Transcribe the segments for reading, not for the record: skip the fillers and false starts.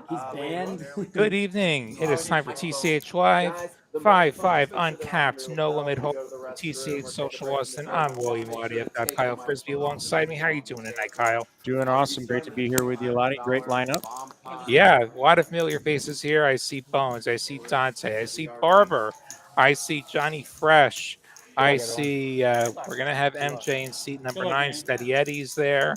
He's banned. Good evening. It is time for TCH Live. 5-5 uncapped, no limit hold. TCH Social Austin. I'm William Lottie. I've got Kyle Frisbee alongside me. How are you doing tonight, Kyle? Doing awesome. Great to be here with you, Lottie. Great lineup. Yeah, a lot of familiar faces here. I see Bones. I see Dante. I see Barber. I see Johnny Fresh. I see we're going to have MJ in seat number 9. Steady Eddie's there.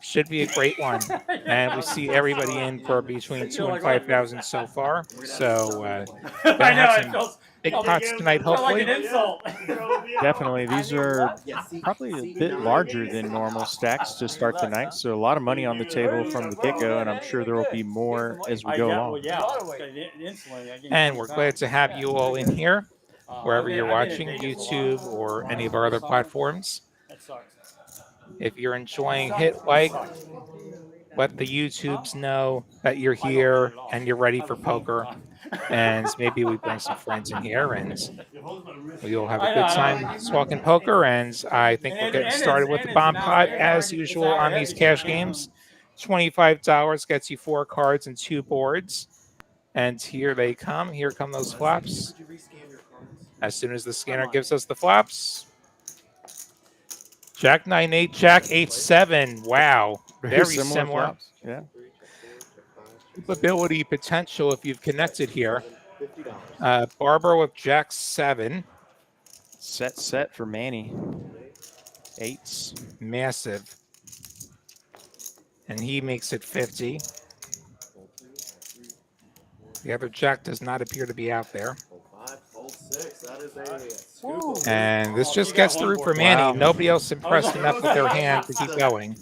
Should be a great one. And we see everybody in for between 2,000 and 5,000 so far. So gonna have some big pots tonight, hopefully. Definitely. These are probably a bit larger than normal stacks to start the night. So a lot of money on the table from the get-go, and I'm sure there will be more as we go along. And we're glad to have you all in here, wherever you're watching, YouTube or any of our other platforms. If you're enjoying, hit like, let the YouTubes know that you're here and you're ready for poker. And maybe we bring some friends in here and we'll have a good time talking poker. And I think we're getting started with the bomb pot as usual on these cash games. $25 gets you 4 cards and 2 boards. And here they come. Here come those flops. As soon as the scanner gives us the flops. Jack 9-8, Jack 8-7. Wow. Very similar. Flops. Yeah. Ability potential if you've connected here. Barber with Jack 7. Set for Manny. 8s. Massive. And he makes it 50. The other Jack does not appear to be out there. And this just gets through for Manny. Wow. Nobody else impressed enough with their hand to keep going.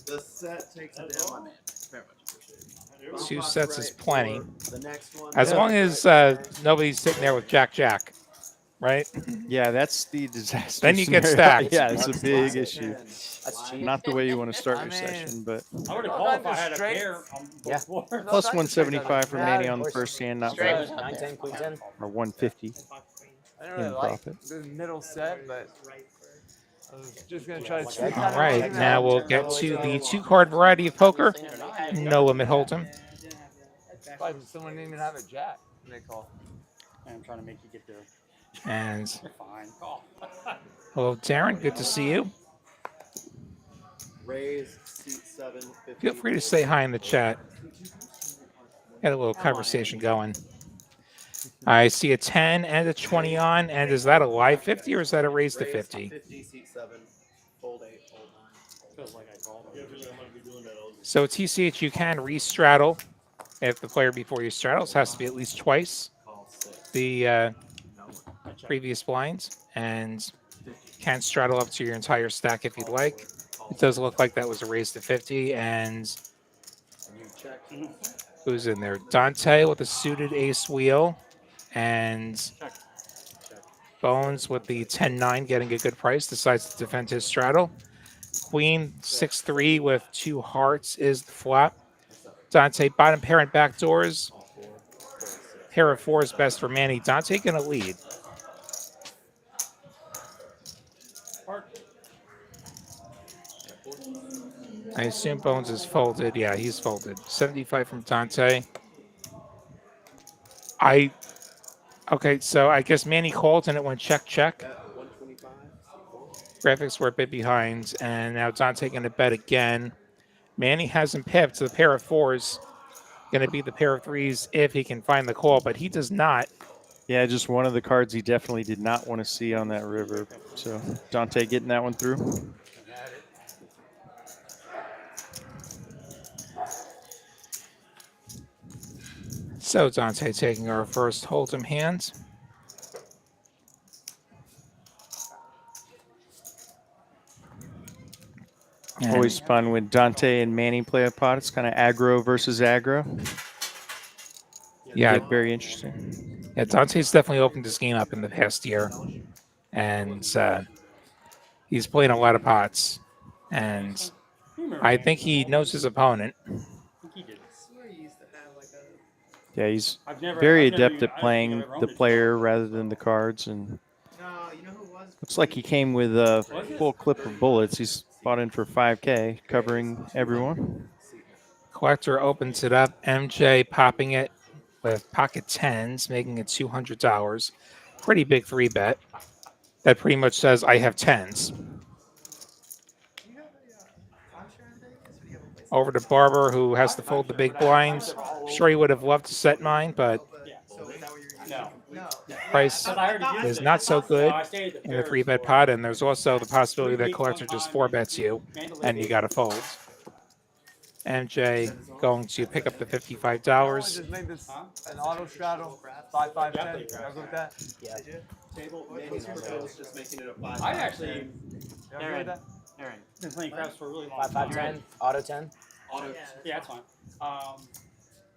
2 sets is plenty. As long as nobody's sitting there with Jack, right? Yeah, that's the disaster. Then you get scenario. stacked. Yeah, it's a big issue. Not the way you want to start your session, but I would have called if I had a pair. Yeah. plus 175 for Manny on the first hand, not bad. 9-10, queen 10. Or 150 I don't really in like profit. the middle set, but I was just going to try to check. All right, now we'll get to the 2-card variety of poker. No limit hold'em. Probably someone didn't even have a jack when they call. I'm trying to make you get there. And Fine. hello, Darren. Good to see you. Raise seat 7. Feel free to say hi in the chat. Get a little conversation going. I see a 10 and a 20 on. And is that a live 50 or is that a raise to 50? 50, seat 7, fold 8, fold 9. Feels like I called. So TCH, you can re-straddle if the player before you straddles has to be at least twice the previous blinds, and can straddle up to your entire stack if you'd like. It does look like that was a raise to 50, and who's in there? Dante with the suited ace wheel, and Bones with the 10-9 getting a good price, decides to defend his straddle. Queen 6-3 with 2 hearts is the flop. Dante bottom pair and back doors. Pair of 4s best for Manny. Dante gonna lead. I assume Bones is folded. Yeah, he's folded. 75 from Dante. Okay, so I guess Manny called and it went check. Graphics were a bit behind, and now Dante gonna bet again. Manny hasn't pipped, so the pair of 4s going to be the pair of 3s if he can find the call, but he does not. Yeah, just one of the cards he definitely did not want to see on that river. So Dante getting that one through. So Dante taking our first hold'em hand. Always fun when Dante and Manny play a pot. It's kind of aggro versus aggro. Yeah, very interesting. Yeah, Dante's definitely opened his game up in the past year, and he's playing a lot of pots, and I think he knows his opponent. Yeah, he's very adept at playing the player rather than the cards, and looks like he came with a full clip of bullets. He's bought in for $5K, covering everyone. Collector opens it up. MJ popping it with pocket tens, making it $200. Pretty big 3-bet. That pretty much says I have tens. Over to Barber, who has to fold the big blinds. Sure, he would have loved to set mine, but price is not so good in the 3-bet pot, and there's also the possibility that Collector just 4-bets you, and you got to fold. MJ going to pick up the $55. Just made this an auto straddle 5-5-10. Can I go with that? Yeah. Table, just making it a 5. I actually Can I go with that? been playing craps for a really long 5-5-10. Auto 10. Auto. Yeah, that's fine.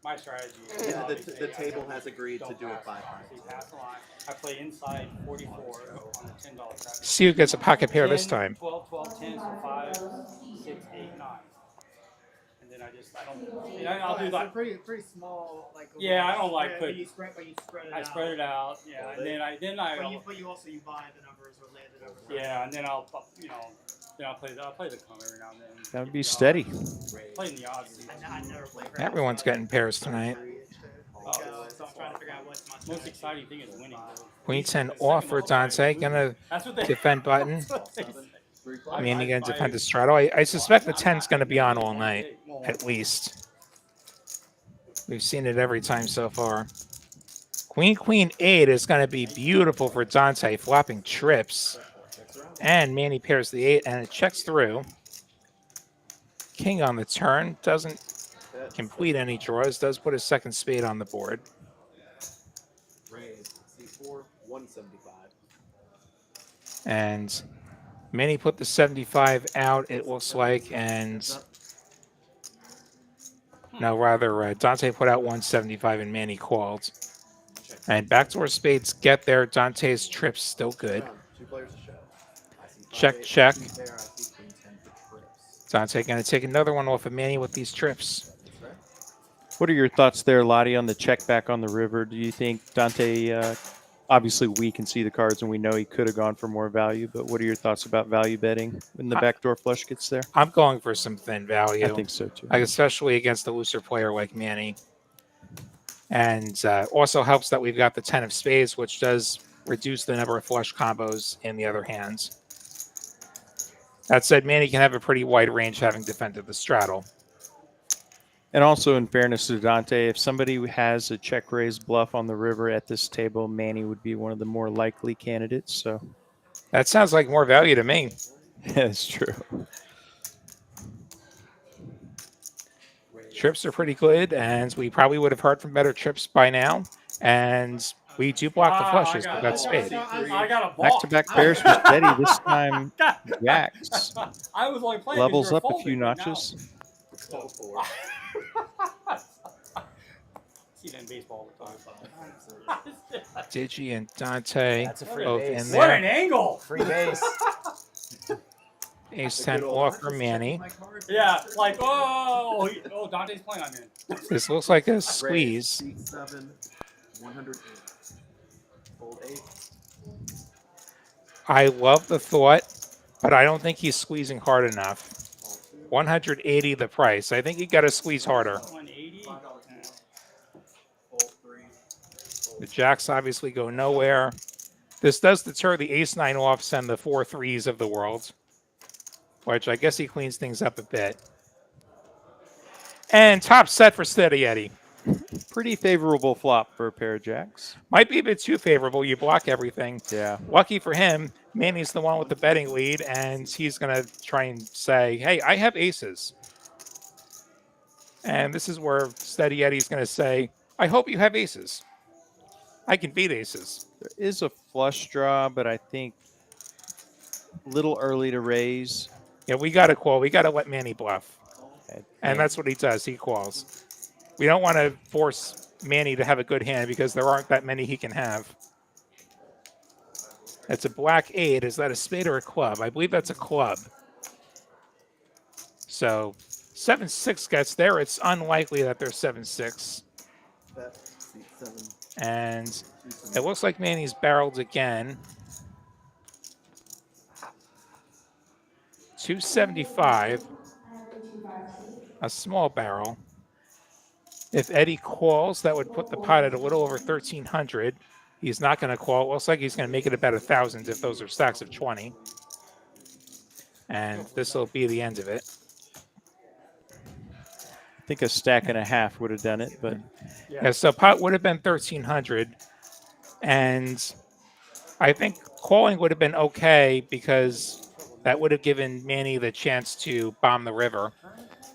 My strategy. Yeah, the table has agreed to do a 5-5. So you pass the line. I play inside 44 on a $10 trap. See who gets a pocket pair this 10, time. 12, 12, 10, so 5, 6, 8, 9. And then I'll do like pretty small, like. Yeah, I don't like spread, put. but you spread it I out. spread it out, yeah, and then I. But you also buy the numbers or lay the numbers. Yeah, and then I'll play the come every now and then. That would be steady. Playing the odds. I never play. Everyone's getting pairs tonight. So I'm trying to figure out what's my Most exciting thing is winning. Queen 10 off for Dante. Gonna That's what they defend button. I Manny gonna defend the straddle. I suspect the 10's gonna be on all night, at least. We've seen it every time so far. Queen 8 is gonna be beautiful for Dante, flopping trips. And Manny pairs the 8 and it checks through. King on the turn, doesn't complete any draws, does put his second spade on the board. Raise C4 175. And Manny put the 75 out, it looks like, and no, rather Dante put out 175 and Manny called. And backdoor spades get there. Dante's trip's still good. 2 players to show. Check, check. Dante going to take another one off of Manny with these trips. What are your thoughts there, Lottie, on the check back on the river? Do you think Dante, obviously we can see the cards and we know he could have gone for more value, but what are your thoughts about value betting when the backdoor flush gets there? I'm going for some thin value. I think so too. Like, especially against a looser player like Manny. And also helps that we've got the 10 of spades, which does reduce the number of flush combos in the other hands. That said, Manny can have a pretty wide range having defended the straddle. And also, in fairness to Dante, if somebody has a check raise bluff on the river at this table, Manny would be one of the more likely candidates. So that sounds like more value to me. That's true. Trips are pretty good, and we probably would have heard from better trips by now. And we do block the flushes with that spade. I got a ball. Back-to-back pairs for steady. This time, jacks. I was only playing. Levels up a few notches. See that in baseball all the time. Digi and Dante That's a free both base. in What an there. angle! Free base. Ace 10 off for Manny. Yeah, like Dante's playing on me. This looks like a squeeze. C7 108. Fold 8. I love the thought, but I don't think he's squeezing hard enough. 180 the price. I think you got to squeeze harder. 180. Fold 3. The jacks obviously go nowhere. This does deter the ace 9 offs and the 4 3s of the world, which I guess he cleans things up a bit. And top set for Steady Eddie. Pretty favorable flop for a pair of jacks. Might be a bit too favorable. You block everything. Yeah. Lucky for him, Manny's the one with the betting lead, and he's going to try and say, hey, I have aces. And this is where Steady Eddie's going to say, I hope you have aces. I can beat aces. There is a flush draw, but I think a little early to raise. Yeah, we got to call. We got to let Manny bluff. And And that's what he does. He calls. We don't want to force Manny to have a good hand because there aren't that many he can have. It's a black 8. Is that a spade or a club? I believe that's a club. So 7-6 gets there. It's unlikely that there's 7-6. Bet C7. And it looks like Manny's barreled again. 275. A small barrel. If Eddie calls, that would put the pot at a little over 1,300. He's not going to call. It looks like he's going to make it about 1,000 if those are stacks of 20. And this will be the end of it. I think a stack and a half would have done it, but Yeah, so pot would have been 1,300. And I think calling would have been okay because that would have given Manny the chance to bomb the river.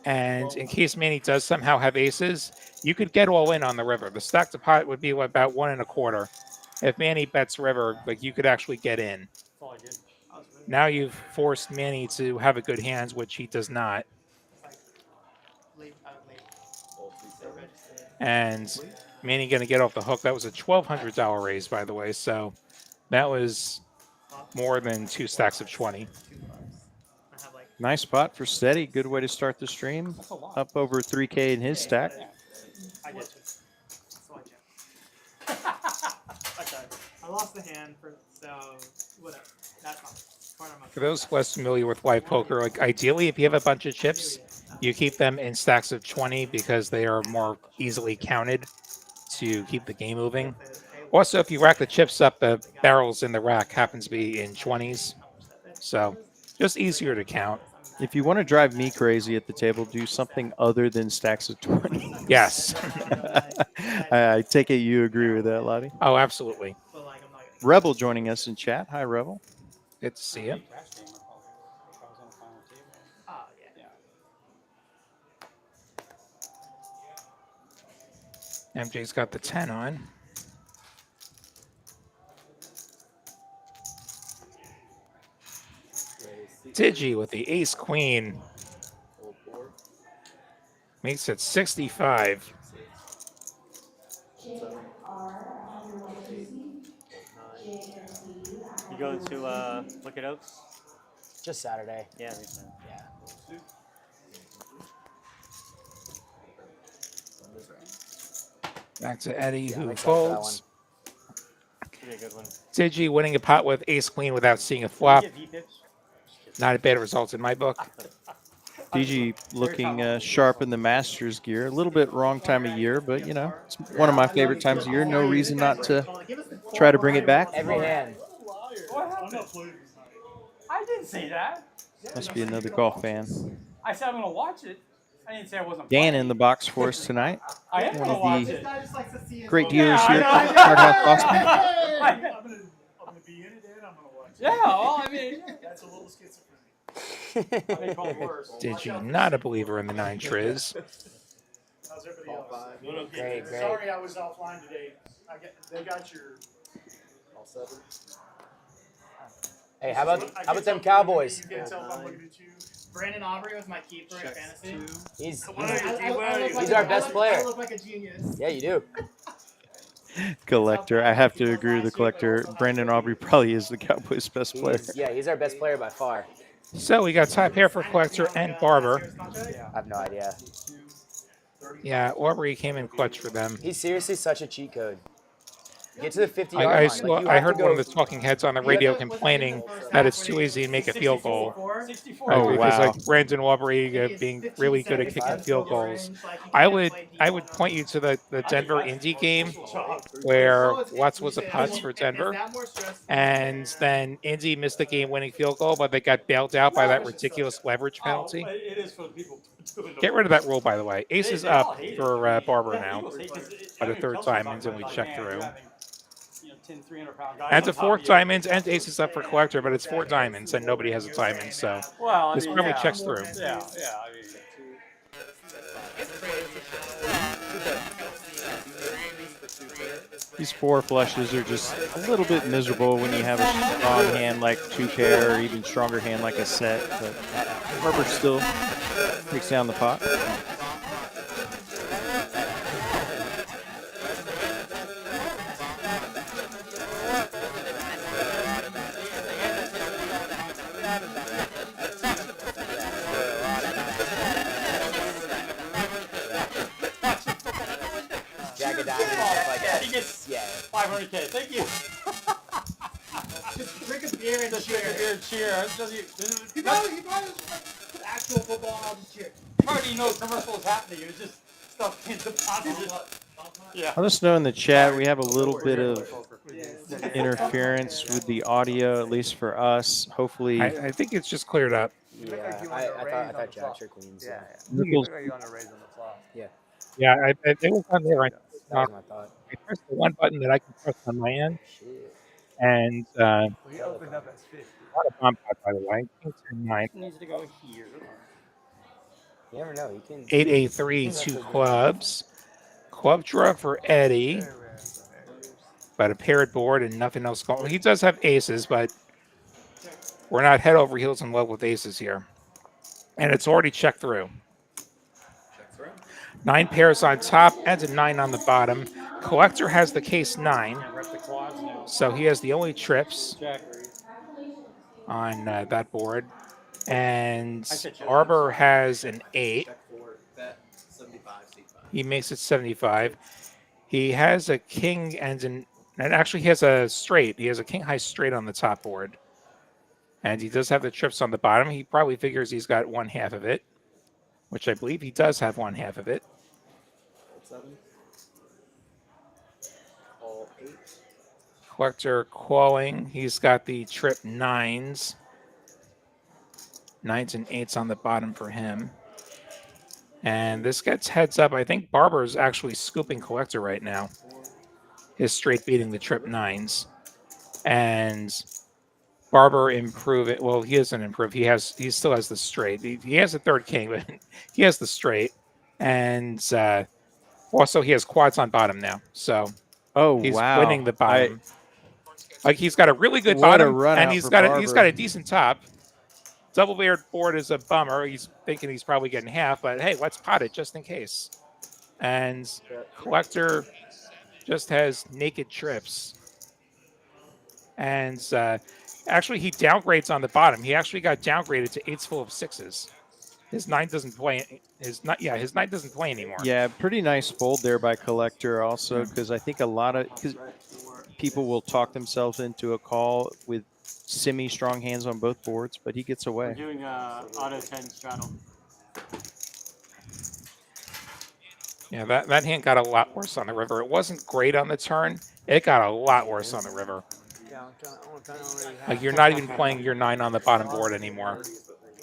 And in case Manny does somehow have aces, you could get all in on the river. The stack to pot would be about 1.25. If Manny bets river, like you could actually get in. Now you've forced Manny to have a good hand, which he does not. And Manny going to get off the hook. That was a $1,200 raise, by the way. So that was more than 2 stacks of 20. nice spot for Steady. Good way to start the stream. Up over 3K in his stack. I get you. I lost the hand so whatever. That's not part of my. For those less familiar with live poker, like ideally, if you have a bunch of chips, you keep them in stacks of 20 because they are more easily counted to keep the game moving. Also, if you rack the chips up, the barrels in the rack happens to be in 20s. So just easier to count. If you want to drive me crazy at the table, do something other than stacks of 20. Yes. I take it you agree with that, Lottie. Oh, absolutely. Rebel joining us in chat. Hi, Rebel. Good to see you. Oh yeah. MJ's got the 10 on. Digi with the ace queen. Makes it 65. You going to look at Oaks? Just Saturday. Yeah, makes sense. Yeah. Back to Eddie, Yeah, I'm who excited for that folds. Should be a good one. Digi winning a pot with ace queen without seeing a flop. Not a bad result in my book. DG looking sharp in the Masters gear. A little bit wrong time of year, but, you know, it's one of my favorite times of year. No reason not to try to bring it back. Every hand. I didn't say that. Must be another golf fan. I said I'm going to watch it. I didn't say I wasn't Dan playing. in the box for us tonight. I am One going to of watch the it. Guy just likes to see his great own- dealers Yeah, here. I know. Hard Hat Austin. I'm I'm gonna be in it and I'm gonna watch it. Yeah, well, I mean, That's a little schizophrenic. they called worse. Digi, not a believer in the 9 triz. How's everybody else? Great, great. Sorry I was offline today. They got your. All 7. Hey, how about them Cowboys? You can't tell if I'm looking at you. Brandon Aubrey was my keeper in fantasy. He's I look He's like our a- best I player. look like a genius. yeah, you do. Collector. I have to agree with the collector. Brandon Aubrey probably is the Cowboys' best player. He's our best player by far. So we got tie pair for Collector and Barber. I have no idea. Yeah, Aubrey came in clutch for them. He's seriously such a cheat code. Get to the 50-yard I, line. saw, Like, you I have heard to one go- of the talking heads on the radio complaining that it's too easy to make a field goal. 64. Oh, Because wow. like Brandon Aubrey being really good at kicking field goals. I would point you to the Denver Indy game where Watts was a putz for Denver, and then Indy missed the game-winning field goal, but they got bailed out by that ridiculous leverage penalty. It is for people doing Get rid of that rule, by the way. Ace is up for Barber now by the third diamonds, and we check through. And the fourth diamonds, and Ace is up for Collector, but it's 4 diamonds, and nobody has a diamond, so Well, this probably checks through. Yeah, I mean, These 4 flushes are just a little bit miserable when you have a strong hand like 2 pair or even stronger hand like a set. But Barber still takes down the pot. Jack of diamonds, stuff like that. he gets Yeah. 500K. Thank you. Just drink a beer and Just cheer. drink a beer and cheer. It's just- He probably was actual football and I'll just cheer. Probably no commercial is happening. It was just stuff in deposited. Yeah. Let us know in the chat. We have a little bit of interference with the audio, at least for us. Hopefully, I think it's just cleared up. Yeah, you I want to raise on thought the jacks flop. or queens. Yeah, Yeah, yeah. Nickels- Look like you want to raise on the flop. Yeah, it was on there. that was my thought. I pressed the one button that I can press on my end, Shit. and Well, he opened up as 50. not a bomb pot, by the way. King 10-9, Needs to go here. You never know. You can. 8-8-3, two clubs. Club draw for Eddie, Very rare. but a paired board and nothing else going. He does have aces, but we're not head over heels in love with aces here. And it's already checked through. 9 pairs on top and a 9 on the bottom. Collector has the case 9, Rep the quads now. so he has the only trips Check. on that board. And Arbor has an 8. He makes it 75. He has a king and actually he has a straight. He has a king high straight on the top board. And he does have the trips on the bottom. He probably figures he's got one half of it, which I believe he does have one half of it. Collector calling. He's got the trip 9s. 9s and 8s on the bottom for him. And this gets heads up. I think Barber is actually scooping Collector right now. His straight beating the trip 9s. And Barber improve it. Well, he doesn't improve. He still has the straight. He has a third king, but he has the straight. And also he has quads on bottom now. So he's winning the bottom. Like he's got a really good What a bottom, run and out he's for got Barber. a decent top. Double layered board is a bummer. He's thinking he's probably getting half, but hey, let's pot it just in case. And Collector just has naked trips. And actually, he downgrades on the bottom. He actually got downgraded to 8s full of 6s. His 9 doesn't play. His 9 doesn't play anymore. Yeah, pretty nice fold there by Collector also, because I think a lot of people will talk themselves into a call with semi-strong hands on both boards, but he gets We're away. doing auto 10 straddle. Yeah, that hand got a lot worse on the river. It wasn't great on the turn. It got a lot worse on the river. Yeah, I'm trying to Like you're not even playing your 9 on the bottom board anymore.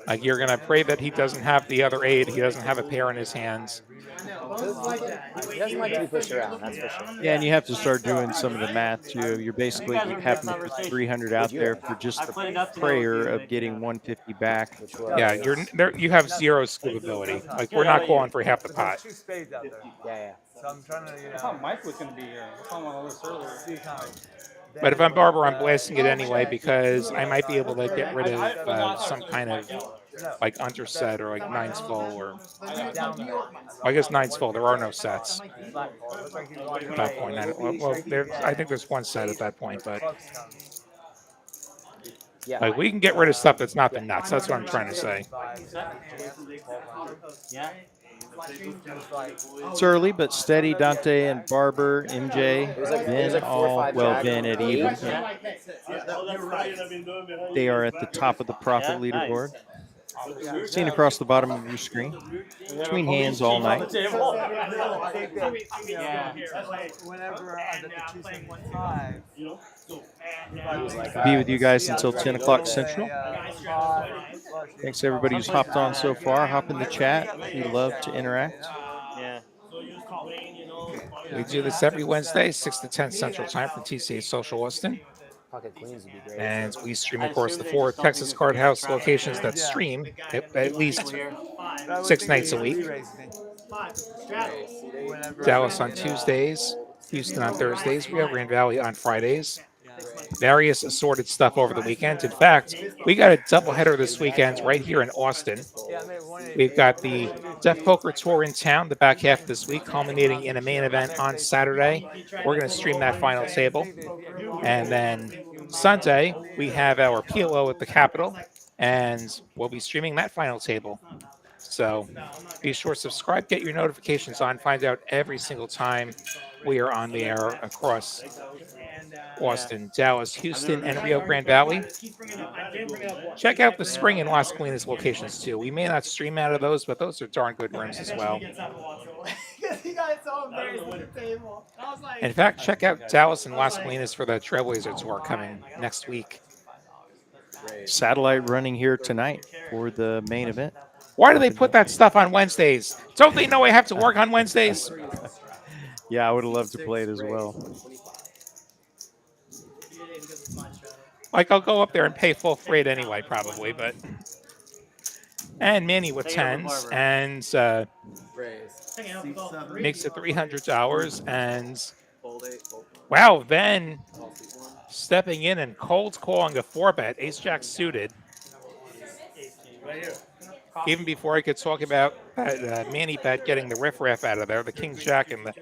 Like you're gonna pray that he doesn't have the other 8. He doesn't have a pair in his hands. He doesn't like to be pushed around, that's for sure. Yeah, and you have to start doing some of the math too. You're basically having to put 300 out there for just the prayer of getting 150 back. Yeah, you're there. You have 0 scoopability. Like we're not calling for half the pot. 2 spades out there. Yeah. So I'm trying to, I thought Mike was going to be here. I thought all this earlier. see kind of. But if I'm Barber, I'm blasting it anyway because I might be able to get rid of some kind of like underset or like 9s full or I guess 9s full. There are no sets at that point. I think there's one set at that point, but Yeah. like we can get rid of stuff that's not the nuts. That's what I'm trying to say. Yeah. It's early but steady. Dante and Barber, MJ, It was like Vin 4 or all 5 well. jack. Vin at even. They are at the top of the profit Yeah, nice. leaderboard. Seen across the bottom of your screen. Between hands all night. I think that, Yeah. whenever I get the 275, Be with you guys until 10 o'clock Central. Thanks to everybody who's hopped on so far. Hop in the chat. We love to interact. Yeah. We do this every Wednesday, 6 to 10 Central Time from TCH Social Austin. Pocket queens would be great. And we stream, of course, the 4 Texas Card House locations that stream at least 6 nights a week. Dallas on Tuesdays, Houston on Thursdays, Rio Grande Valley on Fridays. Various assorted stuff over the weekend. In fact, we got a doubleheader this weekend right here in Austin. We've got the Def Poker Tour in town the back half of this week, culminating in a main event on Saturday. We're going to stream that final table. And then Sunday, we have our PLO at the Capitol, and we'll be streaming that final table. So be sure to subscribe, get your notifications on, find out every single time we are on the air across Austin, Dallas, Houston, and Rio Grande Valley. Check out the Spring and Las Colinas locations too. We may not stream out of those, but those are darn good rooms as well. so embarrassed at the table. I was like, In fact, check out Dallas and Las Colinas for the Trailblazer Tour coming next week. Satellite running here tonight for the main event. Why do they put that stuff on Wednesdays? Don't they know I have to work on Wednesdays? Yeah, I would have loved to play it as well. Like, I'll go up there and pay full freight anyway, probably, but... And Manny with Take it over, tens, Barbara. and hanging out with all three. makes it $300, and... Wow, Ven stepping in and cold calling a 4-bet, ace-jack suited. Even before I could talk about that Manny bet getting the riff-raff out of there, the king-jack and the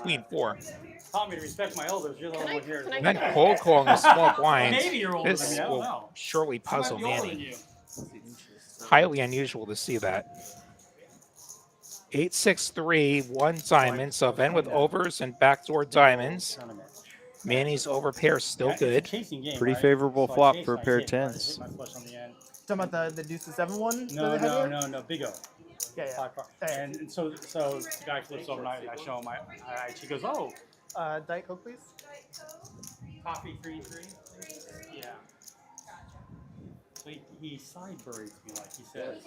queen-4. Taught me to respect my elders. You're the only one here. And then cold calling a small blind. Maybe you're older than This me. I don't will know. surely I might puzzle be older than Manny. you. Highly unusual to see that. 8-6-3, 1 diamond. So Ven with overs and backdoor diamonds. Manny's overpair still good. Pretty favorable flop for a pair of tens. Talking about the deuce to 7-1? No, big O. Yeah. And so the guy flips over and I show him. She goes, oh. Diet Coke, please. Coffee 3-3. Yeah. So he sideburns me, like he says.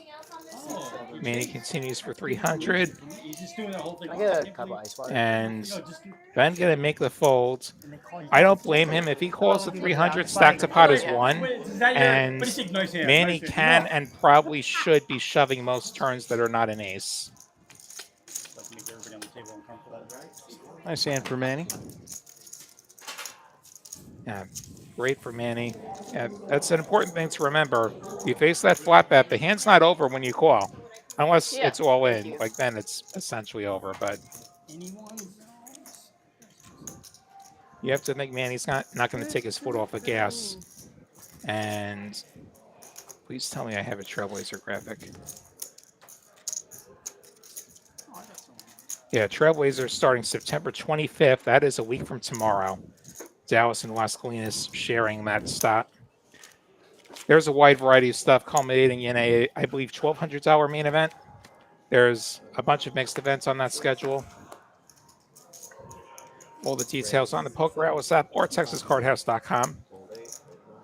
Oh, Manny continues for 300. he's just doing the whole thing. I get a couple ice water. And You know, just do- Ven gonna make the fold. and they call you- I don't blame him. If he calls the 300, stack to pot is 1. Wait, is that your- And but he said nice hand, Manny nice hand. can No. and probably should be shoving most turns that are not an ace. Let's make everybody on the table uncomfortable. Nice hand for Manny. Yeah, great for Manny. Yeah, that's an important thing to remember. You face that flat bet, the hand's not over when you call. Unless Yeah. it's all in. Like, then it's essentially over. But Anyone? you have to think Manny's not going to take his foot off the gas. And please tell me I have a Trailblazer graphic. Yeah, Trailblazer starting September 25th. That is a week from tomorrow. Dallas and Las Colinas sharing that stop. There's a wide variety of stuff culminating in a, I believe, $1,200 main event. There's a bunch of mixed events on that schedule. All the details on the Poker Atlas app or TexasCardHouse.com.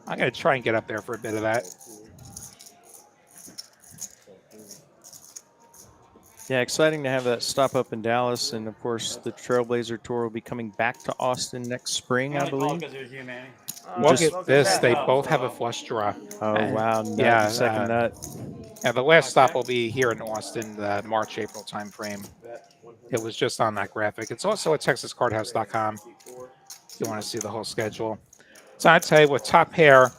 I'm going to try and get up there for a bit of that. Yeah, exciting to have that stop up in Dallas. And, of course, the Trailblazer Tour will be coming back to Austin next spring, I believe. Because it was you, Manny. Look Just- at this. They both have a flush draw. Oh, And- wow. Nut, yeah, second nut. Yeah, the last stop will be here in Austin, the March-April timeframe. It was just on that graphic. It's also at TexasCardHouse.com if you want to see the whole schedule. Dante with top pair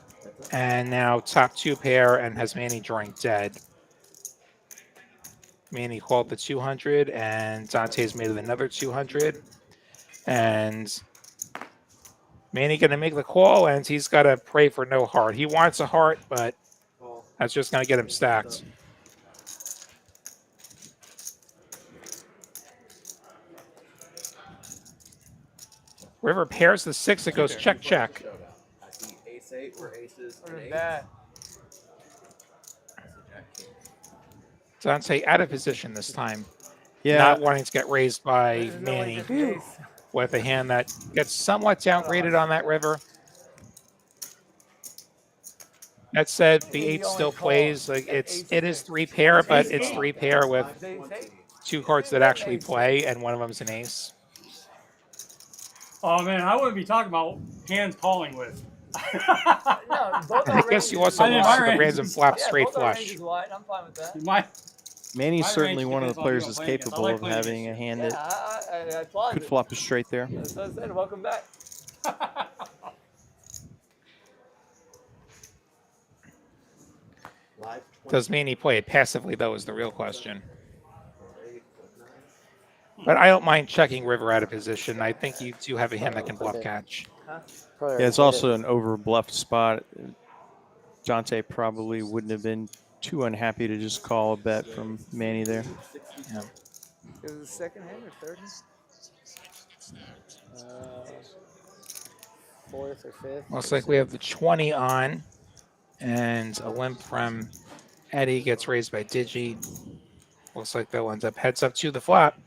and now top 2 pair and has Manny drawing dead. Manny called the 200 and Dante's made it another 200. And Manny going to make the call and he's got to pray for no heart. He wants a heart, but that's just going to get him stacked. River pairs the 6. It goes check, check. I see ace 8 or aces. What is that? Dante out of position this time. Yeah, Not wanting to get raised by There's no Manny like this ace. with a hand that gets somewhat downgraded on that river. That said, the 8 still plays. Like it is 3 pair, but it's 3 pair with 2 cards that actually play, and one of them's an ace. Oh man, I wouldn't be talking about hands calling with. No, both I guess you also I mean, lost to my the range random is- flop straight flush. I'm fine with that. My Manny's My certainly range one of the depends players on who that's I'm playing against. I capable like of playing having a against hand Yeah, that I applaud could it. flop us straight there. That's what I said. Welcome back. Does Manny play it passively, though, is the real question. But I don't mind checking river out of position. I think you do have a hand that can bluff catch. Yeah, it's also an over bluffed spot. Dante probably wouldn't have been too unhappy to just call a bet from Manny there. Yeah. Is it the second hand or third hand? Fourth or fifth. Looks like we have the 20 on, and a limp from Eddie gets raised by Digi. Looks like they'll end up heads up to the flop.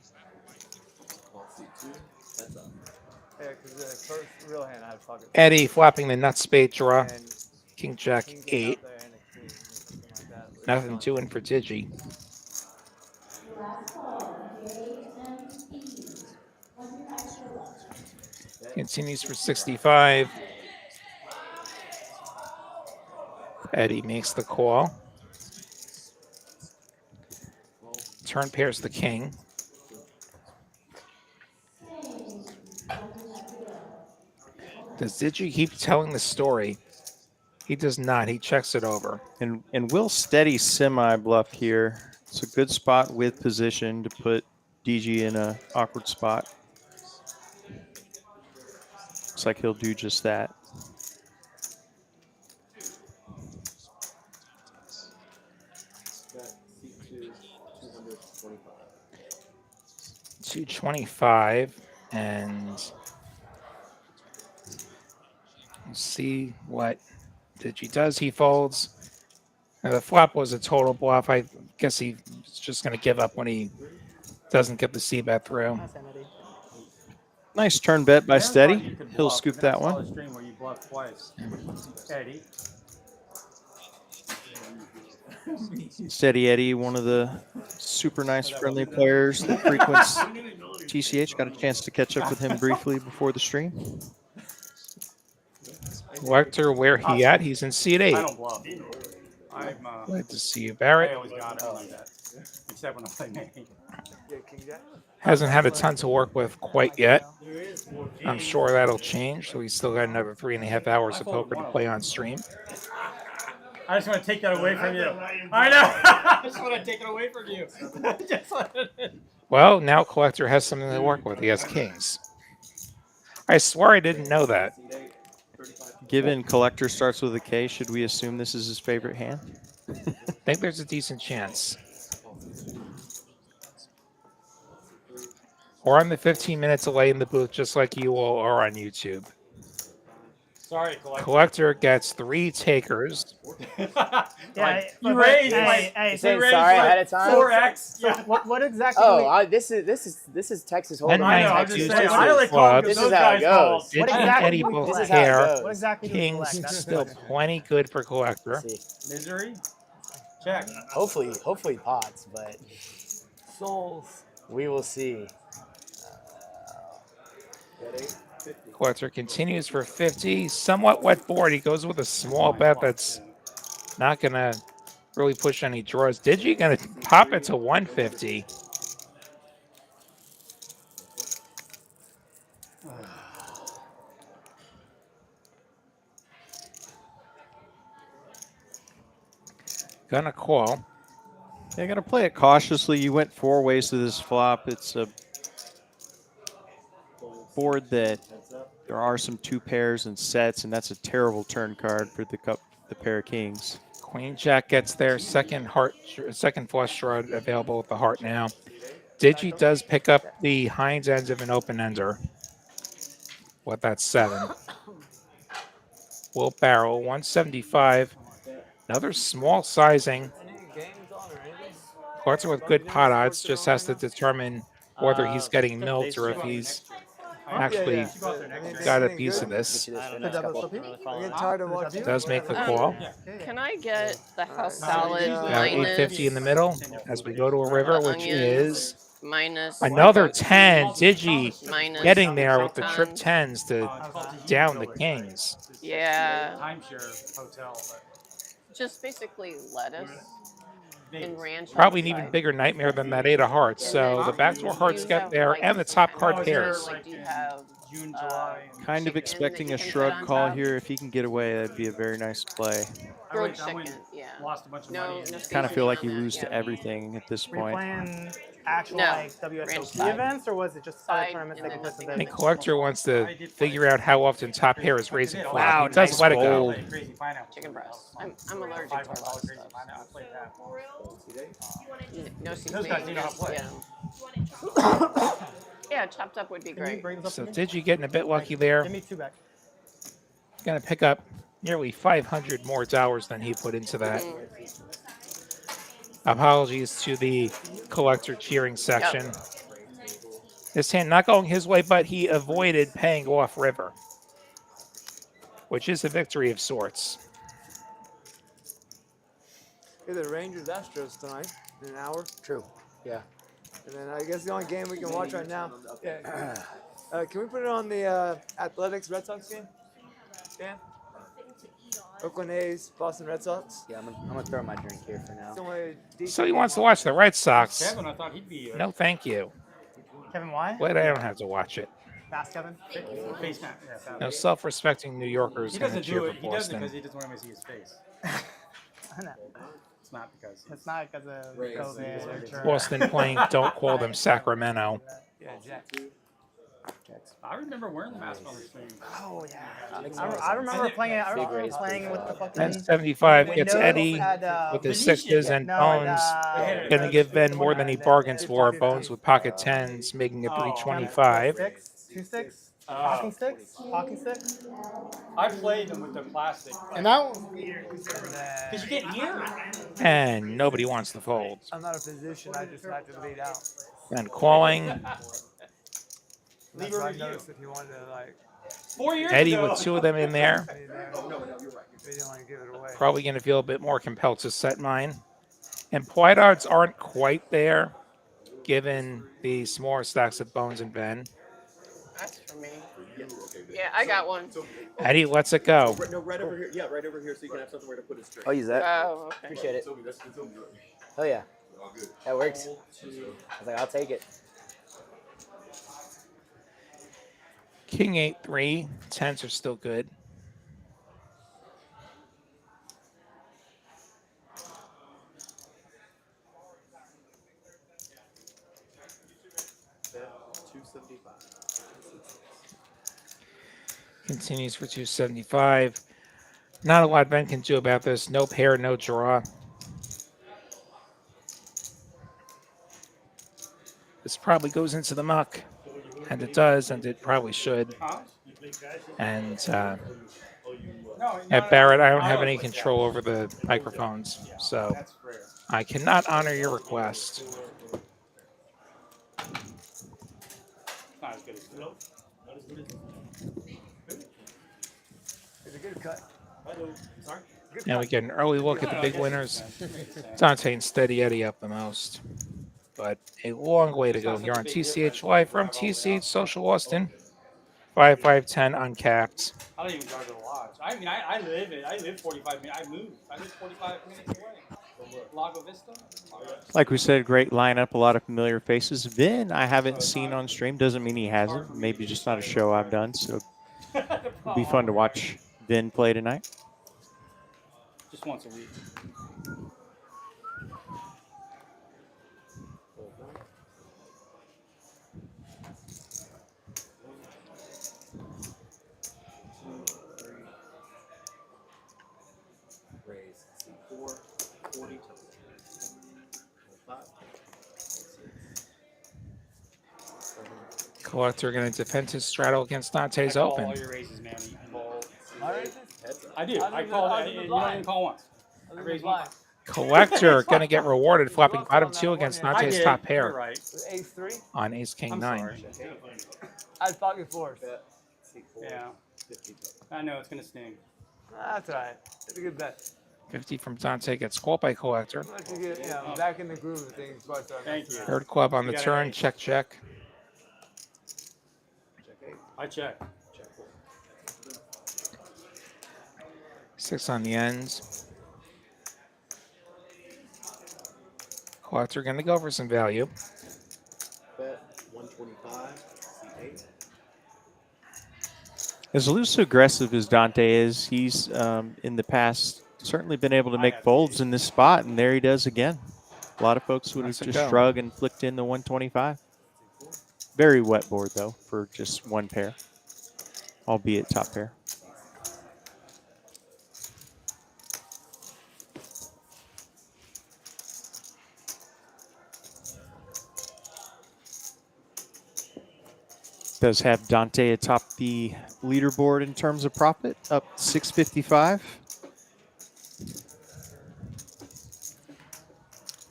Yeah, because the first real hand I had pocket. Eddie flopping the nut spade draw. And King Jack king came 8. out there and a queen or something like that. But Nothing it's doing for Digi. Continues for 65. Eddie makes the call. Turn pairs the king. Does Digi keep telling the story? He does not. He checks it over. And we'll steady semi bluff here. It's a good spot with position to put DG in a awkward spot. Looks like he'll do just that. $225, and we'll see what Digi does. He folds. Now, the flop was a total bluff. I guess he's just going to give up when he doesn't get the c-bet through. Nice hand, Eddie. Nice turn bet by Aaron thought you Steady. could He'll bluff, scoop and then I that saw one. a stream where you bluffed twice. Eddie. Steady Eddie, one of the super nice friendly players that frequents TCH. Got a chance to catch up with him briefly before the stream. Collector, where he at? He's in seat I 8. don't bluff. I'm, Glad to see you, I Barrett. always got it like that. Except when I play me. yeah, king jack. Hasn't had a ton to work with quite yet. I'm sure that'll change. So he's still got another 3.5 hours of poker to play on stream. I just want to take that away from you. I know. I just want to take it away from you. Well, now Collector has something to work with. He has kings. I swear I didn't know that. Given Collector starts with a K, should we assume this is his favorite hand? I think there's a decent chance. Or I'm the 15-minute delay in the booth, just like you all are on YouTube. Sorry, Collector. Collector gets 3 takers. Yeah, You raised hey, like hey, You so say sorry ahead of time? 4x. so what exactly? Oh, this is Texas Hold'em. And I know. nine I'm just deuce saying. to I only call clubs. because This is those how it guys called. goes. Digi What and exactly Eddie do you both This is collect? how it pair. goes. What exactly do you Kings collect? still plenty good for Collector. See. Misery. Check. Hopefully pots, but Souls. we will see. Collector continues for 50. Somewhat wet board. He goes with a small bet that's not going to really push any draws. Digi going to pop it to 150. Gonna call. Yeah, got to play it cautiously. You went 4 ways to this flop. It's a board that there are some 2 pairs and sets, and that's a terrible turn card for the pair of kings. Queen Jack gets there. Second flush draw available with the heart now. Digi does pick up the Heinz ends of an open ender. What, that's 7. Will barrel 175. Another small sizing. Any games on or anything? Collector with good pot odds just has to determine whether he's getting milked or if he's actually got a piece of this. Get you this Good next job, couple. Sophie. I get tired of watching. Does make the call. Can I get the house salad About minus 850 in the middle as we go to a river, which is minus another 10. Digi minus getting there with the trip tons? 10s to down the kings. Yeah, Timeshare hotel, but just basically lettuce and ranch. Probably an even bigger nightmare than that 8 of hearts. So the backdoor hearts get there and the top card pairs. Like, do you have June, July. Kind of chicken expecting that a you can shrug put on call top? here. If he can get away, that'd be a very nice play. grilled I went- chicken? Yeah. Lost a bunch of No, money. no Kind of seasoning feel like on you that, lose to yeah. everything at this Were you point. playing actual No, like ranch WSOP side. events, or was it just Side, other tournaments and that you then participated I in? think Collector wants to figure out how often top pair is raising flop. Wow, He does nice let it go. fold. Crazy pineapple. Chicken breast. I'm allergic to a lot of $500 crazy stuff. pineapple. I played that. No Those seasoning. guys do know how to play. Yeah. Yeah, chopped up would be Can you great. bring this So up to me? Digi getting a bit lucky there. Give me 2 back. Going to pick up nearly 500 more dollars than he put into that. Apologies to the Collector cheering section. This hand not going his way, but he avoided paying off river, which is a victory of sorts. Hey, the Rangers Astros tonight in an hour. True. Yeah. And then I guess the only game we can watch right now. Yeah. Can we put it on the Athletics Red Sox game? Dan? Oakland A's, Boston Red Sox. Yeah, I'm gonna throw my drink here for now. It's the only decent So he game wants to on. watch the Red Sox. Kevin, I thought he'd be. No, thank you. Kevin, why? Glad I don't have to watch it. Fast, Kevin. Face map. Yeah, No self-respecting New Yorkers he going to doesn't cheer do for it. He does it Boston. because he doesn't want me to see his face. I know. It's not because. It's not because of COVID or Boston playing Don't Call Them Sacramento. Yeah, Jack. I remember wearing the mask on the stream. Oh yeah. I remember playing it. I remember playing with the fucking. And 75 gets Windows Eddie had, with his Venetian. sixes and No, Bones. Going to give Ben more than he bargains for. Bones with pocket tens, making it 325. Six, 2 sticks, talking sticks, talking sticks. I played them with the plastic. And that one. Because you can't hear it. And nobody wants to fold. I'm not a physician. I just had to lead out. And calling. Leave That's a why I review. noticed if you wanted to like. 4 years Eddie ago. with two of them in there. They didn't want to give it away. Probably going to feel a bit more compelled to set mine. And white odds aren't quite there, given the smaller stacks of Bones and Ben. That's for me. Yeah, I got one. Eddie lets it go. No, right over here. Yeah, right over here, so you can have something where to put his drink. I'll use that. Oh, okay. Appreciate it. Oh yeah. That works. I was like, I'll take it. King 8-3. Tens are still good. Continues for 275. Not a lot Ben can do about this. No pair, no draw. This probably goes into the muck. And it does, and it probably should. And at Barrett, I don't have any control over the microphones, so I cannot honor your request. Not as good as Phil. It's a good cut. Sorry? And we get an early look at the big winners. Dante and Steady Eddie up the most. But a long way to go here on TCH Live from TCH Social Austin. 5510 uncapped. I don't even drive to the lodge. I mean, I live 45 minutes. I moved. I live 45 minutes away. Lago Vista. Like we said, great lineup, a lot of familiar faces. Vin, I haven't seen on stream. Doesn't mean he hasn't. Maybe just not a show I've done. So it'll be fun to watch Vin play tonight. Just once a week. Collector going to defend his straddle against Dante's I call open. all your raises, man. You call. My raises? I do. I call. You don't even call once. I raise one. Collector going to get rewarded, flopping bottom two against I Dante's did. top You're pair right. Ace 3? on Ace King I'm 9. sorry. I had pocket 4s. Yeah. I know it's gonna sting. That's all right. It's a good bet. 50 from Dante gets called by Collector. That's a good, yeah, I'm back in the groove of things. Before I start. Thank you. Third club on the You got it turn, right. check, check. I check. 6 on the ends. Collector going to go for some value. Bet 125. C8. As loose aggressive as Dante is, he's in the past certainly been able to make folds in this spot, and there he does again. A lot of folks would have Nice and just go. shrugged and flicked in the 125. Very wet board, though, for just one pair, albeit top pair. Does have Dante atop the leaderboard in terms of profit, up 655.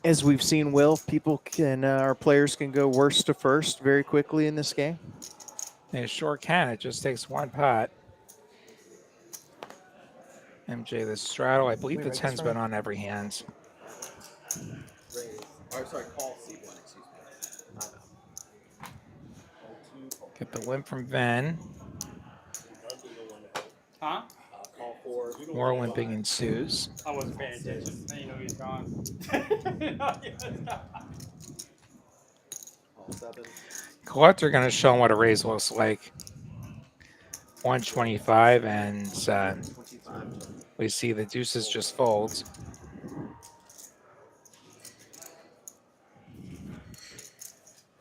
As we've seen, Will, people can, our players can go worst to first very quickly in this game. They sure can. It just takes one pot. MJ the straddle. I believe the 10's been on every hand. Get the limp from Ven. Huh? More limping ensues. I wasn't paying attention. I didn't know he was gone. Collector going to show him what a raise looks like. 125, and we see the deuces just fold.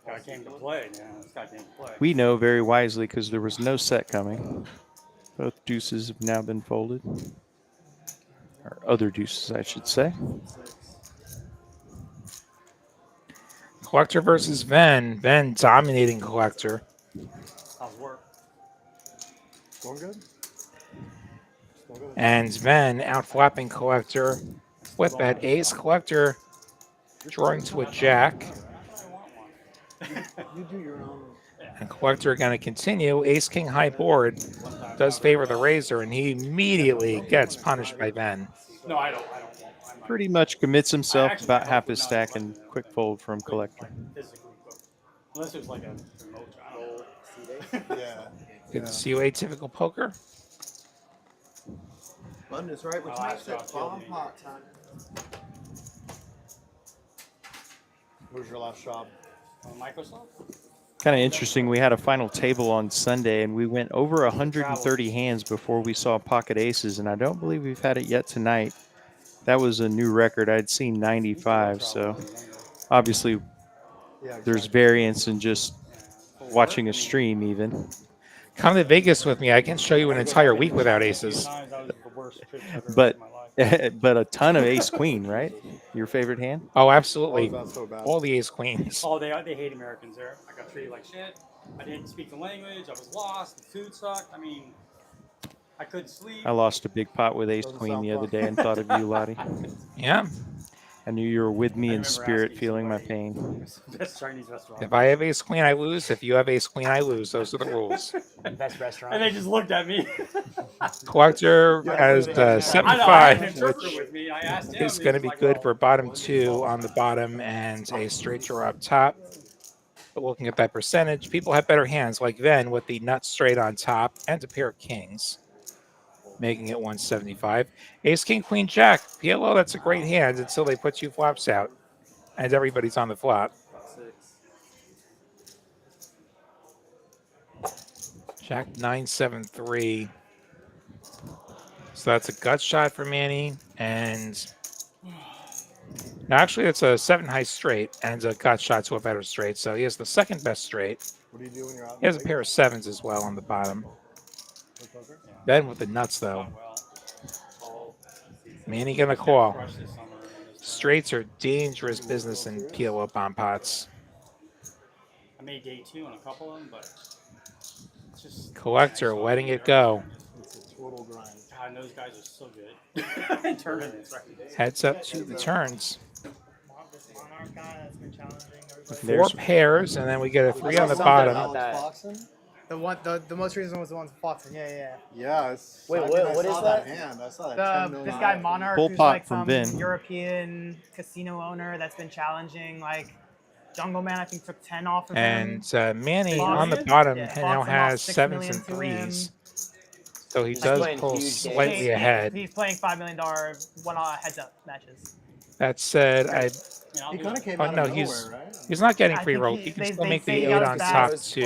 Guy came to play, man. This guy came to play. We know very wisely because there was no set coming. Both deuces have now been folded. Or other deuces, I should say. Collector versus Ven. Ven dominating Collector. How's work? Going good? And Ven outflapping Collector. Flip at ace. Collector drawing to a jack. You do your own. And Collector going to continue. Ace King high board does favor the raiser, and he immediately gets punished by Ven. No, I don't. Pretty much commits himself about half his stack and quick fold from Collector. Unless it was like a remote job. Yeah. Good to see you atypical poker. London is right. Which My makes last it job killed bomb me. hot time. Where's your last job? On Microsoft? Kind of interesting. We had a final table on Sunday, and we went over 130 hands before we saw pocket aces, and I don't believe we've had it yet tonight. That was a new record. I'd seen 95, so obviously there's variance in just watching a stream even. Come to Vegas with me. I can show you an entire week without aces. That was the worst trip I've ever But had in my life. but a ton of ace-queen, right? Your favorite hand? Oh, absolutely. That's so bad. All the ace queens. Oh, they hate Americans there. I got treated like shit. I didn't speak the language. I was lost. The food sucked. I mean, I couldn't sleep. I lost a big pot with ace-queen the other day and thought of you, Lottie. Yeah. I knew you were with me I in remember spirit, asking feeling my somebody- pain. Best Chinese restaurant. If I have ace queen, I lose. If you have ace queen, I lose. Those are the rules. Best restaurant. And they just looked at me. Collector has I know. I had 75, an interpreter which with me. I asked him. is he going to was be like, good well, for bottom two on the bottom and a straight draw up top. But looking at that percentage, people have better hands like Ven with the nut straight on top and a pair of kings, making it 175. Ace, king, queen, jack. PLO, that's a great hand until they put two flops out and everybody's on the flop. Jack 973. So that's a gut shot for Manny. And now actually it's a 7 high straight and a gut shot to a better straight. So he has the second best straight. What do you do when you're out? He has a pair of 7s as well on the bottom. Ben with the nuts though. Manny gonna call. Straights are dangerous business in PLO bomb pots. I made day 2 on a couple of them, but it's just Collector letting it go. It's a total grind. God, those guys are so good in tournaments. Heads up to the turns. This Monarch guy that's been challenging everybody. 4 There's pairs, and then we get a 3 on the something bottom. about that. Boxing? The most recent was the one for Foxing. Yeah. Yeah. Wait, I what saw is that? hand. I saw that 10 million. This guy Monarch, Full who's pot like from some Vin. European casino owner that's been challenging. Like Jungle Man, I think took 10 off of him. And Manny on the Foxen? bottom Yeah, now Foxen has lost 6 7s million and to him. 3s. So he He's does playing pull huge games. slightly ahead. He's playing $5 million one heads-up matches. That said, He kind of came Oh, out no, of he's- nowhere, right? he's not getting I free think roll. he- He can they- still they make say the he 8 goes on back top to to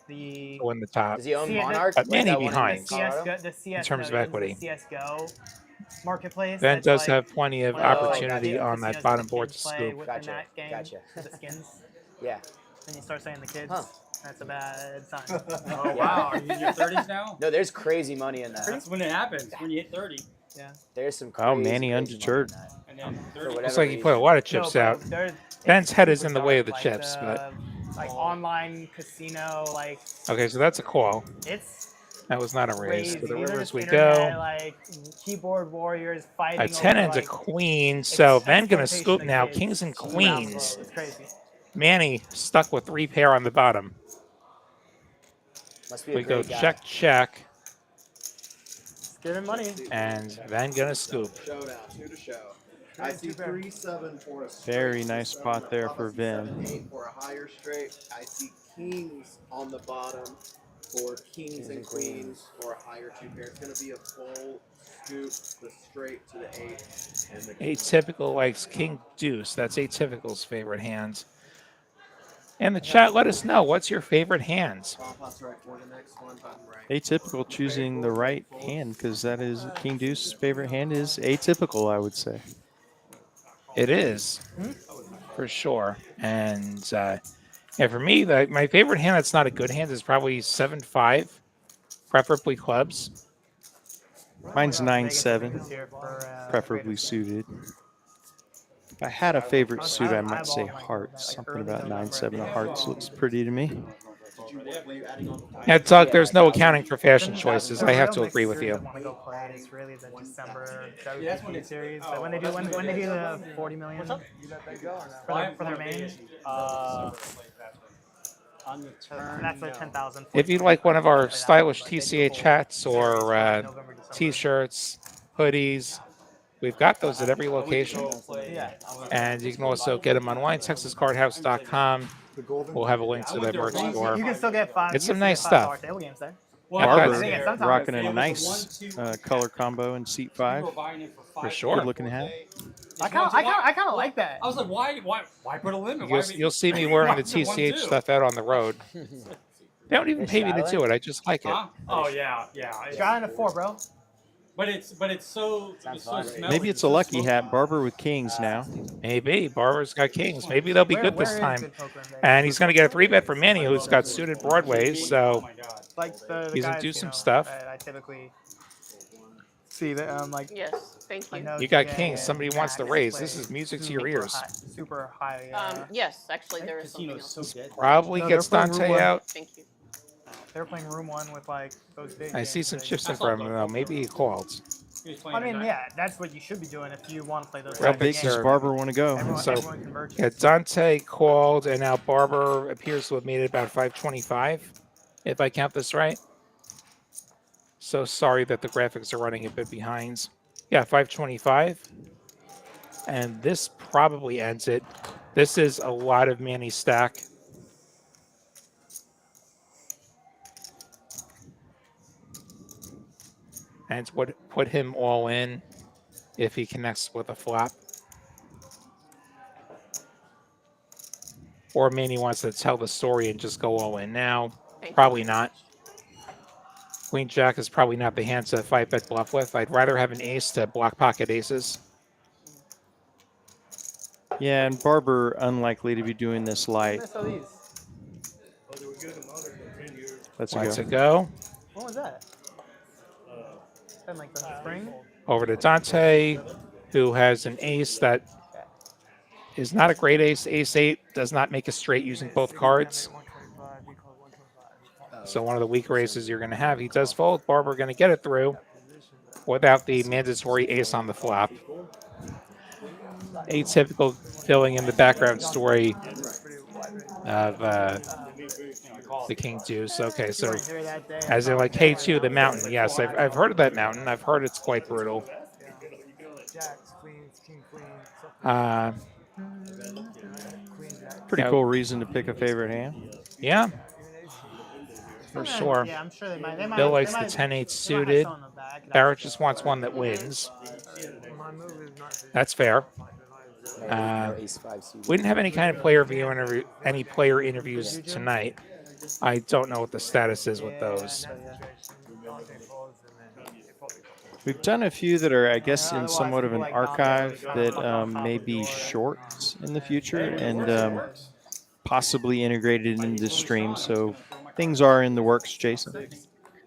The go in the top. Does he own See, the- Monarch? But Manny Is that one in behind. Colorado? the CS terms of equity. The CS:GO marketplace. Ben that's does like have plenty of Oh, opportunity gotcha. on that casinos bottom the board to kids play scoop. within Gotcha, that game gotcha. with the skins. Yeah. Then you start saying the kids. Huh. That's a bad sign. Oh, wow. Are you in your 30s now? No, there's crazy money in that. That's when it happens, when you hit 30. There's some crazy, Oh, Manny crazy undeterred. money in that. And then For 30. whatever Looks like he put a reason. lot of chips No, out. but there- Ben's it's head is super in the way of dark, the like chips, but like online casino, like okay, so that's a call. it's That was not a raise. Crazy. To the These are rivers just we internet, go. like keyboard warriors fighting A 10 over, and a like, queen. So Van gonna exploitation scoop of now. kids Kings and around the queens. world. It's crazy. Manny stuck with 3 pair on the bottom. Must be a We go great guy. check, check, It's giving money. and Van gonna scoop. Showdown, 2 to show. I see 3-7 for a straight. Very nice 7 spot there up, for Vin. 7-8 for a higher straight. I see kings on the bottom for kings and queens for a higher 2 pair. It's going to be a full scoop, the straight to the 8. And the king. Atypical likes King Deuce. That's Atypical's favorite hand. In the chat, let us know what's your favorite hand. That's right for the next one. I'm right. Atypical choosing the right hand because that is King Deuce's favorite hand is atypical, I would say. It is, for sure. And yeah, for me, my favorite hand that's not a good hand is probably 7-5, preferably clubs. Mine's Vegas 9-7, here for, preferably traders. suited. If I had a favorite suit, I might say eyeballed my hearts. like, Something early about November. 9-7 of hearts looks pretty to me. Were you adding on the Yeah, Doug, there's no accounting for fashion choices. The I have real to mixed agree with series you. I want to go play is really the December WPT series. But when they do the 40 million You let that go or not? for their main, On the turn. that's like 10,000. If you'd like one of our stylish TCH hats or t-shirts, hoodies, we've got those at every location. Yeah. And you can also get them online, texascardhouse.com. We'll have a link to the merch You store. can still get five. It's you some can nice get $5 stuff. table games there. Barber think it's sometimes rocking it a was nice 1, 2, color combo in seat 5. For sure. Good looking hat. I kind of like that. I was like, why put a limit? You'll see me wearing the TCH stuff out on the road. They don't even pay me to do it. I just like it. Huh? Oh yeah. Got in a 4, bro. But it's so smelly. Maybe it's a lucky hat. Barber with kings now. Maybe. Barber's got kings. Maybe they'll be good this Where is time. good poker in Vegas? And he's going to get a 3-bet from Manny, who's got suited broadways. Oh So my god. Like the he's gonna guys, do you some know, stuff. that I typically see that like. Yes, thank I you. know you got today kings. and Somebody wants to Max raise. play This is music to your super ears. high- Super high. Yes, actually, there is something else. Probably No, gets they're playing Dante Room out. Thank you. They're playing room 1 with like those big. I see games, some like- chips in front of him. Maybe he called. I mean, yeah, that's what you should be doing if you want to play those. Real How type of big big does games. Barber want to go? Everyone, So, everyone converges. Yeah, Dante called, and now Barber appears to have made it about 525, if I count this right. So sorry that the graphics are running a bit behind. Yeah, 525. And this probably ends it. This is a lot of Manny stack. And it's what put him all in if he connects with a flop. Or Manny wants to tell the story and just go all in now. Thank you. Probably not. Queen Jack is probably not the hand to 5-bet bluff with. I'd rather have an ace to block pocket aces. Yeah, and Barber unlikely to be doing this light. I saw these. Let's go. Let's go. What was that? Been like the spring. Over to Dante, who has an ace that is not a great ace. Ace-8 does not make a straight using both cards. So one of the weaker aces you're going to have. He does fold. Barber going to get it through without the mandatory ace on the flop. Atypical filling in the background story of the King Deuce. Okay, so as in like K2, the mountain. Yes, I've heard of that mountain. I've heard it's quite brutal. Pretty cool reason to pick a favorite hand. Yeah, for sure. Yeah, I'm sure they might. They might Bill likes they the might- 10-8 they might have suited. some in the back. Barrett just wants one that wins. That's fair. Ace 5 suited. We didn't have any kind of player player interviews tonight. I don't know what the status is with those. We've done a few that are, I guess, in somewhat of an archive that may be shorts in the future and possibly integrated into the stream. So things are in the works, Jason.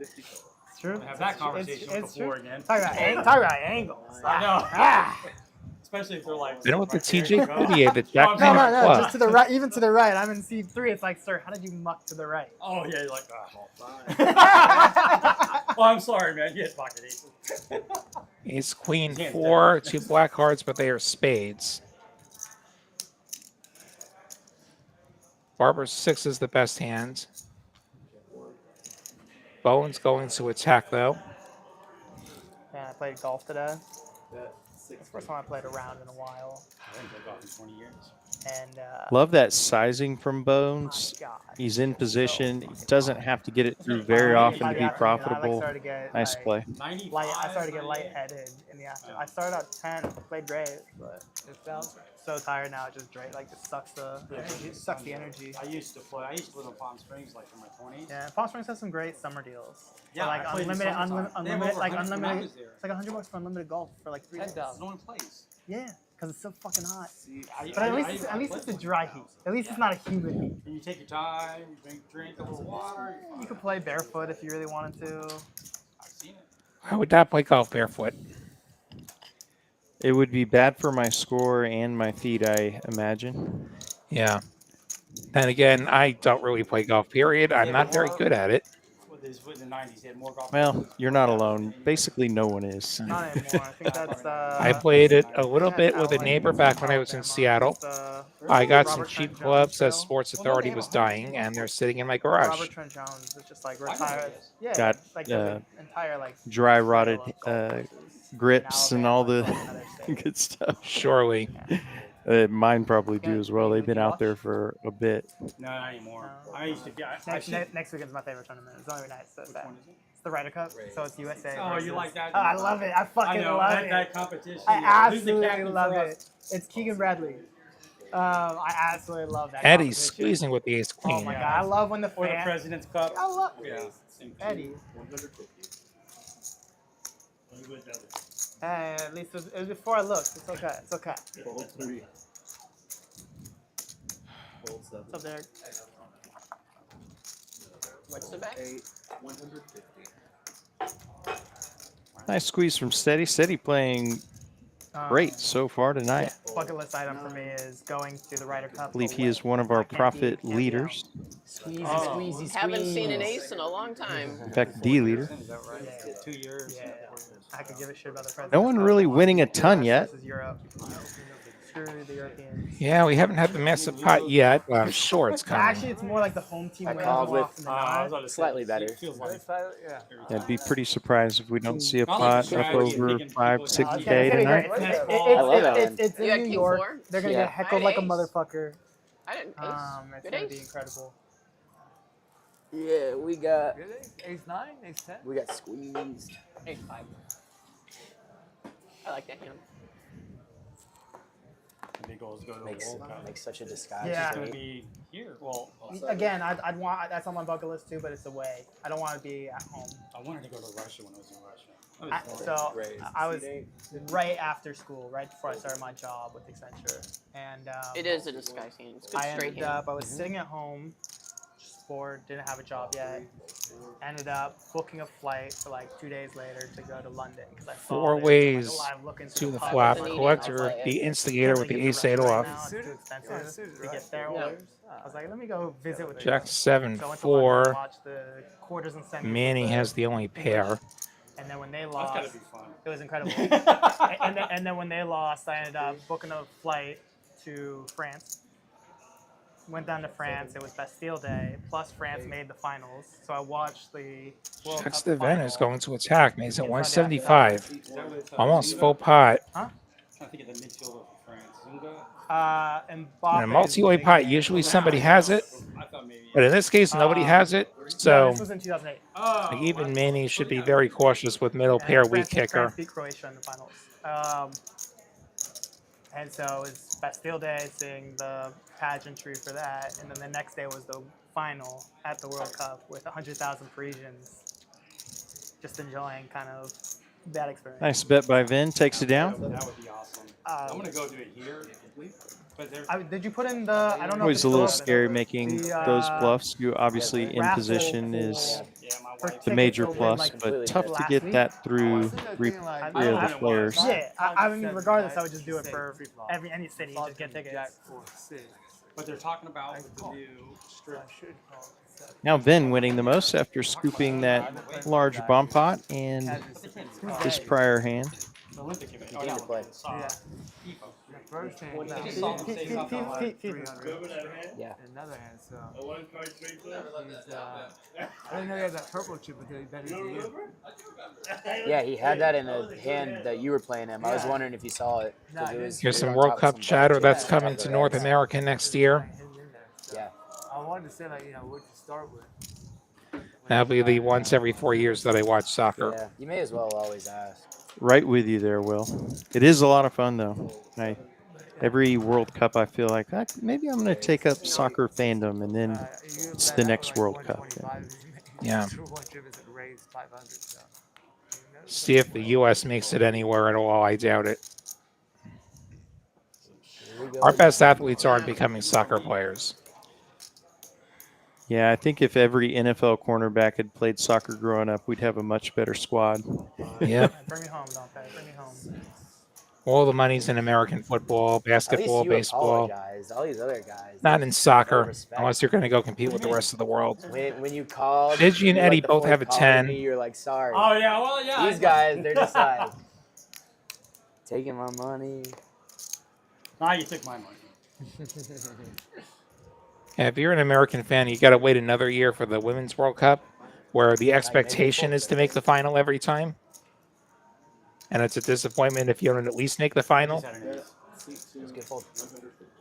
It's true. Have that conversation It's before true. again. Talk about angles. I know. Ah. Especially if they're like. Then with the right there, TJ you go. Coulier, the Jack No, ten no, of no, clubs. just to the right, even to the right. I'm in C3. It's like, sir, how did you muck to the right? Oh yeah, you're like. Oh. Well, I'm sorry, man. You hit pocket aces. Ace Queen Hands 4, 2 black cards, but they are spades. Barber 6 is the best hand. Bowen's going to attack though. Yeah, I played golf today. That It's the 6 first time I played a round in a while. I haven't played golf in 20 years. And Love that sizing from Bones. my God, He's in it's position. so He fucking doesn't hard. have to get it through very often to By be the afternoon, I profitable. started to get Nice play. 95. I started to get lightheaded in the afternoon. I started out 10, played great, but it felt so tired now. It just drained, like it sucks the energy. It sucks the energy. I used to live in Palm Springs like in my 20s. Yeah, Palm Springs has some great summer deals. Yeah, For, like I played in unlimited, summertime. They have unlimited, over like 100 unlimited. tsunamis there. It's like $100 for unlimited golf for like 3 days. No one plays. Yeah, because it's so fucking hot. See, But at least it's a dry heat. At least it's not a humid heat. And you take your time, you drink a little water. You could play barefoot if you really wanted to. I've seen it. I would not play golf barefoot. It would be bad for my score and my feet, I imagine. Yeah. And again, I don't really play golf, period. I'm not very good at it. In the 90s, they had more golf. Well, you're not alone. Basically, no one is. Not anymore. I think that's. I played it a little bit with a neighbor back when I was in Seattle. I got some cheap clubs as Sports Authority was dying, and they're sitting in my garage. Robert Trent Jones is just like retired. Yeah, Got, like the entire like Dry rotted golf grips and all the Alabama, good stuff. Surely. Mine probably do as well. They've been out there for a bit. No, not anymore. I used to be. Next weekend's my favorite tournament. It's only night. So it's Which one is it? It's the Ryder Cup, so it's USA. Oh, versus- you like that? Oh, I love it. I fucking I know love that, it. that competition. I Who's the absolutely captain love for it. us? It's Keegan Bradley. I absolutely love that. Eddie's competition. squeezing with the ace Oh queen. my god, I love when the Or the fan. President's Cup. I love Yeah. Same thing. Eddie. 150. At least it was before I looked. It's okay. It's okay. Fold 3. Fold 7. What's up, Derek? What's the bet? 8. 150. Nice squeeze from Steady. Steady playing great so far tonight. Bucket list item for me is going to the Ryder Cup. I believe he is one of our profit leaders. Squeezy, Oh. squeezy, squeeze. Haven't seen an ace in a long time. In fact, D leader. Is that right? Yeah. 2 years. Yeah, I could give a shit about the president. No one really winning a ton yet. Versus Europe. Screw the Europeans. Yeah, we haven't had the massive pot yet, but I'm sure it's Actually, coming. it's more like the home team I wins called more with- often than I was not. about to say, Slightly better. it feels like Yeah. I'd be pretty surprised if we don't see a Not like pot up strategy, over picking 5, people 6K It's gonna be tonight. great. I love that one. It's You in got New king York. four? They're gonna Yeah. get heckled I like a had ace. motherfucker. I didn't ace. It's Good gonna be ace. incredible. Yeah, we got Good ace 9, ace 10. we got squeezed. Ace 5. I like that hand. the big goals go to the Makes World Cup. makes such a disguise. Yeah. It's going to be here. Well, Again, I'd want that's on my bucket list too, but it's away. I don't want to be at home. I wanted to go to Russia when I was in Russia. I, so I was right after school, right before I started my job with Accenture, and It is a disguise hand. It's a good I straight ended hand. up. I was sitting at home, just bored, didn't have a job yet. Ended up booking a flight for like 2 days later to go to London because I saw 4 this, ways like, live look into to the pub. flop. Wasn't eating, Collector, I'll the instigator with the Can't ace really 8 get the off. rest right now, It's too expensive suited, to right? get there. Yeah. I was like, let me go visit with Jack you. 7, So I went to London to 4. watch the quarters and semis. Manny has the only pair. And then when they That's lost, got to be fun. it was incredible. and then when they lost, I ended up booking a flight to France. Went down to France. It was Bastille Day. Plus, France made the finals. So I watched the World Checks Cup the final. Venice going to attack. Makes it Yeah, 175. Is that with, Almost Zunga? full pot. I'm trying to think of the midfielder for France. Zunga? And In a multi-way pot, usually somebody has it. I thought maybe. But in this case, nobody has it. So this was in 2008. Oh, like, even Manny should be very cautious with middle pair And weak France kicker. beat Croatia in the finals. And so it was Bastille Day, seeing the pageantry for that, and then the next day was the final at the World Cup with 100,000 Parisians, just enjoying kind of that experience. Nice bet by Vin. Takes it down. that would be awesome. I'm going to go do it here. But there's, Did you put in the? I don't know. if Always it's a little still open. scary making The, those bluffs. You obviously in raffle position is pool. yeah, my the major tickets plus, like but completely tough to last get week. that through three Thinking, like, three of I- the players. Yeah, I mean, regardless, I would just do it for any city. Just get tickets. But they're talking about with the new strip. Now Ben winning the most after scooping that large bomb pot and this prior hand. The Olympic event. Game to play. Yeah. First hand, I just saw them say something like 300. Yeah. Another hand, so. He's, I didn't know he had that purple chip until he bet it to you. Yeah, he had that in the hand that you were playing him. I was wondering if you saw it. 'Cause it was, Here's we some were on World top of Cup some chatter black that's chips on top coming of to the North reds. America next year. Yeah. I wanted to say, like, what to start with. That'll be the once every 4 years that I watch soccer. Yeah. You may as well always ask. Right with you there, Will. It is a lot of fun though. Every World Cup, I feel like maybe I'm going to take up soccer fandom, and then it's the next World Cup. Yeah. See if the U.S. makes it anywhere at all. I doubt it. Our best athletes aren't becoming soccer players. Yeah, I think if every NFL cornerback had played soccer growing up, we'd have a much better squad. Yeah. Bring me home, Dante. Bring me home. All the money's in American football, basketball, At least you baseball. apologize. All these other guys. Not in soccer, respect. unless you're going to go compete with the rest of the world. When you called, Digi and you, Eddie like, the both fourth have a call to 10. Me, you're like, sorry. Oh yeah, well yeah. These guys, they're just like taking my money. Nah, you took my money. If you're an American fan, you got to wait another year for the Women's World Cup, where the expectation is to make the final every time. And it's a disappointment if you don't at least make the final. Let's get fold.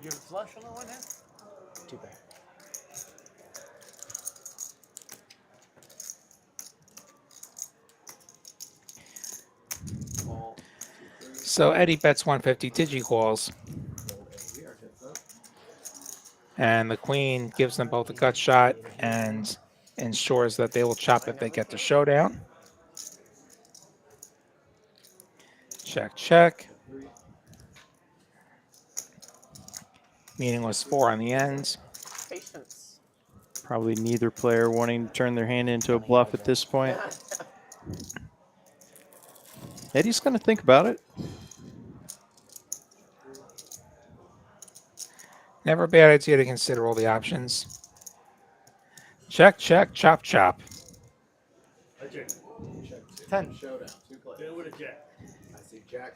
You have a flush on the one hand? Two pair. So Eddie bets 150, Digi calls. And the queen gives them both a gut shot and ensures that they will chop if they get to showdown. Check, check. Meaningless 4 on the end. Patience. Probably neither player wanting to turn their hand into a bluff at this point. Eddie's going to think about it. Never a bad idea to consider all the options. Check, check, chop, chop. 10.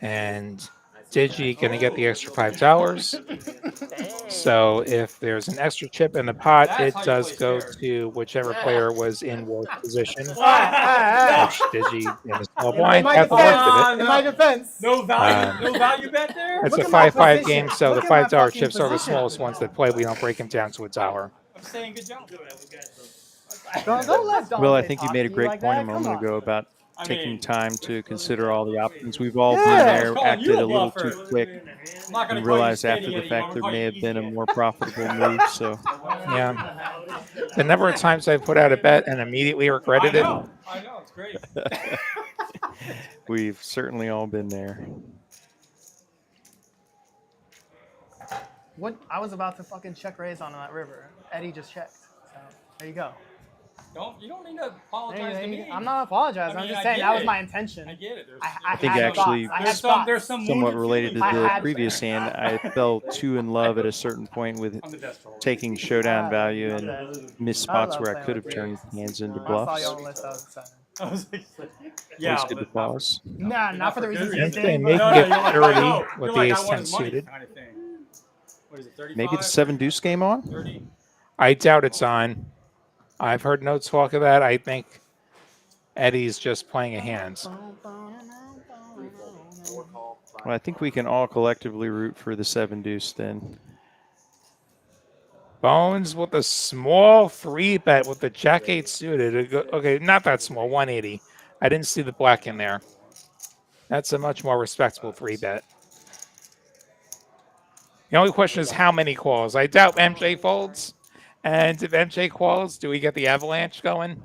And Digi going to get the extra $5. So if there's an extra chip in the pot, it does go to whichever player was in worse position. Which Digi in the small blind at the left of In my defense. No value, no value bet there. It's a Look at my 5-5 position. game, so the Look at my $5 fucking chips are the position. smallest ones that play. We don't break them down to $1. I'm saying good job. Don't let Dante Will, I think you talk made a to great like point that. a Come moment on. ago about I taking mean, time to consider all the options. We've all Yeah. been I there, was calling acted you a a little bluffer. too quick, I'm not gonna and call you realized after skating the Eddie, fact I'm there gonna may call have you been a easy more profitable move. So Yeah. The number of times I put out a bet and immediately regretted it. I know, it's great. we've certainly all been there. What? I was about to fucking check raise on that river. Eddie just checked. So there you go. You don't need to apologize to me. I'm not apologizing. I I'm mean, just I saying get that was it. my intention. I get it. There's, I think had actually thoughts. I had there's thoughts. some Somewhat wounded related to feelings. the had- previous hand, I fell too in love at a certain point with I'm the best troll. taking showdown value and Okay. missed I spots love where I playing could have with turned hands into I saw bluffs. y'all list. I was excited. I was like, Yeah, yeah, good to but pause. Nah, not for the reasons you And did. they but- make No, it you're like, 30 I know. with You're the like, I ace want 10 his money suited. kind of thing. What is it, 35? Maybe the 7 deuce game on? 30? I doubt it's on. I've heard no talk of that. I think Eddie's just playing a hand. Well, I think we can all collectively root for the 7 deuce then. Bones with a small 3-bet with the Jack 8 suited. Okay, not that small, 180. I didn't see the black in there. That's a much more respectable 3-bet. The only question is how many calls. I doubt MJ folds. And if MJ calls, do we get the avalanche going?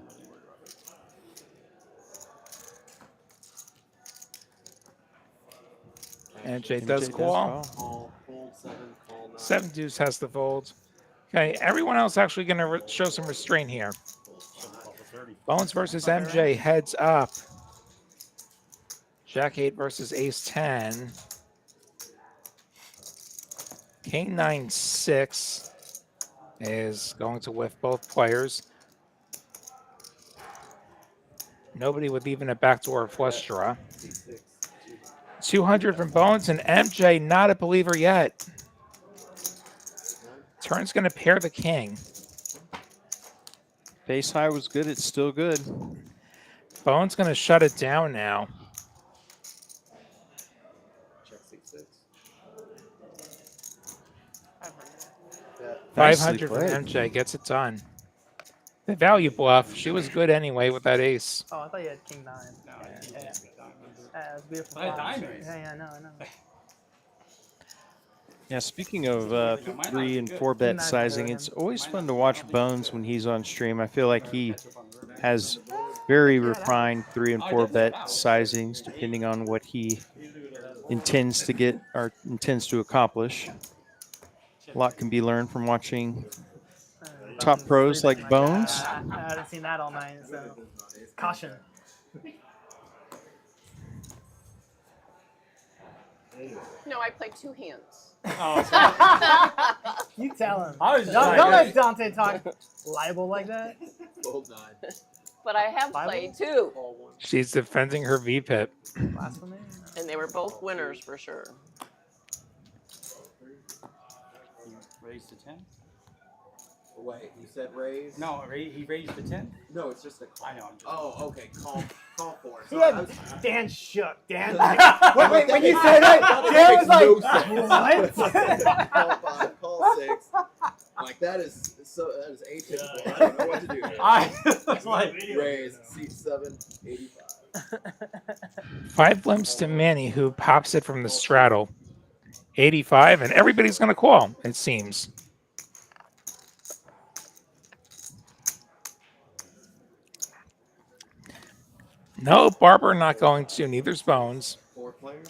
MJ does call. 7 deuce has to fold. Okay, everyone else actually going to show some restraint here. Bones versus MJ, heads up. Jack 8 versus Ace 10. King 9 6 is going to whiff both players. Nobody with even a backdoor flush draw. 200 from Bones, and MJ not a believer yet. Turn's going to pair the king. Base high was good. It's still good. Bones going to shut it down now. Check 6-6. 500 from played. MJ gets it done. The value bluff. She was good anyway with that ace. Oh, I thought you had king 9. Yeah, it's beautiful. I had flop. diamonds. Yeah, I know. Yeah, speaking of 3 and 4 bet sizing, it's always fun to watch Bones when he's on stream. I feel like he has very refined 3 and 4 bet sizings depending on what he intends to get or intends to accomplish. A lot can be learned from watching top pros like Bones. I haven't seen that all night, so caution. No, I played 2 hands. You tell him. I was just Don't, like, don't let Dante talk libel like that. Fold 9. But I have played 2. Call 1. She's defending her VPIP. Blasphemy? And they were both winners for sure. Raise to 10? Wait, you said raise? No, he raised to 10? No, it's just a call. I know. I'm just, Oh, okay. Call for it. Yeah, I was- Dan shook. Dan. Wait, Wait, when you that said that, Dan was makes like, no sense. what? Call 5, call 6. Like that is atypical. I don't know what to do. Here. I was like, Raise seat 7, 85. 5 limps to Manny, who pops it from the straddle. 85, and everybody's going to call, it seems. No, Barber not going to. Neither's Bones. 4 players.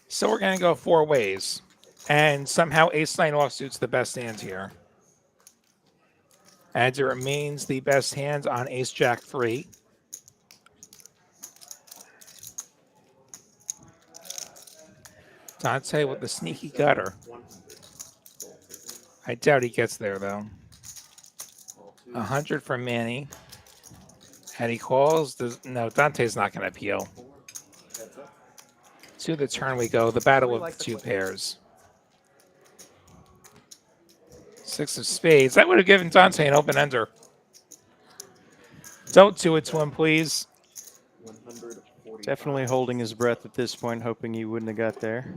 So we're going to go 4 ways. And somehow Ace-9 offsuit's the best hand here. And it remains the best hand on Ace-Jack 3. Dante with the sneaky gutter. I doubt he gets there, though. 100 from Manny. And he calls. No, Dante's not going to appeal. To the turn we go. The battle of the 2 pairs. 6 of spades. That would have given Dante an open ender. Don't do it to him, please. Definitely holding his breath at this point, hoping he wouldn't have got there.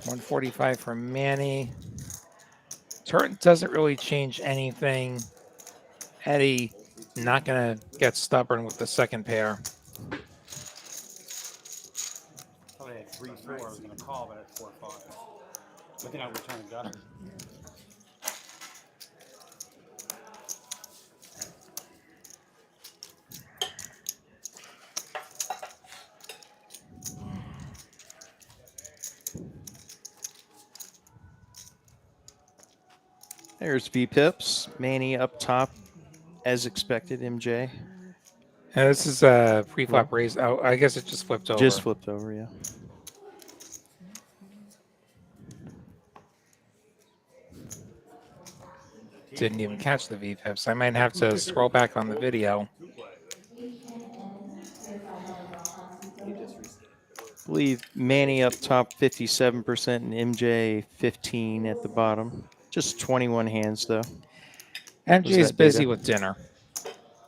145 from Manny. Turn doesn't really change anything. Eddie not going to get stubborn with the second pair. probably had 3-4. I was going to call, but at 4-5. But then I returned the gutter. There's V-Pips. Manny up top, as expected, MJ. And this is a pre-flop raise. Oh, I guess it just flipped over. Just flipped over, yeah. Didn't even catch the V-Pips. I might have to scroll back on the video. I believe Manny up top 57% and MJ 15 at the bottom. Just 21 hands, though. MJ's that busy data? with dinner.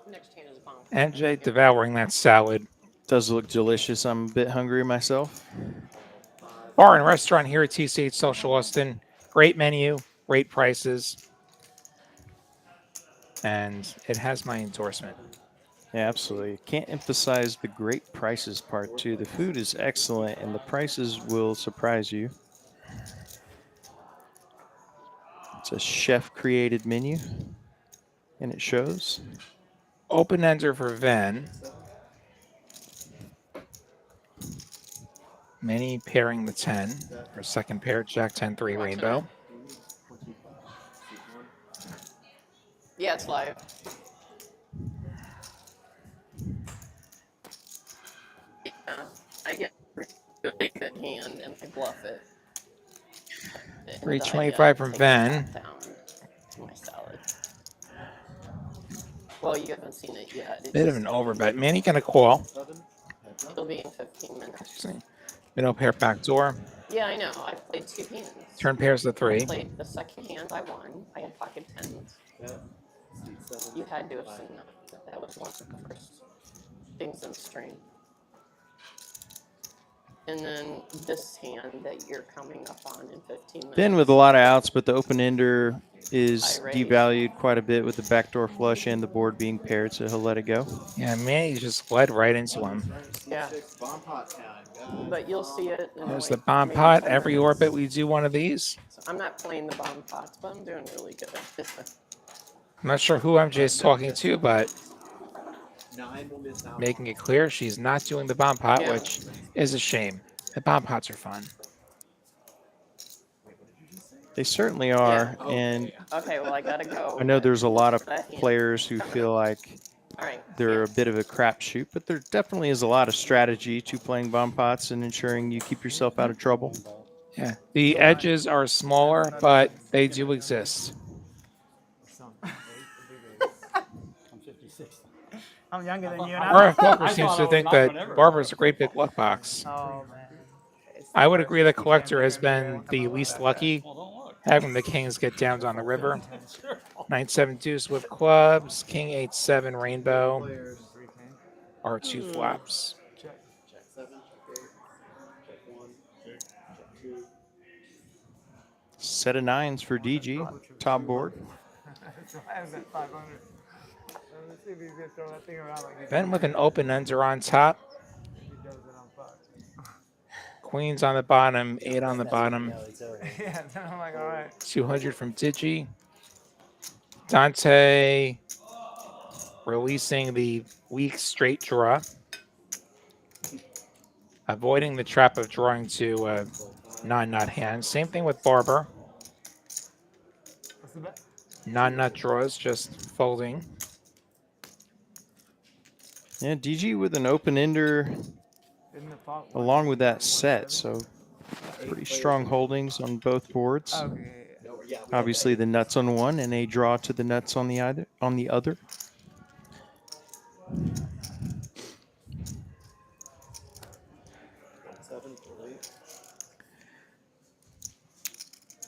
Next hand is bomb. MJ devouring that salad. Does look delicious. I'm a bit hungry myself. Bar and restaurant here at TCH Social Austin. Great menu, great prices. And it has my endorsement. Yeah, absolutely. Can't emphasize the great prices part, too. The food is excellent, and the prices will surprise you. It's a chef-created menu, and it shows. Open ender for Ven. Manny pairing the 10. Or second pair, Jack 10-3 rainbow. Yeah, it's live. Yeah, I get a really good hand and I bluff it. And 325 from take Ben. it down my salad. Well, you haven't seen it yet. Bit of an overbet. Manny gonna call. It'll be in 15 minutes. Middle pair backdoor. Yeah, I know. I played 2 hands. Turn pairs to I 3. played the second hand. I won. I had pocket tens. You had to have seen that. That was one of the first things in stream. And then this hand that you're coming up on in 15 minutes. Ben with a lot of outs, but the open ender is I raise. devalued quite a bit with the backdoor flush and the board being paired, so he'll let it go. Yeah, Manny just led right into him. Yeah. But you'll see it. In There's like the bomb maybe pot. 10 Every minutes. orbit we do one of these. So I'm not playing the bomb pots, but I'm doing really good. I'm not sure who MJ's talking to, but making it clear she's not doing the bomb pot, Yeah. which is a shame. The bomb pots are fun. They certainly are, and Okay, well, I gotta go. I know there's a lot of That hand. players who feel like All right. they're a bit of a crapshoot, but there definitely is a lot of strategy to playing bomb pots and ensuring you keep yourself out of trouble. Yeah, the edges are smaller, but they do exist. I'm 56. I'm younger than you. And RF I'm, Walker I seems thought to I think was that not whenever. Barber's a great big luck box. oh man. It's the I would worst agree that you Collector can has do been every the day. least lucky, Well, don't look. having the kings get downs on the river. 9-7 deuce with clubs, king 8-7 rainbow, are 2 flops. Check 7, check 8, check 1, check 2. Set of 9s for DG, top board. That's why I was at 500. Let's see if he's gonna throw that thing around like he Ben with an open ender on top, does it on puck. queens on the bottom, 8 on the bottom, Yeah, then I'm like, all right. 200 from Digi. Dante releasing the weak straight draw, avoiding the trap of drawing to non-nut hands. Same thing with Barber. What's the bet? Non-nut draws, just folding. Yeah, DG with an open ender Isn't the pot along with that set, so pretty strong holdings on both boards. Okay. Obviously the nuts on one and a draw to the nuts on the other.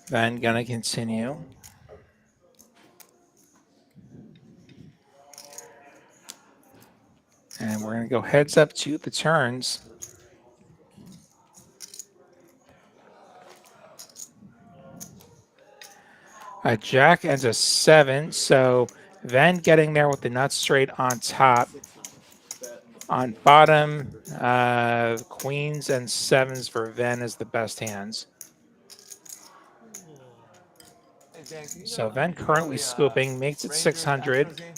Then gonna continue. And we're gonna go heads up to the turns. A jack and a 7, so then getting there with the nuts straight on top. On bottom, queens and 7s for Ven is the best hands. Hey, Dan, can you So go Ven currently scooping, makes it Rangers 600, Astros game?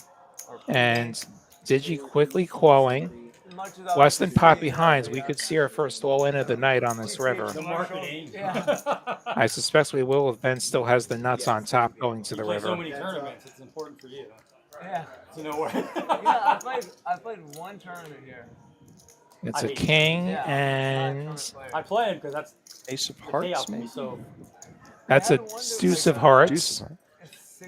Or and game? Digi quickly calling. Much as I Less like than to pot see, behinds, we could see our first all-in of the night on this river. The marketing. Yeah. I suspect we will if Ben still has the nuts on top going to You the play so river. many tournaments, it's important for you Yeah. to know where. Yeah, I played one tournament here. It's I a hate king Yeah. and I play it because that's Ace of the payout hearts, for me. maybe? So that's a deuce of hearts.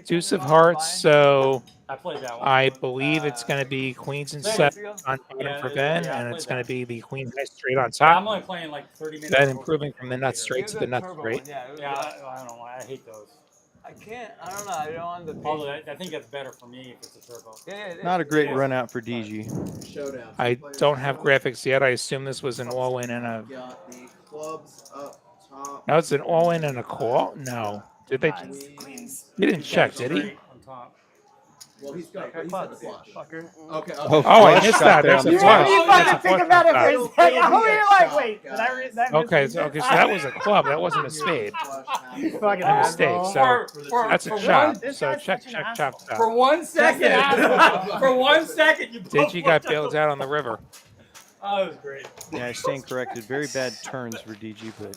Deuce of hearts, so I played that one. I believe it's going to be queens and 7 on bottom for Ben, Yeah, I and it's played going to that. be the queen high straight on I'm top. only playing like 30 minutes. Then before improving we from the play nut here. straight to the nut straight. Yeah, Yeah, I don't know why. I hate those. I can't. I don't know. I don't want the. Although I think that's better for me if it's a turbo. Yeah, Not a great Yeah. run out for DG. Showdown. I don't have graphics yet. I assume this was an all-in and a... Got the clubs up top. No, it's an all-in and a call? No. Did they... Queens. He didn't check, did he? On top. Well, he's got a flush. Fucker. Okay. Oh, Oh, I flush missed shot that. there There's on a the flush. top. You There's a fucking think flush about it on for a top. second. I'm here like, wait, did I read that? Okay, so that was a club. That wasn't a spade. Fucking A mistake. asshole. So that's a for chop. one- This So guy's check, such an check, chop, asshole. For chop. 1 second. For 1 second, you both Digi got looked at bailed the- out on the river. Oh, it was great. Yeah, I stand corrected. Very bad turns for DG, but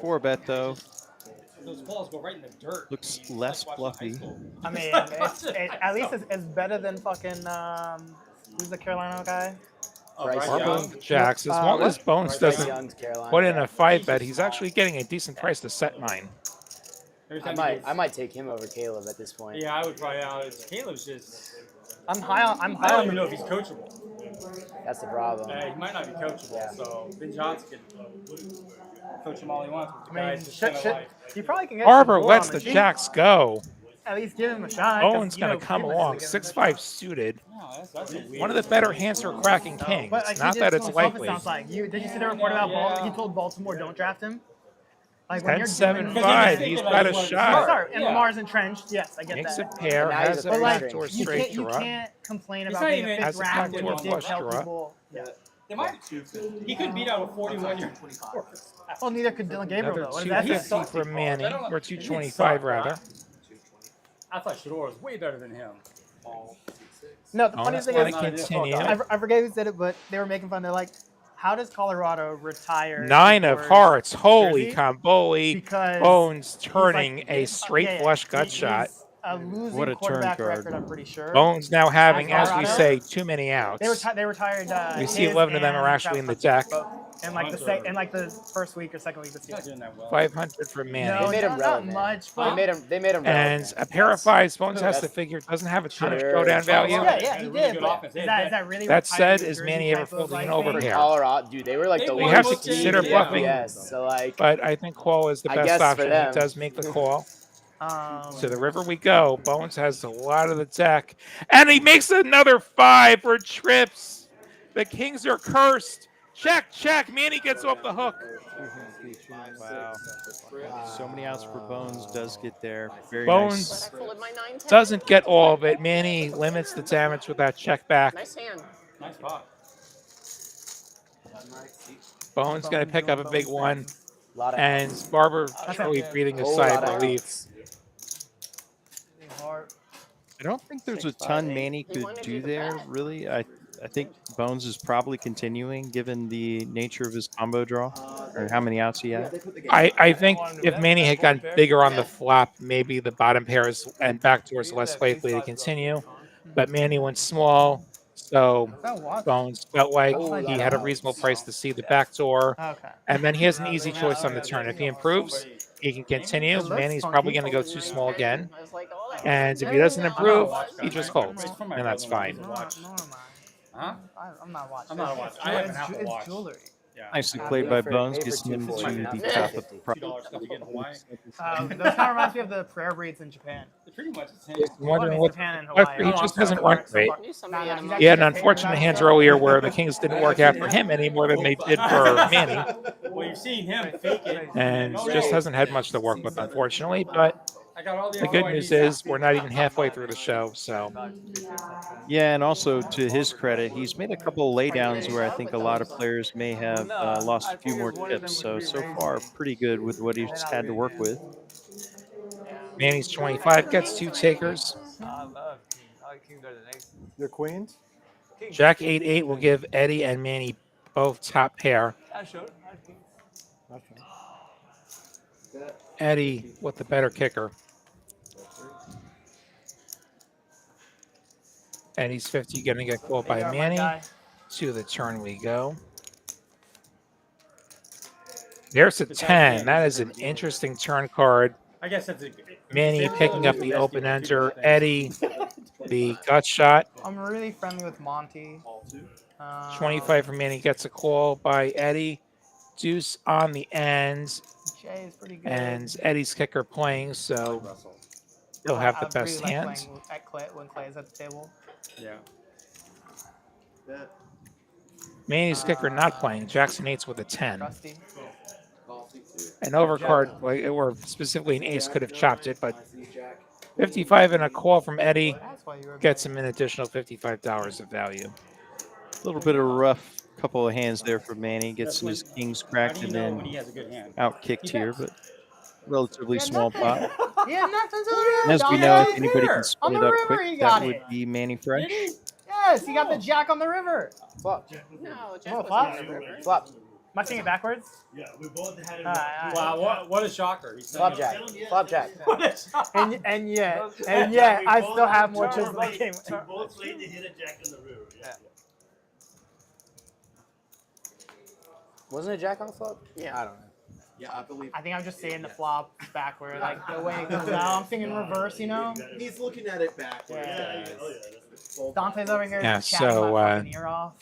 4 bet though. Those balls go right in the dirt. Looks It's less like watching high bluffy. school. I mean, at least it's better than fucking who's the Carolina guy? Bryce Bryce Young. Young. Jacks. As long as Bones Bryce doesn't Young's Carolina. put in guy. a 5 He's bet, just he's small. actually getting a decent price to set 9. Every I time he might gets- I might take him over Caleb at this point. Yeah, I would probably. Caleb's just. I'm high on. I'm I high don't on. even know if he's coachable. That's the problem. He might not be coachable. Yeah. So Ben Johnson can coach him all he wants. But the I mean, guy's just kind of like. you probably can get. Barber Shador lets on the cheap. jacks go. At least give him a shot. 'cause, Bowen's you going know, to come Freeman along. doesn't give him a 6-5 shot. suited. No, that's a weird. One of the better hands for cracking kings. But like, Not he that did it's to himself, likely. It sounds like you. Did you see the report about Baltimore? He told Baltimore don't draft him. Like when you're 10-7-5. doing. He's Like, got a he's shot. Sorry, and Yeah. Lamar's entrenched. Yes, I get Makes that. a pair. And now he's Has a a But like, backdoor you straight can't draw. complain He's about not being a even- fifth Has a round when backdoor you did flush tell draw. people. Yeah. They might. He could beat out a 41-year. Well, neither could Dylan Gabriel Another though. What does that 250 say? for Manny, I don't know. or He 225 sucked, rather. right? I thought Shador was way better than him. No, the Oh, funniest that's thing going is, to continue. I forget who said it, but they were making fun. They're like, how does Colorado retire 9 of Shador's hearts. Holy jersey? Comboli. Because Bones he's turning like- a straight yeah, flush gut he's shot. A losing What a turn quarterback card. record, I'm pretty sure. Bones now having, as we Colorado? say, too many outs. They retired. We see his 11 of them and are actually in the Travis deck. Hunter both. And like the first week or second week this He's year. not doing that well. 500 for Manny. No, They made him not relevant. much, They but made him. They made him And relevant. a pair of fives. Bones has to That's- figure doesn't have a ton of Sure. showdown value. yeah, he Really did. good But offense. is that really? That retired said, is jersey Manny ever type of, folding like, an over thing? pair? Colorado, dude, they were like They the won We have to worst consider team in bluffing. FBS, so like, But I think call is the I best guess for option. He them. does make the call. So To the river we go. Bones has a lot of the deck. And he makes another 5 for trips. The Kings are cursed. Check, check. Manny gets off the hook. Wow. So many outs for Bones does get there. Very Bones nice. Full of my 9-10. doesn't get all of it. Manny limits the damage with that check back. Nice hand. Nice pot. Bones going to pick up a big one. lot of And Barber truly breathing a whole sigh lot of of relief. outs. I don't think there's a ton Manny He could wanted do you to there, bet. really. I think Bones is probably continuing given the nature of his combo draw or how many outs he had. I think if Manny had gotten bigger on the flop, maybe the bottom pairs and backdoors less likely to continue. But Manny went small, so Bones felt like he had a reasonable price to see the backdoor. Okay. And then he has an easy choice on the turn. If he improves, he can continue. Manny's probably going to go too small again. I was like, oh, that And if he doesn't improve, he just folds. And that's fine. Huh? I'm not watching. I'm not watching. I have an Apple Watch. It's jewelry. Yeah. Nicely played by Bones, gets him into 240, the top of the price. $2 stuff you get in Hawaii. That kind of reminds me of the prayer breeds in Japan. It's pretty much the same. I'm wondering Well, what Japan and what- Hawaii. he just hasn't run great. I knew somebody had a Nah, He had an unfortunate hands earlier where the Kings didn't work out for him any more than they did for Manny. Well, you've seen him fake it. And just hasn't had much to work with, unfortunately. But I got all the good news is we're not even halfway through the show. So Yeah, and also to his credit, he's made a couple of laydowns where I think a lot of players may have lost a few more chips. So far, pretty good with what he's had to work with. Manny's 25, gets 2 takers. Your queens? Jack 8-8 will give Eddie and Manny both top pair. Eddie with the better kicker. Eddie's 50 going to get called by Manny. To the turn we go. There's a 10. That is an interesting turn card. I guess that's a Manny picking up the open ender. Eddie, the gut shot. I'm really friendly with Monty. 25 for Manny gets a call by Eddie. Deuce on the end. Jay is pretty good. And Eddie's kicker playing, so he'll have the I best really like hand. playing at Clay when Clay's at the table. Yeah. Manny's kicker not playing. Jackson 8's with a 10. Rusty. An overcard, like, or specifically an ace, could have chopped it, but 55 and a call from Eddie That's why you were gets him an additional $55 of value. A little bit of a rough couple of hands there for Manny. Gets his kings How cracked do you and know when then he has a good hand? out kicked here, but relatively small pot. Yeah, nothing to And as we know, if anybody can On split the it up river, he quick, got that would it. be Manny Fresh. Yes, he got the jack on the river. Flop. No, Jack Oh, was flop. in the river. Flop. Am I saying it backwards? Yeah, we both had it. Wow, what a shocker. He's Flop jack. Flop jack. What a shocker. And yet, I still have more chips than I came with. We both played to hit a jack in the river. Yeah. Wasn't it jack on the flop? Yeah. I don't know. Yeah, I believe. I think I'm just seeing the flop backward, like the way it goes out. I'm thinking reverse, you know? He's looking at it backwards. Yeah, guys. oh yeah. Dante's over here Yeah, chatting so, my fucking ear off.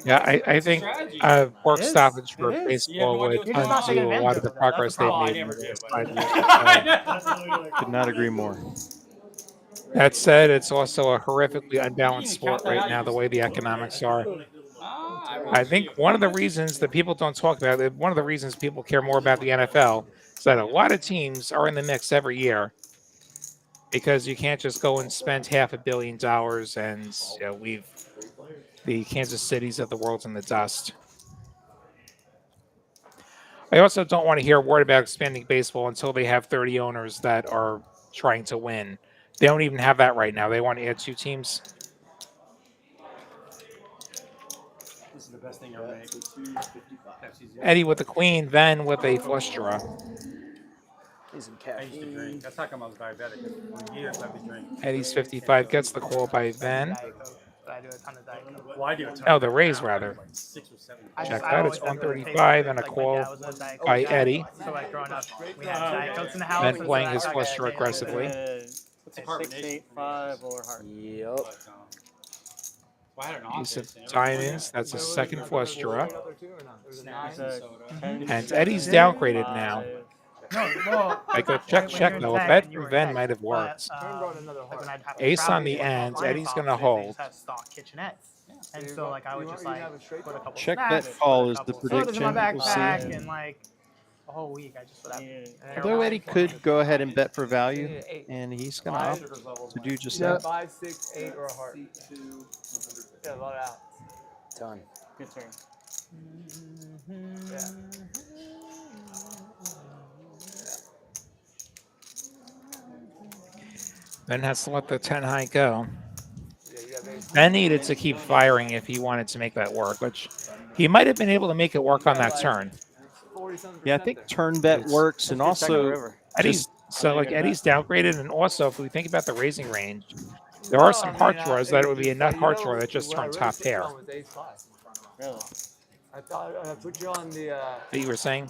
Yeah, I think strategy. work It is. stoppage for It is. baseball You have no idea would what's going on. undo a lot of the That's progress the they've problem. made I in never the do, last but- 5 years. Could not agree more. That said, it's also a horrifically unbalanced sport right now, the way the economics are. I think one of the reasons that people don't talk about it, one of the reasons people care more about the NFL is that a lot of teams are in the mix every year because you can't just go and spend $500 million and leave the Kansas Cities of the world in the dust. I also don't want to hear a word about expanding baseball until they have 30 owners that are trying to win. They don't even have that right now. They want to add 2 teams. This is the best thing ever made. Eddie with the queen, then with a flush draw. Need some I used to caffeine. drink. That's how come I was diabetic. For years I'd be drinking. Eddie's 55 gets the call by then. Diet Coke, but I do a ton of Diet Coke. Well, I do a ton Oh, of the that Rays now. rather. Like 6 or 7. Check I that. always It's had the 135 and a taste, call my dad was a Diet Coke by guy. Eddie. So like growing up, we had Diet Cokes in the house. Ben so playing I his got flush that draw taste. aggressively. What's the carbonation? 685 or heart. Yep. But, well, I had an Use office. of diamonds. That's a second flush draw. Snacks and It's a soda. 10, And Eddie's downgraded now. 5. No, well, I go when check you're though. A in bet tech and you from were in Ben tech, might have but, worked. like when I'd have to Ace travel on the to, like, ends. clients' Eddie's gonna offices, hold. They just have stock kitchenettes. And so like I would just like put a couple Check snacks, bet call put a is the couple sodas in my prediction. We'll see. backpack, and like a whole week I just would have. Yeah. Although Eddie could go ahead and bet for value, and he's going to opt to do just that. 5, 6, 8, or a heart. Yeah, a lot of outs. Done. Good turn. Yeah. Ben has to let the 10 high go. Yeah, you have ace. Ben needed to keep firing if he wanted to make that work, which he might have been able to make it work on that turn. 40-something% Yeah, I think there. turn bet works, and also Eddie's so like Eddie's downgraded, and also if we think about the raising range, there are some heart draws that it would be a nut heart draw that just turned top pair. Really? I thought I put you on the. That you were saying?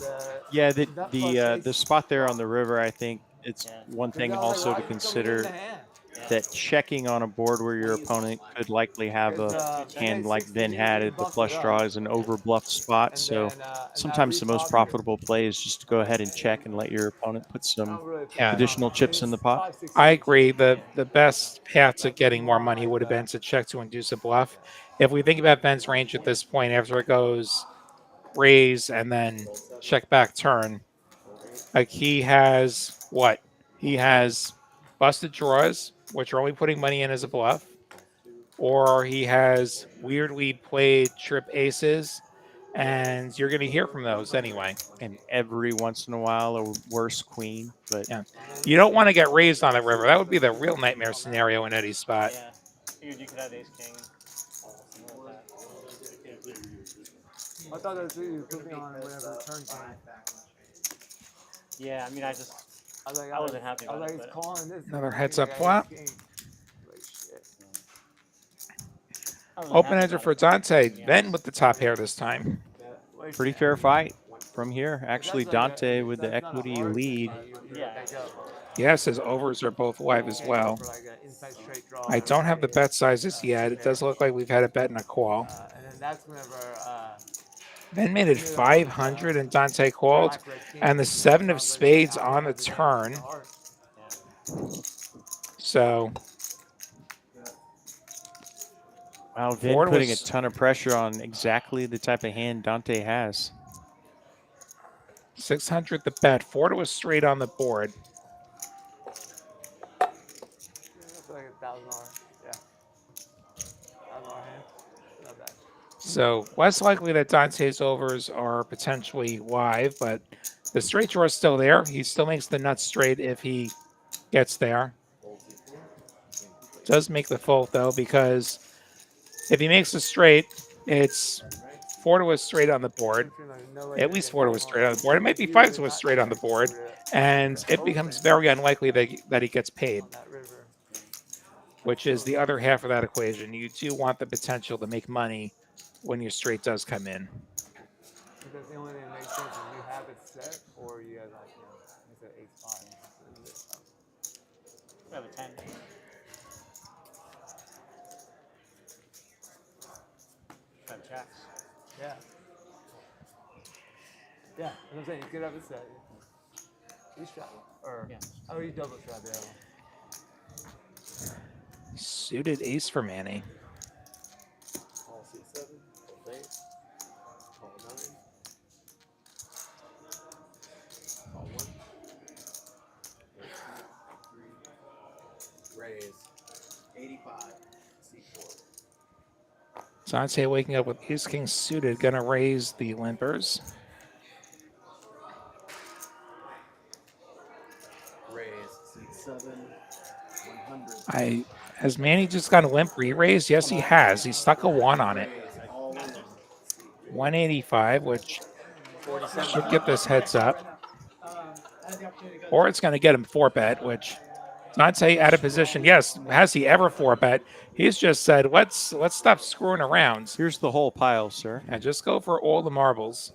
yeah, nut plus ace. the spot there on the river, I think it's Yeah. one thing I was also like, to why is it coming in consider the hand? that checking on a board where your opponent could likely have a hand like Ben had at the flush draw is an over bluff spot. And So then, and sometimes the now most repop profitable play is just to go ahead and check and let your opponent put it. some Not really Yeah. additional chips in the pot. 5, 6, I 8. agree. The best path to getting more money would have been to check to induce a bluff. If we think about Ben's range at this point, after it goes raise and then check back turn, like he has what? He has busted draws, which are only putting money in as a bluff, or he has weirdly played trip aces, and you're going to hear from those anyway. And every once in a while, a worse queen. But Yeah. You don't want to get raised on the river. That would be the real nightmare scenario in Eddie's spot. Yeah. Figured you could have ace king. Something like that. I thought that was you put me on whenever the turn came. Yeah, I mean, I was like, I wasn't happy I was about like, it, it's but- calling this. Another and heads I up got flop. ace king. Like, shit. I wasn't Open happy ender about for it. Dante. Ben with the top pair this time. pretty fair fight from here. Actually, That's like a- Dante with the that's not a equity hard lead. thing, you Yeah. back up. Yes, his overs are both live as Can't well. go for like an inside straight draw I or don't have the like bet sizes yet. It does look like we've had a bet and a call. and then that's whenever Ben made it 500 and Dante called, black, red, king, and the sounds 7 of like spades out on the of the turn. heart. So Wow, Vin Ford putting a was- ton of pressure on exactly the type of hand Dante has. 600 the bet. 4 to a straight on the board. Yeah, that's like $1,000. Yeah. $1,000 hand. Not bad. So less likely that Dante's overs are potentially live, but the straight draw is still there. He still makes the nut straight if he gets there. Does make the fold though, because if he makes the straight, it's 4 to a straight on the board. At least 4 to a straight on the board. It might be 5 to a straight on the board, and it becomes very unlikely that he gets paid, On that river. which is the other half of that equation. You do want the potential to make money when your straight does come in. Because the only thing that makes sense is you have it set, or you guys like, it's an ace five. We have a 10. 10 jacks. Yeah. Yeah, that's what I'm saying. You could have a set. You strap or Yeah. oh, you double strap, yeah. Suited ace for Manny. Call C7. Call 8. Call 9. Call 1. Raise. 85. C4. Dante waking up with ace king suited, gonna raise the limpers. Raise. C7. 100. Has Manny just got a limp re-raised? Yes, he has. He stuck a 1 on it. Raise. All in. 185, which should get this heads up. Or it's going to get him 4-bet, which Dante out of position. Yes, has he ever 4-bet? He's just said, let's stop screwing around Here's the whole pile, sir. and just go for all the marbles.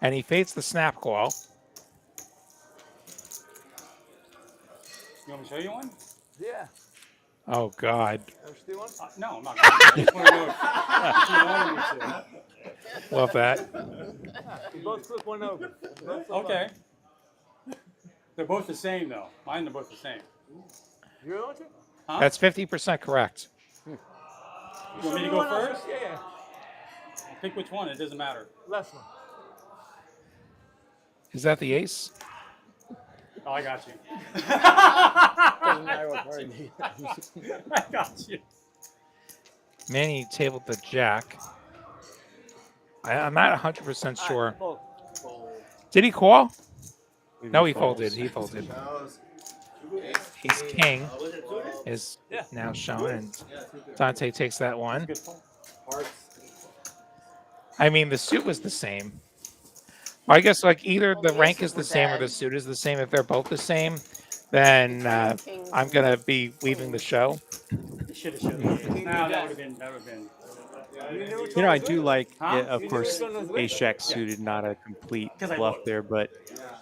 And he fades the snap call. You want me to show you one? Yeah. Oh, God. Do one? No, I'm not. I just want to know if you wanted me to. Love that. We both flip one over. Both flip Okay. They're both the same, though. Mine are both the same. You really want to? Huh? That's 50% correct. You want me to go first? Yeah. Pick which one. It doesn't matter. Last one. Is that the ace? Oh, I got you. Doesn't matter what card. I got you. Manny tabled the jack. I'm not 100% sure. Fold. Did he call? No, he folded. He folded. Shows. Ace king is now shown, and Dante takes that one. Good pull. Hearts. I mean, the suit was the same. Well, I guess like either the rank is the same or the suit is the same. If they're both the same, then I'm gonna be leaving the show. You should have showed me. No, that would have been. You know, I do like, Huh? yeah, of course, ace jack suited, not a complete bluff there, but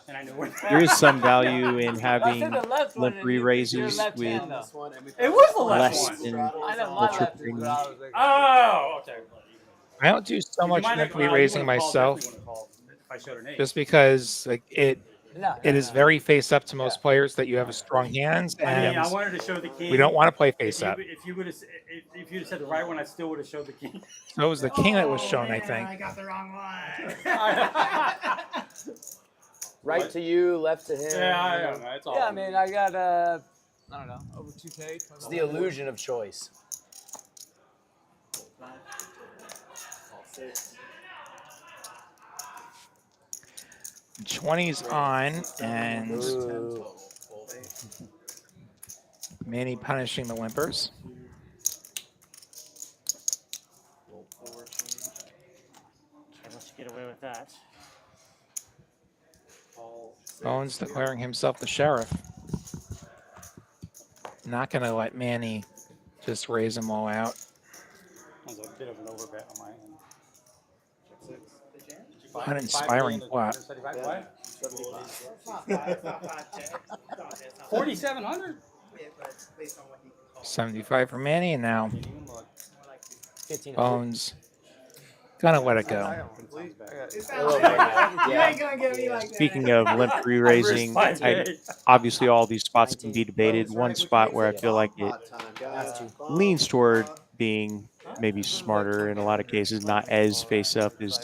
And I know where. there is some value in having the left one limp and you're re-raises left with hand, though. This one, and we It was the left less one. than I know the my left triple is, but I was like, Oh, okay. I don't do so much limp re-raising myself, If I showed an eight. just because like it no, is very face up to most players that you have a strong hands, I mean, I and wanted to show the king. we don't want to play If face you, up. if you would have if you'd have said the right one, I still would have showed the king. So it was the king that was shown, I Man, think. I got the wrong one. Right to you, left to him. Yeah, I know. It's all. yeah, I mean, I got, I don't know, over 2K. It's the illusion of choice. Call 6. 20's on, and Ooh. Fold 8. Manny punishing the limpers. Roll 4. Can't let you get away with that. Call 6. Bones declaring himself the sheriff. Not going to let Manny just raise them all out. That was a bit of an overbet on my end. Check 6. Uninspiring plot. 4,700. 75 for Manny, and now 15. Bones gonna let it go. Yeah. Speaking of limp re-raising, obviously all these spots can be debated. One spot where I feel like it leans toward being maybe smarter in a lot of cases, not as face up, is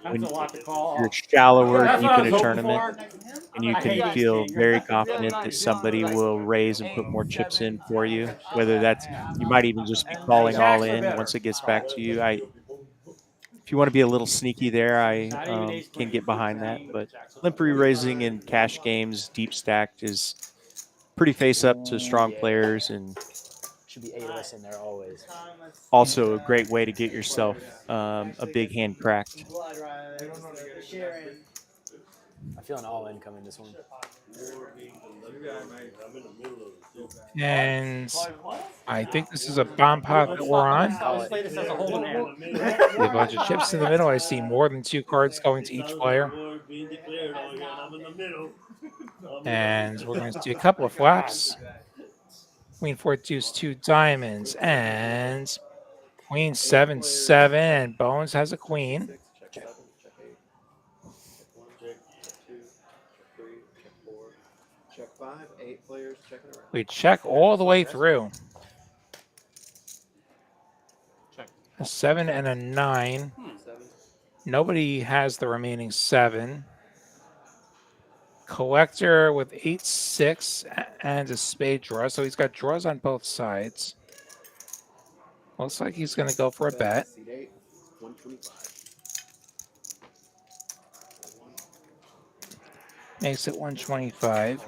when That's a lot to call. you're shallower That's deep what I in a was hoping tournament, for. and you I hate can ace feel king. very confident that somebody will raise and put more chips in for you. Whether that's, you might even just be calling all in once it gets back to you. If you want to be a little sneaky there, I can get behind that. But limp re-raising in cash games, deep stacked, is pretty face up to strong players, and Should be 8 of us in there always. also a great way to get yourself a big hand cracked. I feel an all-in coming this one. And I think this is a bomb pot that we're on. Let's play this as a hold'em hand. We have a bunch of chips in the middle. I see more than 2 cards going to each player. And we're going to do a couple of flaps. Queen 4 deuce 2 diamonds and queen 7 7 and Bones has a queen. Check 7, check 8, check 1, check 2, check 3, check 4, check 5, 8 players checking around. We check all the way through. A 7 and a 9. 7. Nobody has the remaining 7. Collector with 8 6 and a spade draw, so he's got draws on both sides. Looks like he's going to go for a bet. Seat 8, 125. Makes it 125.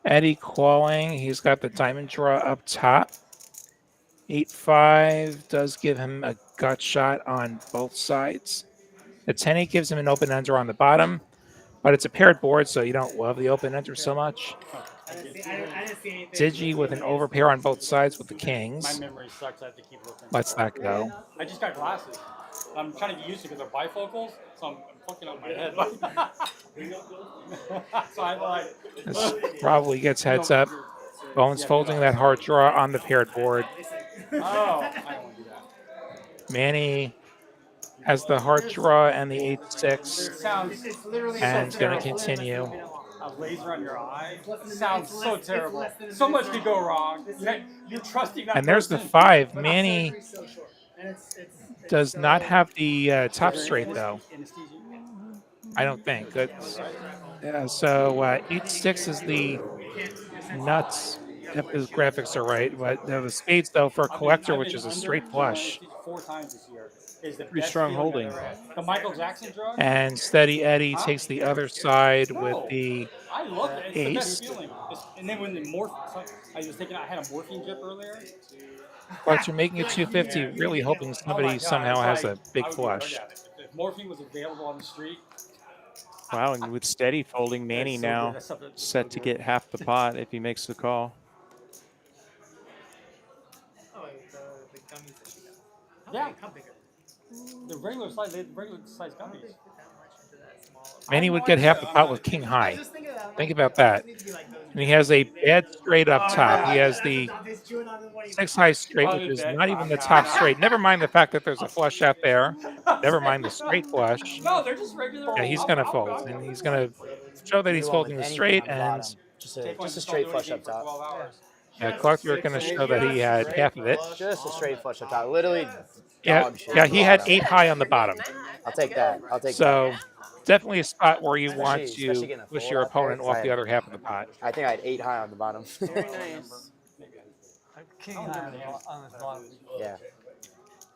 Eddie calling. He's got the diamond draw up top. 8-5 does give him a gut shot on both sides. The 10-8 gives him an open ender on the bottom, but it's a paired board, so you don't love the open ender so much. Digi with an overpair on both sides with the My kings. memory sucks. I have to keep looking. Lets that go. I just got glasses. I'm trying to get used to it because they're bifocals, so I'm fucking up my head. So I'm like, This probably gets heads up. Bones folding that hard draw on the paired board. oh, I don't want to do that. Manny has the hard draw and the 8-6 It sounds literally and so going to terrible. continue. A laser on your eye sounds so terrible. So much could go wrong. You're trusting that. And there's the person. 5. Manny does not have the top straight, though. I don't think. Yeah, so 8-6 is the nuts, if the graphics are right. But the spades, though, for a collector, which is a straight flush. 4 times this year. Is the Pretty best strong feeling holding. I've ever had. The Michael Jackson drug. And Steady Eddie takes the other side with the I love it. It's the ace. best feeling. And then when the I had a morphine drip earlier. collector making it 250, really hoping somebody somehow has a big flush. If morphine was available on the street. Wow, and with steady folding, Manny now set to get half the pot if he makes the call. Yeah. The regular size gummies. Manny would get half the pot with king high. Think about that. And he has a bad straight up top. He has the 6 high straight, which is not even the top straight. Never mind the fact that there's a flush out there. Never mind the straight flush. No, they're just regular. Yeah, he's going to fold. And he's going to show that he's folding the straight. And Just a straight flush up top. Collector going to show that he had half of it. Just a straight flush up top. Literally. Yeah, dog shit yeah, he had bottom. 8 high on the bottom. I'll take that. I'll take So that. definitely a spot where you want Especially to getting a push fold your out there, opponent 'cause off I the had- other half of the pot. I think I had 8 high on the bottom. Very nice. King high on the bottom. Yeah.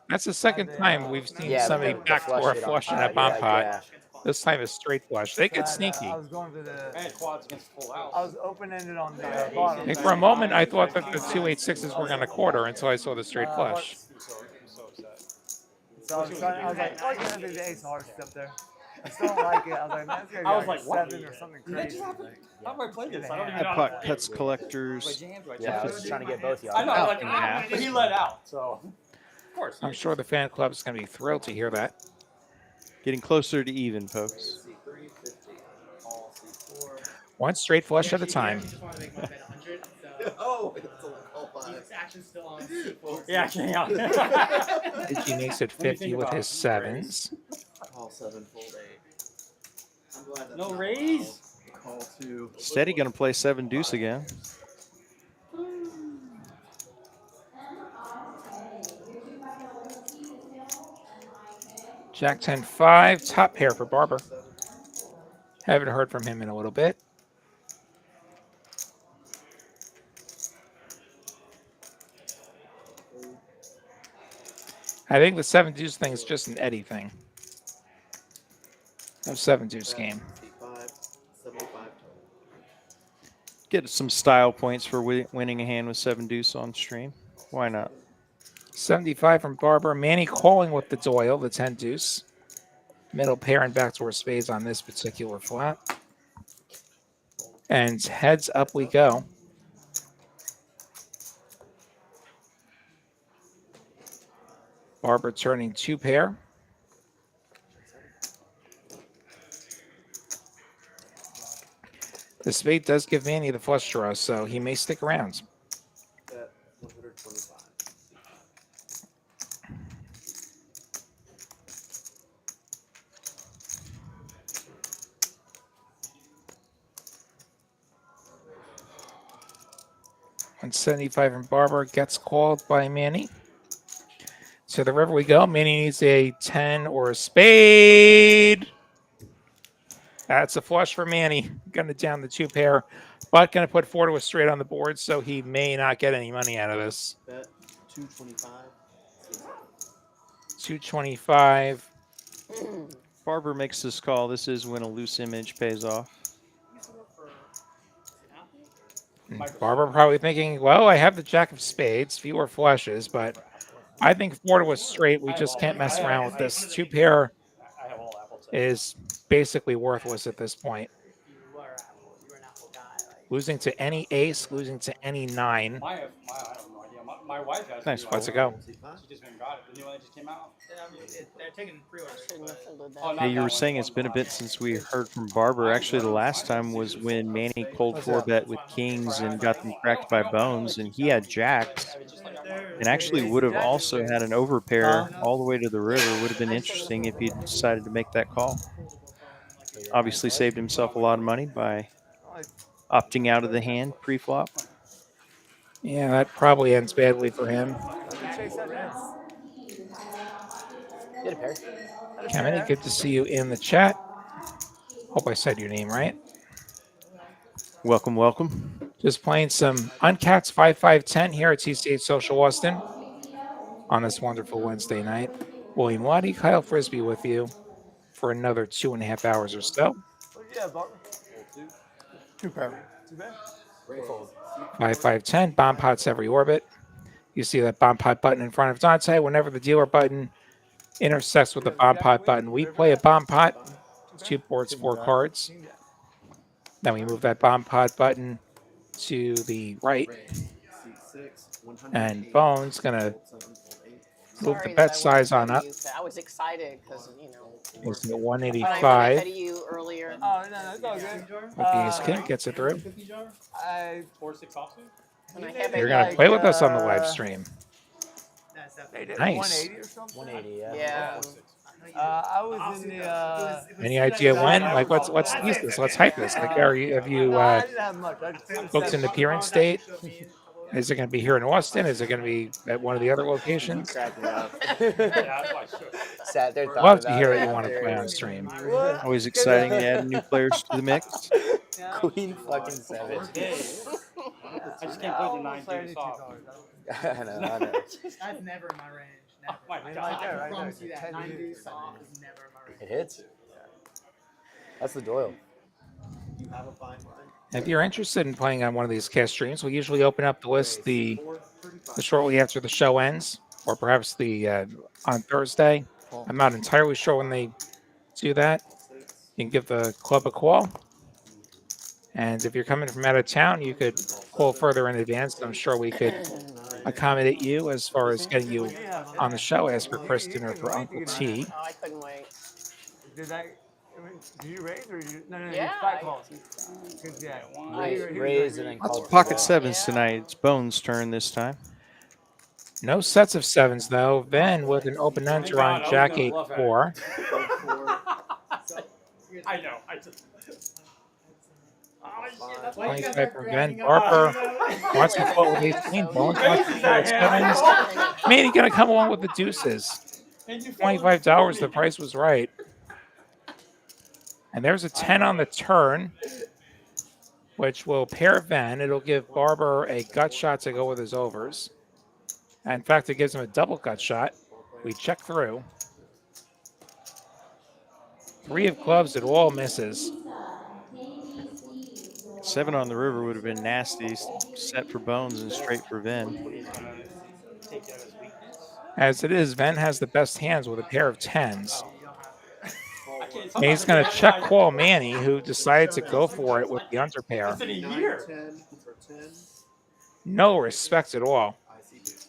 That's the second time we've seen Yeah, somebody the backdoor flush hit on flush in pot, a bomb yeah, pot. yeah. This time is straight flush. They get I sneaky. was going for I had quads against full house. I was open-ended on the bottom. And for a moment, I thought that the 2-8-6s were going to quarter until I saw the straight flush. So I was like, oh, yeah, there's the ace hard up there. I still don't like it. I was like, man, it's gonna be like what? 7 or something Did that crazy. just happen? How do I play this? I don't even That know. pot cuts collectors. Yeah, I was just trying to get both y'all. I know, like, in half. but he let out, so of course. I'm sure the fan club is going to be thrilled to hear that. Getting closer to even, folks. One straight flush at a time. Oh, it's a call 5. Yeah, king out. He makes it 50 with his 7s. Call 7, fold 8. I'm glad that's No not raise. Call 2. Steady going to play 7 deuce again. Jack 10-5, top pair for Barber. Haven't heard from him in a little bit. I think the 7 deuce thing is just an Eddie thing. No 7 deuce game. 5, 75 total. Get some style points for winning a hand with 7 deuce on stream. Why not? 75 from Barber. Manny calling with the Doyle, the 10 deuce. Middle pair and backdoor spades on this particular flop. And heads up we go. Barber turning 2 pair. The spade does give Manny the flush draw, so he may stick around. Bet 125. $175 from Barber gets called by Manny. To the river we go. Manny needs a 10 or a spade. That's a flush for Manny. Going to down the 2 pair, but going to put 4 to a straight on the board, so he may not get any money out of this. Bet 225. 225. Barber makes this call. This is when a loose image pays off. Barber probably thinking, well, I have the jack of spades, fewer flushes, but I think 4 to a straight, we just can't mess around with this. 2 pair is basically worthless at this point. Losing to any ace, losing to any 9. I have no idea. My wife has. Nice. Let's go. She just went and got it. The new one that just came out. They're taking pre-orders. Oh, not Hey, you that were one, saying the it's one been a bit behind. since we heard from Barber. Actually, the last time was when Manny cold 4-bet with kings and got them cracked by bones, and he had jacks, and actually would have also had an overpair all the way to the river. Would have been interesting if he decided to make that call. Obviously saved himself a lot of money by opting out of the hand pre-flop. Yeah, that probably ends badly for him. Get a pair. Kemeny, good to see you in the chat. Hope I said your name right. Welcome, welcome. Just playing some Uncats 5510 here at TCH Social Austin on this wonderful Wednesday night. William Waddy, Kyle Frisbee with you for another 2.5 hours or so. Yeah, Barber. 2 pair. 2 pair. 5510, bomb pots every orbit. You see that bomb pot button in front of Dante. Whenever the dealer button intersects with the bomb pot button, we play a bomb pot. 2 boards, 4 cards. Then we move that bomb pot button to the right. And Bone's going to move the bet size on up. I was excited because, He's at I went 185. ahead of you earlier. Oh, no, it's all good. With the ace king, gets it through. I 4-6 offsuit. And I have You're a, going to play with us on the live stream. Nice. 180 or something. 180, yeah. yeah. I was in the. Any idea when? Like, what's this? Let's hype this. Like, have you I didn't have much. booked an appearance date? Is it going to be here in Austin? Is it going to be at one of the other locations? Cracking up. Yeah, that's why I should. Sat there thought Love to about hear it that you want to after. play on stream. Always exciting to add new players to the mix. Queen fucking 7. I just can't play the 9 deuce off. I know. That's never in my range. Never. Oh my Right God. there, I right promise there. you that. 10 90 deuce. off is never in my range. It hits. That's the Doyle. You have a fine line. If you're interested in playing on one of these cast streams, we usually open up the list the shortly after the show ends, or perhaps the on Thursday. I'm not entirely sure when they do that. You can give the club a call. And if you're coming from out of town, you could call further in advance. I'm sure we could accommodate you as far as getting you on the show. Ask for Kristen or for Uncle T. Oh, I couldn't wait. Did you raise or you? No, Yeah, you flat I- calls. Yeah. Raise and then Lots call of it pocket for sevens tonight. It's Bones' turn this time. No sets of sevens, though. Then with an open ender on Jack 8-4. I know. I just. Oh, shit, that's 25 from Ben. Barber wants to float with ace queen. Bones wants to float with sevens. Man, he's going to come along with the deuces. $25. The price was right. And there's a 10 on the turn, which will pair Venn. It'll give Barber a gut shot to go with his overs. In fact, it gives him a double gut shot. We check through. 3 of clubs, it all misses. 7 on the river would have been nasty. Set for Bones and straight for Venn. As it is, Venn has the best hands with a pair of 10s. can't. And Sometimes he's I going to can't check realize- call Manny, who decided to go for it with the under pair. It's in a 9 year. 10 for 10. No respect at all. I see deuces.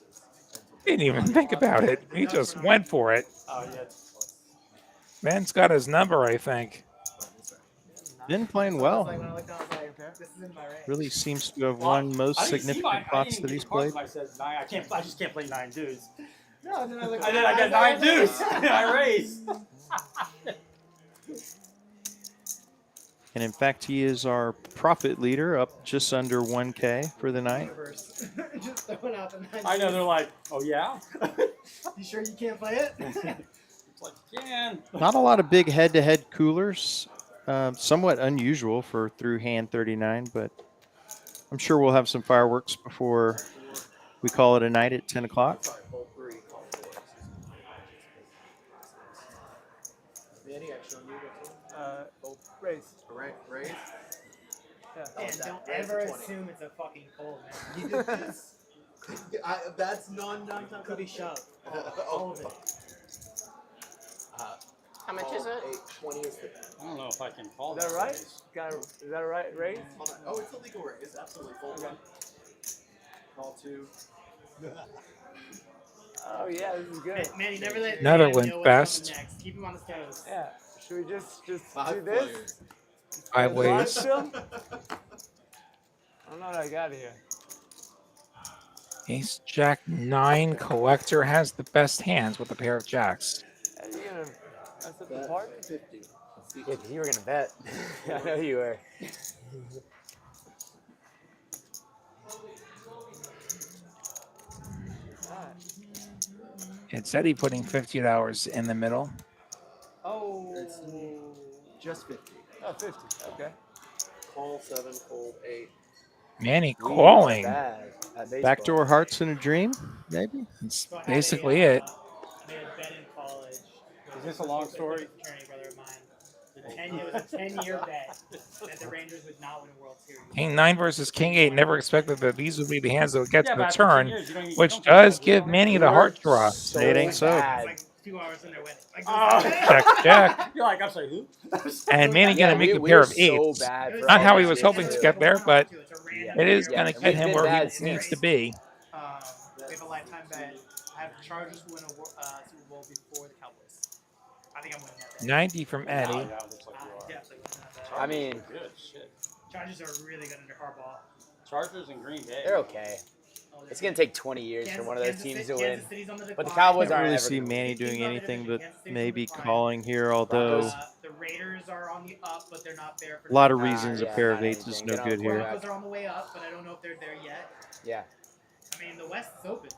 Didn't even think about it. He just went for it. Oh yeah. Man's got his number, I think. Been playing So I was well. like, when I looked down, I was like, this is in my range. Really seems to have Well, won most I didn't see significant I pots didn't that get he's the card played. when I said 9. I can't. I just can't play 9 dudes. No, and then I looked. And then I got 9 dudes. I raised. And in fact, he is our profit leader, up just under 1K for the night. Just throwing out the 9. I know they're like, oh yeah. You sure you can't play it? It's like you can. Not a lot of big head-to-head coolers. Somewhat unusual for through hand 39, but I'm sure we'll have some fireworks before we call it a night at 10 o'clock. Sorry, hole 3, call 4. Manny, I shown you Raise. right? Raise. And don't ever assume it's a fucking fold, man. You did this. That's non-time. Could be shoved. All of it. How much is it? 20 is the. I don't know if I can call Is that right? raise. Is that right? Raise. Oh, it's a legal raise. Absolutely. Fold 1. Call 2. Oh yeah, this is good. Man, you never let Netherlands know what's best. coming next. Keep him on his toes. Yeah. Should we just do 5 this? players. I Watch ways. them? I don't know what I got here. Ace Jack 9 collector has the best hands with a pair of jacks. Are you gonna mess up the Bet party? 50. Yeah, 'cause you were gonna bet. I know you were. It's Eddie putting $50 in the middle. Oh. It's just 50. Oh, 50. Okay. Call 7, fold 8. Manny We are calling. bad at baseball. Backdoor hearts in a dream, maybe? That's So I had basically it. I made a bet in college. Is this a long story? With a fraternity brother of mine. It was a 10-year bet that the Rangers would not win a World Series. King 9 versus King 8. Never expected that these would be the hands that would get Yeah, to the but after 10 turn, years, you don't even- which you don't does get give those. Manny the heart draw. So It ain't so. bad. It's like 2 hours in their wedding. Like, Check, check. You're like, I'm sorry, who? And Manny Yeah, gonna make a we pair were of eights. So bad for Not all how he these was years, hoping to too. get there, but It's a random it is year. going to Yeah, get we've him been where bad he needs since. to be. We have a lifetime bet. I have the Chargers win a Super Bowl before the Cowboys. I think I'm winning that bet. 90 from Oh, Eddie. yeah, it looks like you are. Definitely winning that bet. I mean, Good shit. Chargers are really good under Harbaugh. Chargers and Green Bay. they're okay. Oh, It's gonna take 20 years for one of those Kansas teams City- to win. Kansas City's on the But the decline. Cowboys I aren't don't really ever see gonna Manny Teams doing on the anything division, but Kansas City's maybe on the decline. calling here, although The Raiders are on the up, but they're not there for a lot of Nah, reasons a yeah, pair of not eights is anything. no Get on good the here. quarterback. Broncos are on the way up, but I don't know if they're there yet. Yeah. I mean, the West is open.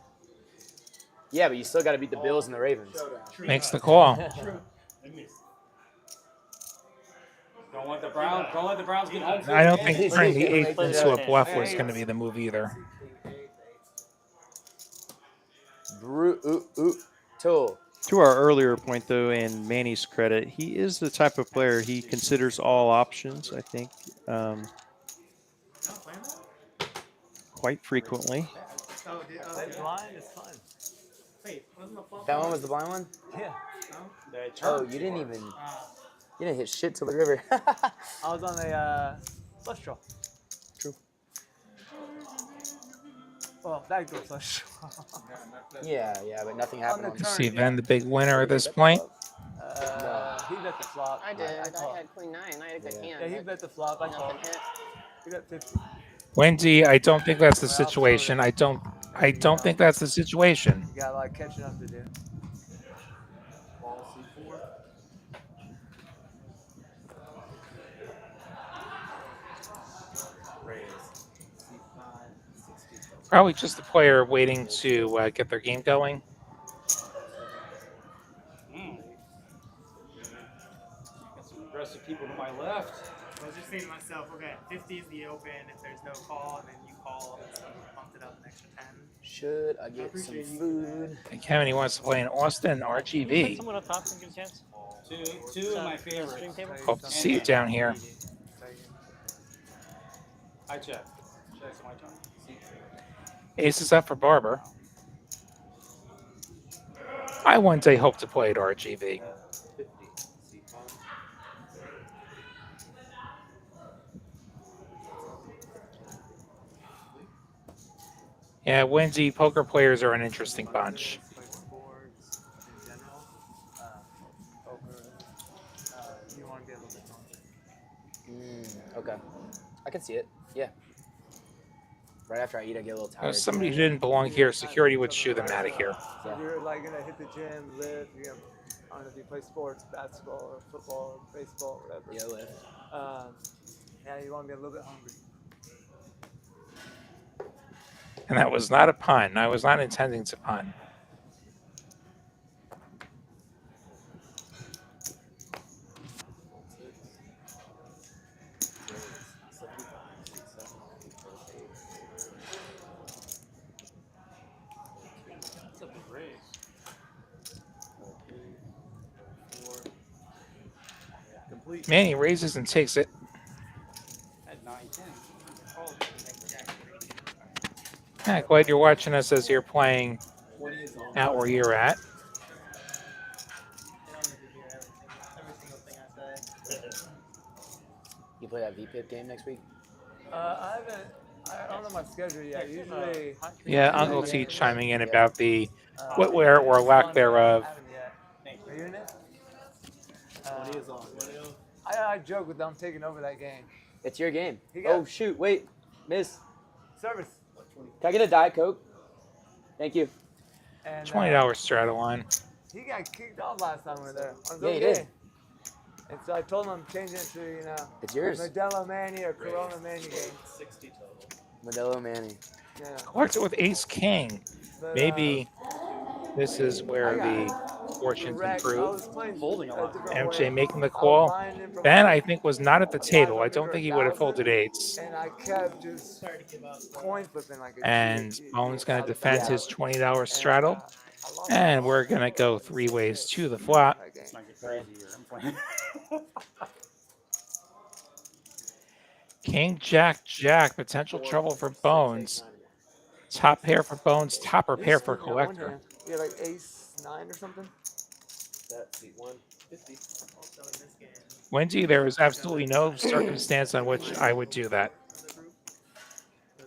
Yeah, but you still got to beat the Bills and the Ravens. True. Makes the call. True. Don't let the Browns get home. I don't field think advantage. turning the eighth into a bluff was going to be the move either. Brutal. To our earlier point, though, and Manny's credit, he is the type of player he considers all options, I think, quite frequently. Oh, dude, oh, Play okay. blind, it's fine. Wait, wasn't the flop? That one was the blind one? Yeah. They Oh, turned you didn't for it. even. Ah. You didn't hit shit till the river. I was on a flush draw. True. Well, that goes flush. Yeah, but nothing happened on the the turn. See Ben, the big winner at this point. He bet the flop. I did. I called. had queen 9. I had a good Yeah. hand. Yeah, he bet the flop. I called. Nothing hit. He got 50. Wendy, I don't think that's the situation. I don't think that's the situation. You got a lot of catching up to do. Ball C4. Raise. C5, 60. Probably just the player waiting to get their game going. Got some aggressive people to my left. I was just saying to myself, okay, 50 is the open. If there's no call, and then you call, so I bumped it up an extra 10. Should I get some food? And Kevin, he wants to play in Austin RGV. Someone up top and give a chance. Two of my favorites. Stream table? Hope to see you down here. I check. Check's my turn. Ace is up for Barber. I one day hope to play at RGV. 50. C5. Yeah, Windy poker players are an interesting bunch. Play sports in general. Poker. You want to be a little bit more. Okay. I can see it. Yeah. Right after I eat, I get a little tired. Somebody who didn't belong here, security would shoo them out of here. So if you're like gonna hit the gym, lift, I don't know if you play sports, basketball or football or baseball or whatever. Yeah, lift. Yeah, you want to be a little bit hungry. And that was not a pun. I was not intending to pun. That's a big raise. Complete. Manny raises and takes it. At 9-10. Yeah, glad you're watching us as you're playing 20 is on. out where you're at. They don't need to hear every single thing I say. You play that VPIP game next week? I don't know my schedule yet. Usually. Yeah, Uncle T chiming in about the footwear or lack thereof. I haven't yet. Are you in it? 20 is on. I joke with them taking over that game. It's your game. He got- Oh, shoot. Wait. Miss. Service. Can I get a Diet Coke? Thank you. And, $20 straddle line. He got kicked off last time we were there. On his Yeah, own he game. did. And so I told him I'm changing it to, It's yours. Modelo Manny or Corona Manny game. 60 total. Modelo Manny. Yeah. Collects it with Ace King. But, Maybe this is where the fortunes correct. I improve. was playing Folding a lot. different MJ way. making the I was call. buying in from Ben, like I think, was not at the table. I don't think he would have 500 folded eights. and I kept just coin flipping like a And G- Bones going to G- defend yeah. his $20 straddle. I lost And we're going to go 3 ways to the flop. that game. It's not get crazy here. I'm playing. King, Jack, Jack. Potential trouble for Bones. Top pair for Bones. Topper pair for Got one Collector. hand. Yeah, like ace 9 or something. That seat 150. Also in this game. Wendy, there is absolutely no circumstance on which I would do that.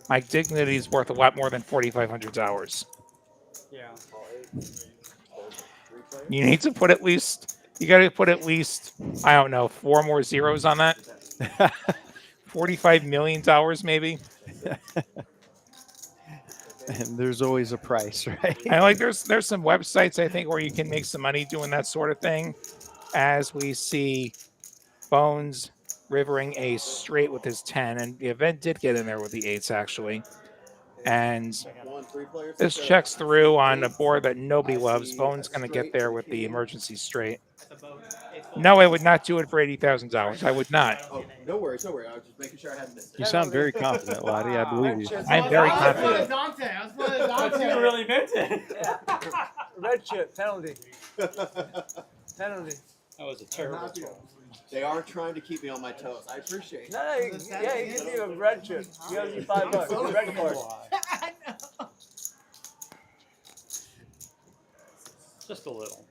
My dignity is worth a lot more than $4,500. Yeah. You need to put at least, you got to put at least, I don't know, 4 more zeros on that. $45 million maybe. And there's always a price, right? I like there's some websites I think where you can make some money doing that sort of thing. As we see Bones rivering a straight with his 10, and the event did get in there with the 8s actually. And 3 players. this checks through on a board that nobody loves. Bones going to get there with the emergency straight. No, I would not do it for $80,000. I would not. Oh, no worries, no worries. I was just making sure I hadn't missed it. You sound very confident, Lottie. I believe you. I'm very confident. Dante. I was playing But you Dante. really meant it. Red chip penalty. Penalty. That was a terrible call. They are trying to keep me on my toes. I appreciate it. No, he gives you a red chip. He owes you $5. so Red card. Just a little.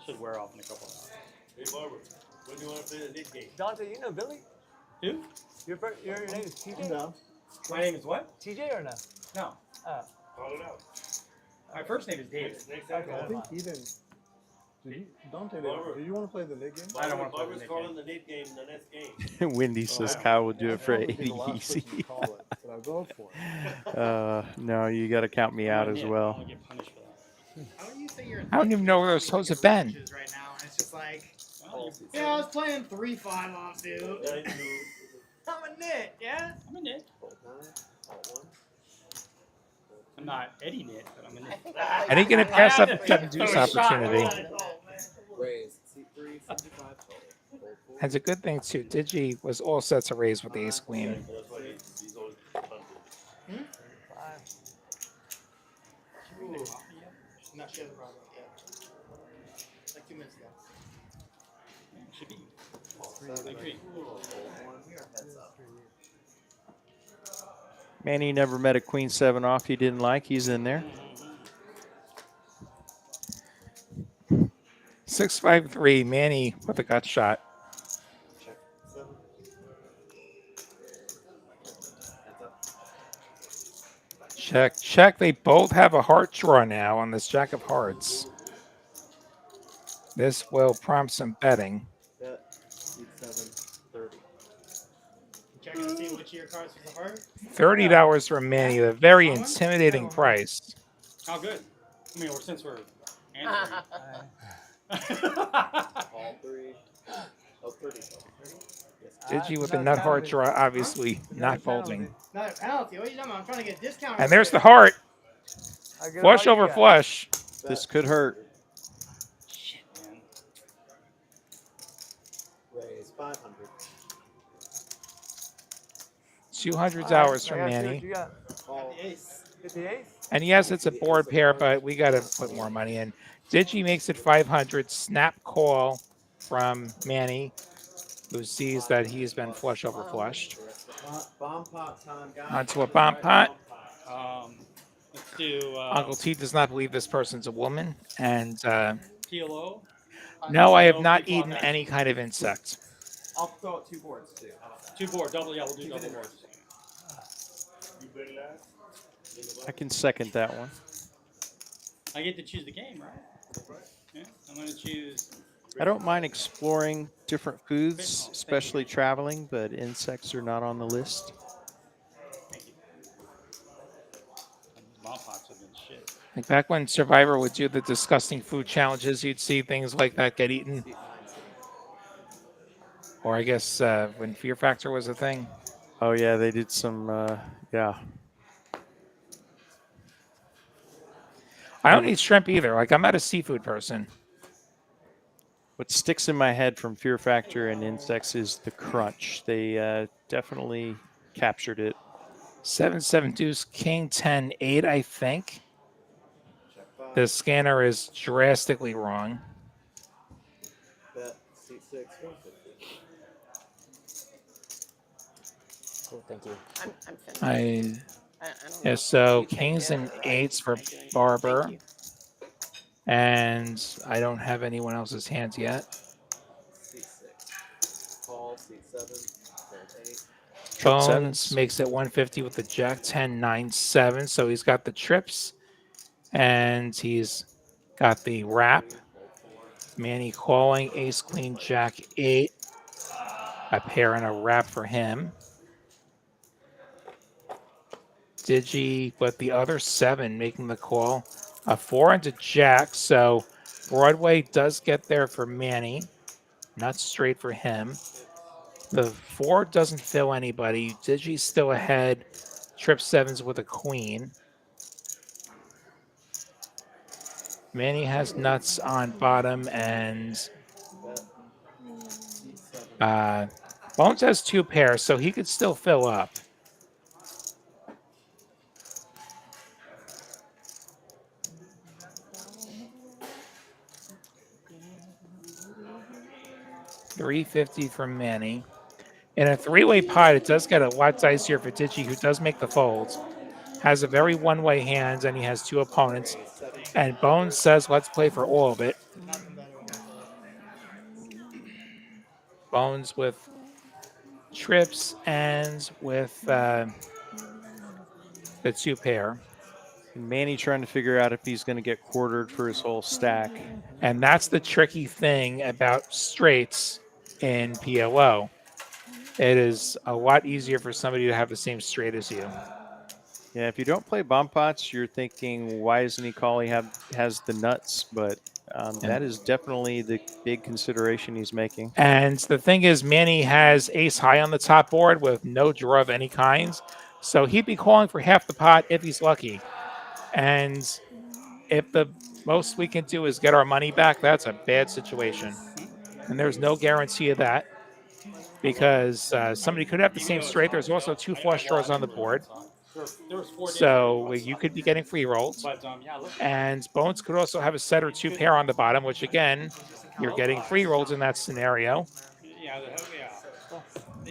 Should wear off in a couple hours. Hey, Barber, when do you want to play the Nick game? Dante, you know Billy? Who? Your name is TJ? No. My name is what? TJ or no? No. Oh. Call it out. My first name is David. Next time, Okay. call I it. think He didn't. Did you, Dante, Barber. did you want to play the Nick game? I don't wanna play the Barber's Nick calling game. the Nick game the next game. Wendy says Kyle will do it for That would be the last 80 person easy. to call it, but I'll go for it. No, you got to count me out as Yeah, well. I'll get punished for that. How do you say you're? I don't even know where those toes have been. Right now, and it's just like, Well, yeah, I was playing 3-5 off, dude. I do. I'm a nit, yeah. I'm a nit. I'm not Eddie Nit, but I'm a nit. I didn't get to pass up the 7 deuce opportunity. Raise. Seat 3, 75 total. Fold 4. That's a good thing too. Digi was all set to raise with the ace queen. That's why he's always punting. No, she hasn't brought it up yet. Like 2 minutes ago. Should be. I agree. Manny never met a queen 7 off he didn't like. He's in there. 653 Manny with a gut shot. Check. 7. Heads up. Check, check. They both have a heart draw now on this Jack of Hearts. This will prompt some betting. Bet. Seat 7, 30. Checking to see which of your cards was the heart. $30 from Manny, a very intimidating price. How good? I mean, or since we're answering. All 3. Oh, 30. Digi with the nut heart draw, obviously not folding. Not a penalty. What are you talking about? I'm trying to get a discount. And there's the heart. How good Flush are you over guys? flush. This could hurt. Shit, man. Raise 500. $200 from I gotta see Manny. what you got. All. Get the ace? And yes, it's a board pair, but we got to put more money in. Digi makes it 500. Snap call from Manny, who sees that he's been flush over flushed. Bomb pot time, guys. Onto a bomb pot. Let's do Uncle T does not believe this person's a woman. And PLO. no, I have not eaten any kind of insect. I'll throw out 2 boards too. How about that? 2 board, double. Yeah, we'll do double boards. You bet last. I can second that one. I get to choose the game, right? Yeah, I'm gonna choose. I don't mind exploring different foods, especially traveling, but insects are not on the list. Thank you. Bomb pots have been shit. Like back when Survivor would do the disgusting food challenges, you'd see things like that get eaten. Or I guess when Fear Factor was a thing. Oh yeah, they did some. Yeah. I don't eat shrimp either. Like I'm not a seafood person. What sticks in my head from Fear Factor and insects is the crunch. They definitely captured it. 7-7 deuce, king 10-8, I think. The scanner is drastically wrong. Bet. Seat 6, 150. Cool, thank you. I'm finished. I don't know. Yeah, so You can kings get and it, right? eights for I'm doing it. Barber. Thank you. And I don't have anyone else's hands yet. Seat 6. Call. Seat 7. Fold 8. Bones sevens. makes it 150 with the jack 10-9-7. So he's got the trips and he's got the wrap. Manny calling ace queen jack 8. A pair and a wrap for him. Digi with the other 7 making the call. A 4 into jack. So Broadway does get there for Manny. Not straight for him. The 4 doesn't fill anybody. Digi's still ahead. Trip 7s with a queen. Manny has nuts on bottom and Bones has 2 pairs, so he could still fill up. $350 from Manny. In a 3-way pot, it does get a lot dicier for Digi, who does make the folds. Has a very one-way hands, and he has 2 opponents. And Bones says, let's play for all of it. Bones with trips and with the 2 pair. And Manny trying to figure out if he's going to get quartered for his whole stack. And that's the tricky thing about straights in PLO. It is a lot easier for somebody to have the same straight as you. Yeah, if you don't play bomb pots, you're thinking, why isn't he calling? Has the nuts, but that is definitely the big consideration he's making. And the thing is, Manny has ace high on the top board with no draw of any kinds. So he'd be calling for half the pot if he's lucky. And if the most we can do is get our money back, that's a bad situation. And there's no guarantee of that because somebody could have the same straight. There's also 2 flush draws on the board. So you could be getting free rolls. And Bones could also have a set or 2 pair on the bottom, which again, you're getting free rolls in that scenario.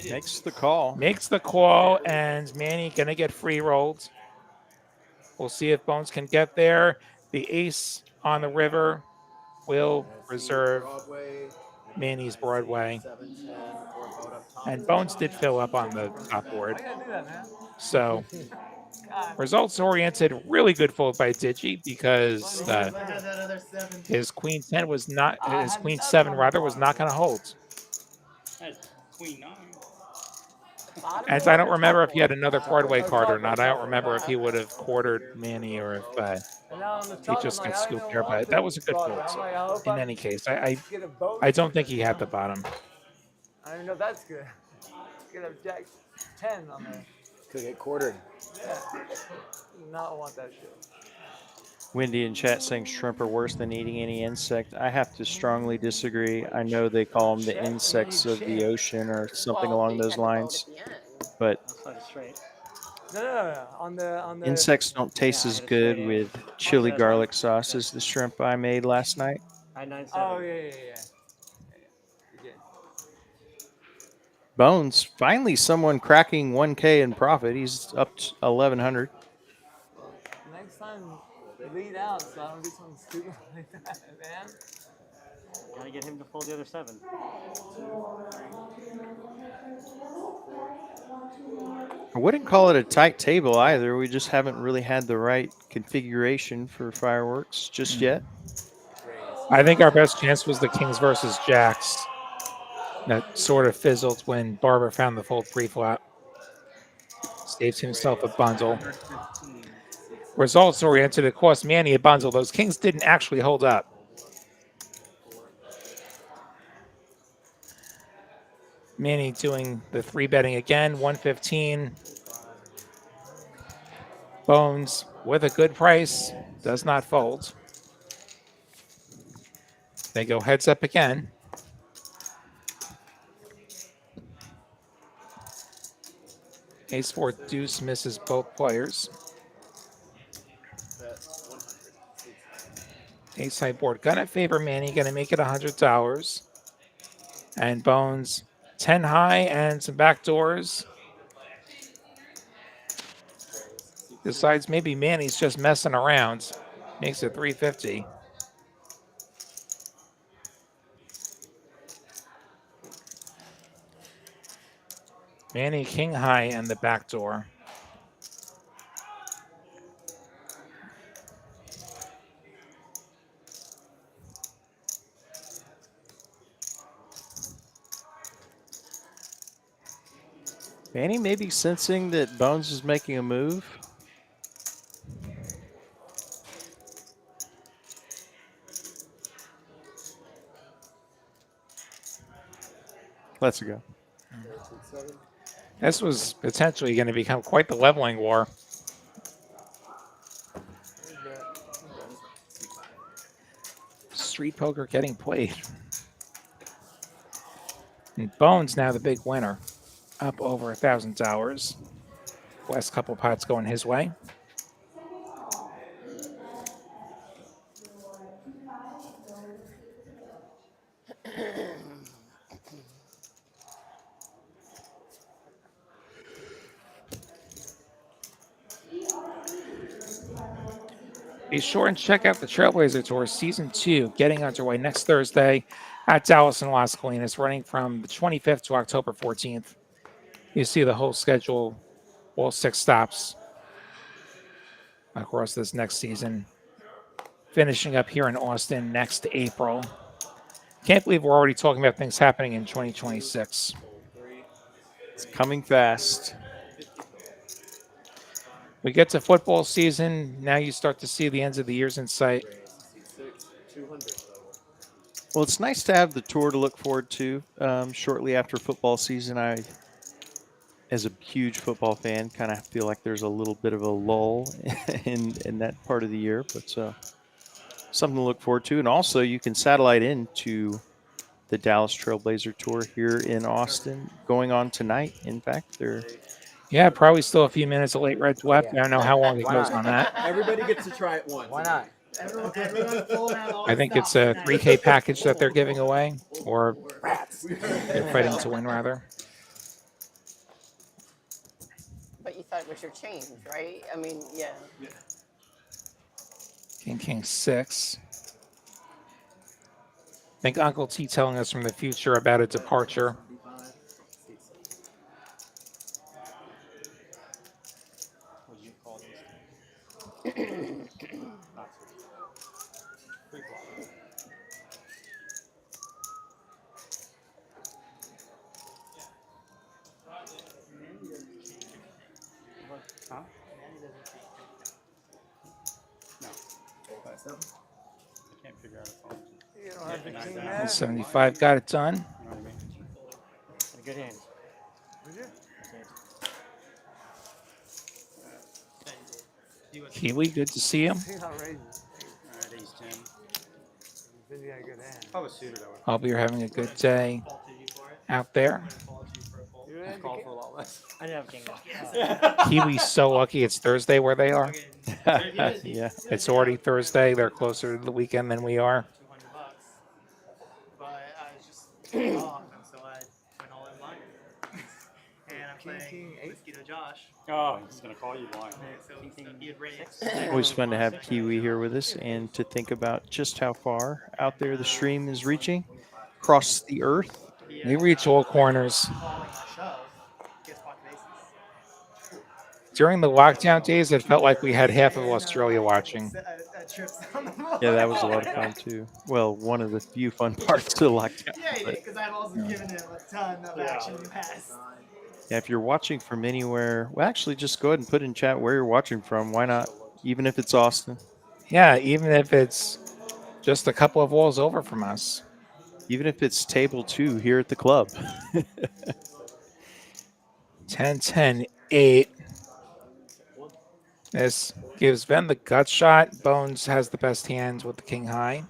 Makes the call. Makes the call, and Manny going to get free rolled. We'll see if Bones can get there. The ace on the river will reserve Manny's Broadway. And Bones did fill up on the top board. So Results oriented, really good fold by Digi because his queen 10 was not, his queen 7 rather was not going to hold. That's queen 9. Bottom And board I or don't remember top if he had board? another Broadway card or Top not. board, I top don't board. remember if he would Okay. have quartered Manny or if And now on the he top, I'm just like, got I don't scooped even there. want But that the was a good Broadway. fold. I'm So like, I hope in I any case, I get a boat. I don't think he had the bottom. I don't even know if that's good. Get a Jack 10 on there. Could get quartered. Yeah. Do not want that shit. Wendy in chat saying shrimp are worse than eating any insect. I have to strongly disagree. I know they call them the insects of the ocean or something Well, along he those had the boat lines, at the end. but Outside of straight. No. On the. insects don't taste Yeah, I as hit a good straight in. with chili That's fine. garlic sauce as the shrimp I made last night. I 9-7. Oh yeah. You did. Bones, finally someone cracking 1K in profit. He's up to 1,100. Next time, lead out so I don't do something stupid like that, man. Gotta get him to fold the other 7. I wouldn't call it a tight table either. We just haven't really had the right configuration for fireworks just yet. I think our best chance was the Kings versus Jacks. That sort of fizzled when Barber found the fold pre-flop. Saved himself a bundle. Results oriented, it cost Manny a bundle. Those Kings didn't actually hold up. Manny doing the 3-betting again, 115. Bones with a good price, does not fold. They go heads up again. Ace-4 deuce misses both players. Ace-high board gonna favor Manny, gonna make it $100. And Bones 10 high and some back doors. Decides maybe Manny's just messing around. Makes it 350. Manny king high and the back door. Manny may be sensing that Bones is making a move. Let's go. This was potentially going to become quite the leveling war. Street poker getting played. And Bones now the big winner. Up over $1,000. Last couple pots going his way. Be sure and check out the Trailblazer Tour Season 2 getting underway next Thursday at Dallas and Las Colinas, running from the 25th to October 14th. You see the whole schedule, all 6 stops across this next season. Finishing up here in Austin next April. Can't believe we're already talking about things happening in 2026. It's coming fast. We get to football season. Now you start to see the ends of the years in sight. Well, it's nice to have the tour to look forward to. Shortly after football season, I, as a huge football fan, kind of feel like there's a little bit of a lull in that part of the year, but something to look forward to. And also, you can satellite into the Dallas Trailblazer Tour here in Austin, going on tonight. In fact, they're Yeah, probably still a few minutes of late red left. I don't know how long it goes on that. Everybody gets to try it once. Why not? I think it's a 3K package that they're giving away, or they're fighting to win, rather. But you thought it was your change, right? I mean, yeah. King 6. I think Uncle T telling us from the future about a departure. can't figure out a phone. You don't have the king down. there. 75 got it done. You know what I mean? A good hand. Would you? Kiwi, good to see him. He's not raising. Alright, ace 10. Then you got a good hand. If I was suited, I would. Hope you're having a good day out there. You I'd call for a lot less. I didn't have king. Kiwi's so lucky it's Thursday where they are. Yeah. It's already Thursday. They're closer to the weekend than we are. $200. But I was just off, and so I went all in blind. And I'm playing Mosquito Josh. Oh, he's gonna call you blind. So he had raised. Always fun to have Kiwi here with us and to think about just how far out there the stream is reaching across the earth. We reach all corners. Calling a shove. Gets pocket aces. During the lockdown days, it felt like we had half of Australia watching. Yeah, that was a lot of fun too. Well, one of the few fun parts of the lockdown. Yeah, but- because I've also given him a ton of action in the past. Yeah, if you're watching from anywhere, well, actually, just go ahead and put in chat where you're watching from. Why not? Even if it's Austin, Yeah, even if it's just a couple of walls over from us. even if it's table 2 here at the club. 10, 10, 8. This gives Ben the gut shot. Bones has the best hands with the king high.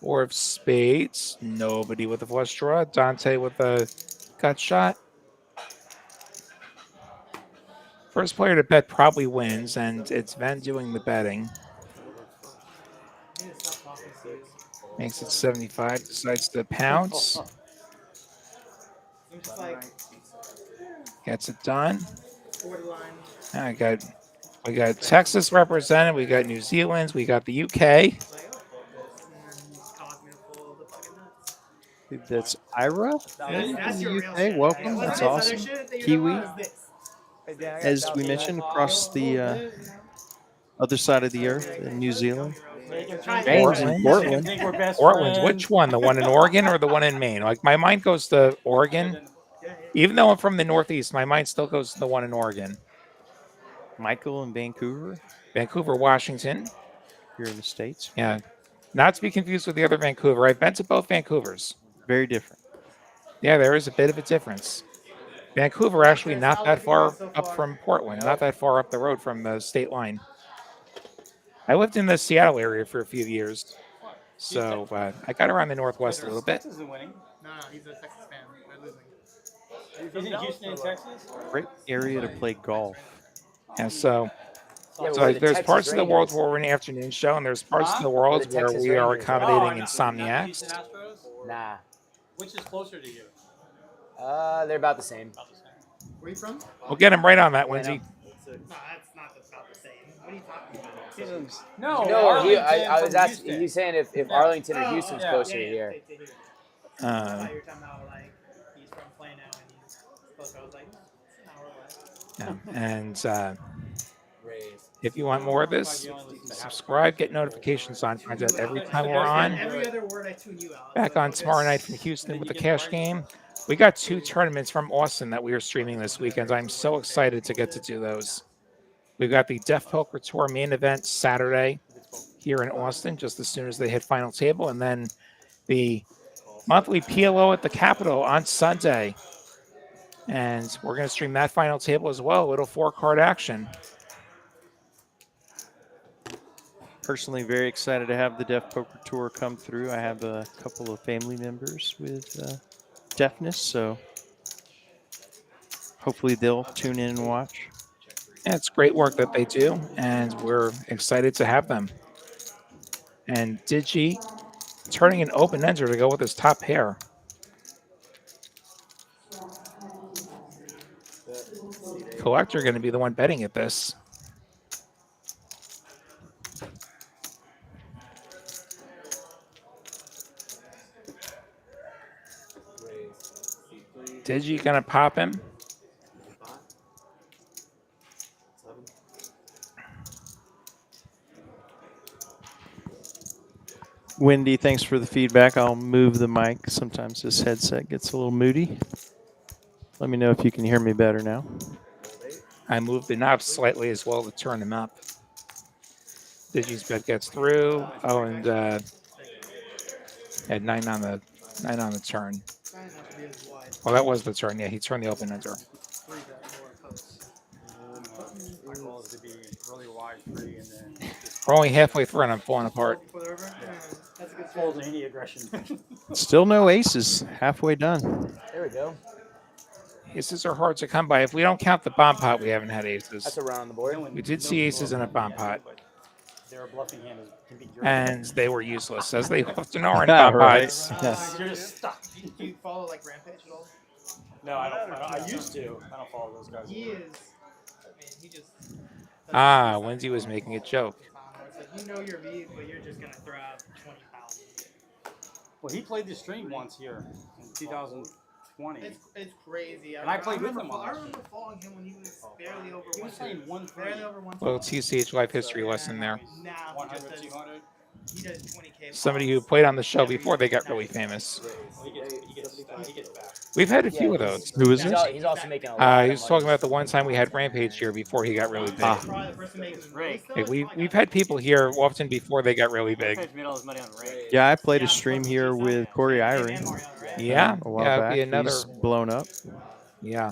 4 of spades. Nobody with a flush draw. Dante with a gut shot. First player to bet probably wins, and it's Ben doing the betting. Makes it 75. Decides to pounce. Gets it done. We got Texas represented. We got New Zealand. We got the UK. That's Ira That's in your the real UK. shit. Welcome. What's That's this other awesome. shit that you Kiwi, know about? Is this? Hey, Dan, I got as a we doubt mentioned, across the other side of the earth in New Zealand. James in in Portland. Think we're best Portland. friends. Which one? The one in Oregon or the one in Maine? Like my mind goes to Oregon. Even though I'm from the Northeast, my mind still goes to the one in Oregon. Michael in Vancouver, Vancouver, Washington. here in the States. Yeah. Not to be confused with the other Vancouver. I've been to both Vancouvers. Very different. Yeah, there is a bit of a difference. Vancouver actually not that far up from Portland, not that far up the road from the state line. I lived in the Seattle area for a few years, so I got around the Northwest a little bit. Texas isn't winning. No, he's a Texas fan. They're losing. Isn't Houston in Texas? Great area to play golf. And so, Yeah, so we're the there's Texas parts of the world Rangers. where we're an afternoon show, and there's parts of the We're world the where Texas we are Rangers. accommodating Houston insomniacs. Astros? Nah. Which is closer to you? They're about the same. Where are you from? We'll get him right on that, Lindsay. No, that's not about the same. What are you talking about? No, No, Arlington I was from asking. Houston. You saying if Arlington or Oh, Houston's yeah. closer here? I thought Uh, you were talking about like he's from Plano and he's closer. I was like, it's an hour away. yeah. And if you want more of this, subscribe, get notifications on, find out every time we're on. Every other word I tune you out. Back on tomorrow night from Houston with the cash game. We got 2 tournaments from Austin that we are streaming this weekend. I'm so excited to get to do those. We've got the Def Poker Tour main event Saturday here in Austin, just as soon as they hit final table, and then the monthly PLO at the Capitol on Sunday. And we're going to stream that final table as well, a little 4-card action. Personally, very excited to have the Deaf Poker Tour come through. I have a couple of family members with deafness, so hopefully they'll tune in and watch. And it's great work that they do, and we're excited to have them. And Digi turning an open-ender to go with his top pair. Collector going to be the one betting at this. Digi going to pop him. Wendy, thanks for the feedback. I'll move the mic. Sometimes this headset gets a little moody. Let me know if you can hear me better now. I moved the knob slightly as well to turn him up. Digi's bet gets through. Oh, and at 9 on the turn. Well, that was the turn. Yeah, he turned the open ender. My goal is to be really wide free and then just We're only halfway through and I'm falling apart. fold any aggression. Still no aces. Halfway done. There we go. Aces are hard to come by. If we don't count the bomb pot, we haven't had aces. That's a run on the board. We did see aces in a bomb pot, Their bluffing hand can be great. and they were useless, as they often are in Yeah, bomb right. pots. You're just stuck. Do you follow like Rampage at all? No, I don't. I used to. I don't follow those guys. He is. I mean, he just. Ah, Lindsay was making a joke. It's like, you know your beat, but you're just gonna throw out 20,000. Well, he played the stream once here in 2020. It's crazy. And I played with him I on that. remember following him when he was barely over He was playing 1-3. barely over 1. Little TCH life history lesson there. Now he 100, just does. 200. He does 20K. Somebody who played on the show before they got really famous. He gets back. We've had a few of those. Who is this? He's also making a lot He of was money. talking about the one time we had Rampage here before he got really big. Probably the person making the Great. most, though, Hey, is my we've guy. had people here often before they got really big. Made all his money on Ray. Yeah, I played a stream here with Corey And Irie Mario, right? Yeah, a while yeah, it'd back. be another. He's blown up. Yeah,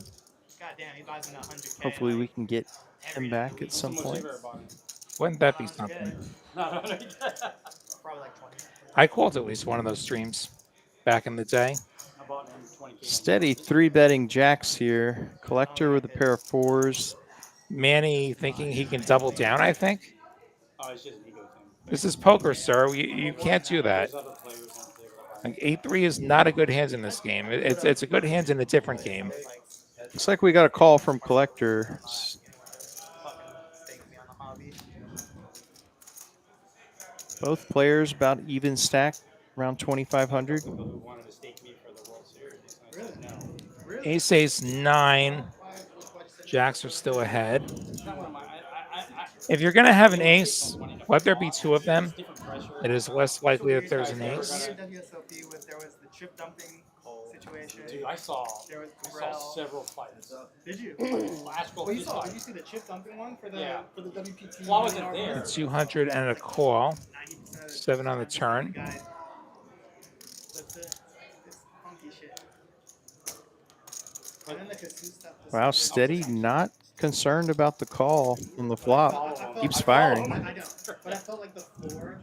God damn, he buys him 100K. Hopefully we can get him back at some point. wouldn't that be something? Probably like 20. I called at least one of those streams back in the day. I bought him 20K. Steady 3-betting jacks here. Collector with a pair of 4s. Manny thinking he can double down, I think. Oh, it's just an ego thing. This is poker, sir. You can't do that. There's other players on the table. Like 8-3 is not a good hand in this game. It's a good hand in a different game. Looks like we got a call from Collector. Stake me on the hobby. Both players about even stack, around 2,500. People who wanted to stake me for the World Series. I said no. Ace, ace, 9. Jacks are still ahead. It's not one of my. If you're going to have an ace, let there be 2 of them. It is less likely that there's an ace. WSOP was there was the chip dumping situation. Dude, I saw Burrell. several fights. Did you? Astral Well, you Fist saw? fight. Did you see the chip dumping one for the Yeah. WPT? Well, I wasn't there. 200 and a call. 90% of the 7 on the turn. guys. That's it. It's funky shit. And then the Kasu stuff was- Wow, Steady not concerned about the call on the flop. I felt- Keeps I felt- firing. I don't. But I felt like the floor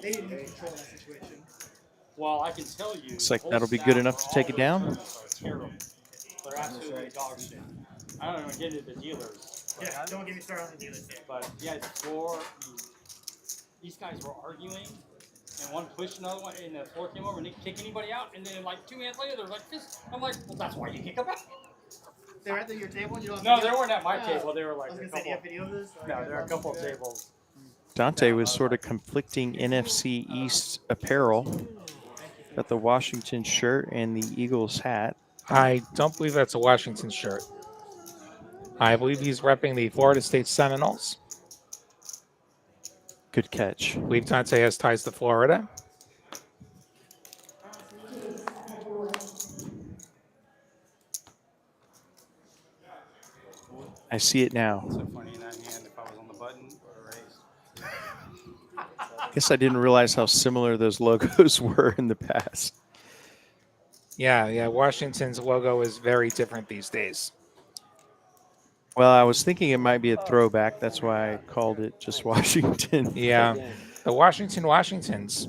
they didn't control that situation. Well, I can tell you. Looks like the whole that'll be staff good enough for to all take it those down. tournaments are terrible. They're absolutely dog shit. I don't even get into the dealers. But, Yeah, don't get me started on the dealer thing. but yeah, it's floor. These guys were arguing, and one pushed another one, and the floor came over and didn't kick anybody out. And then like 2 minutes later, they're like this. I'm like, well, that's why you kick them out. They were at your table and you don't. No, they weren't at my Yeah. table. They were I like was a gonna say, do you have couple. video of this? No, there are a couple of tables. Dante with sort of conflicting NFC East apparel. Got the Washington shirt and the Eagles hat. I don't believe that's a Washington shirt. I believe he's repping the Florida State Seminoles. Good catch. I believe Dante has ties to Florida. I see it now. So funny in that hand. If I was on the button, or raised. Guess I didn't realize how similar those logos were in the past. Yeah. Washington's logo is very different these days. Well, I was thinking it might be a throwback. That's why I called it just Washington. Yeah. The Washingtons.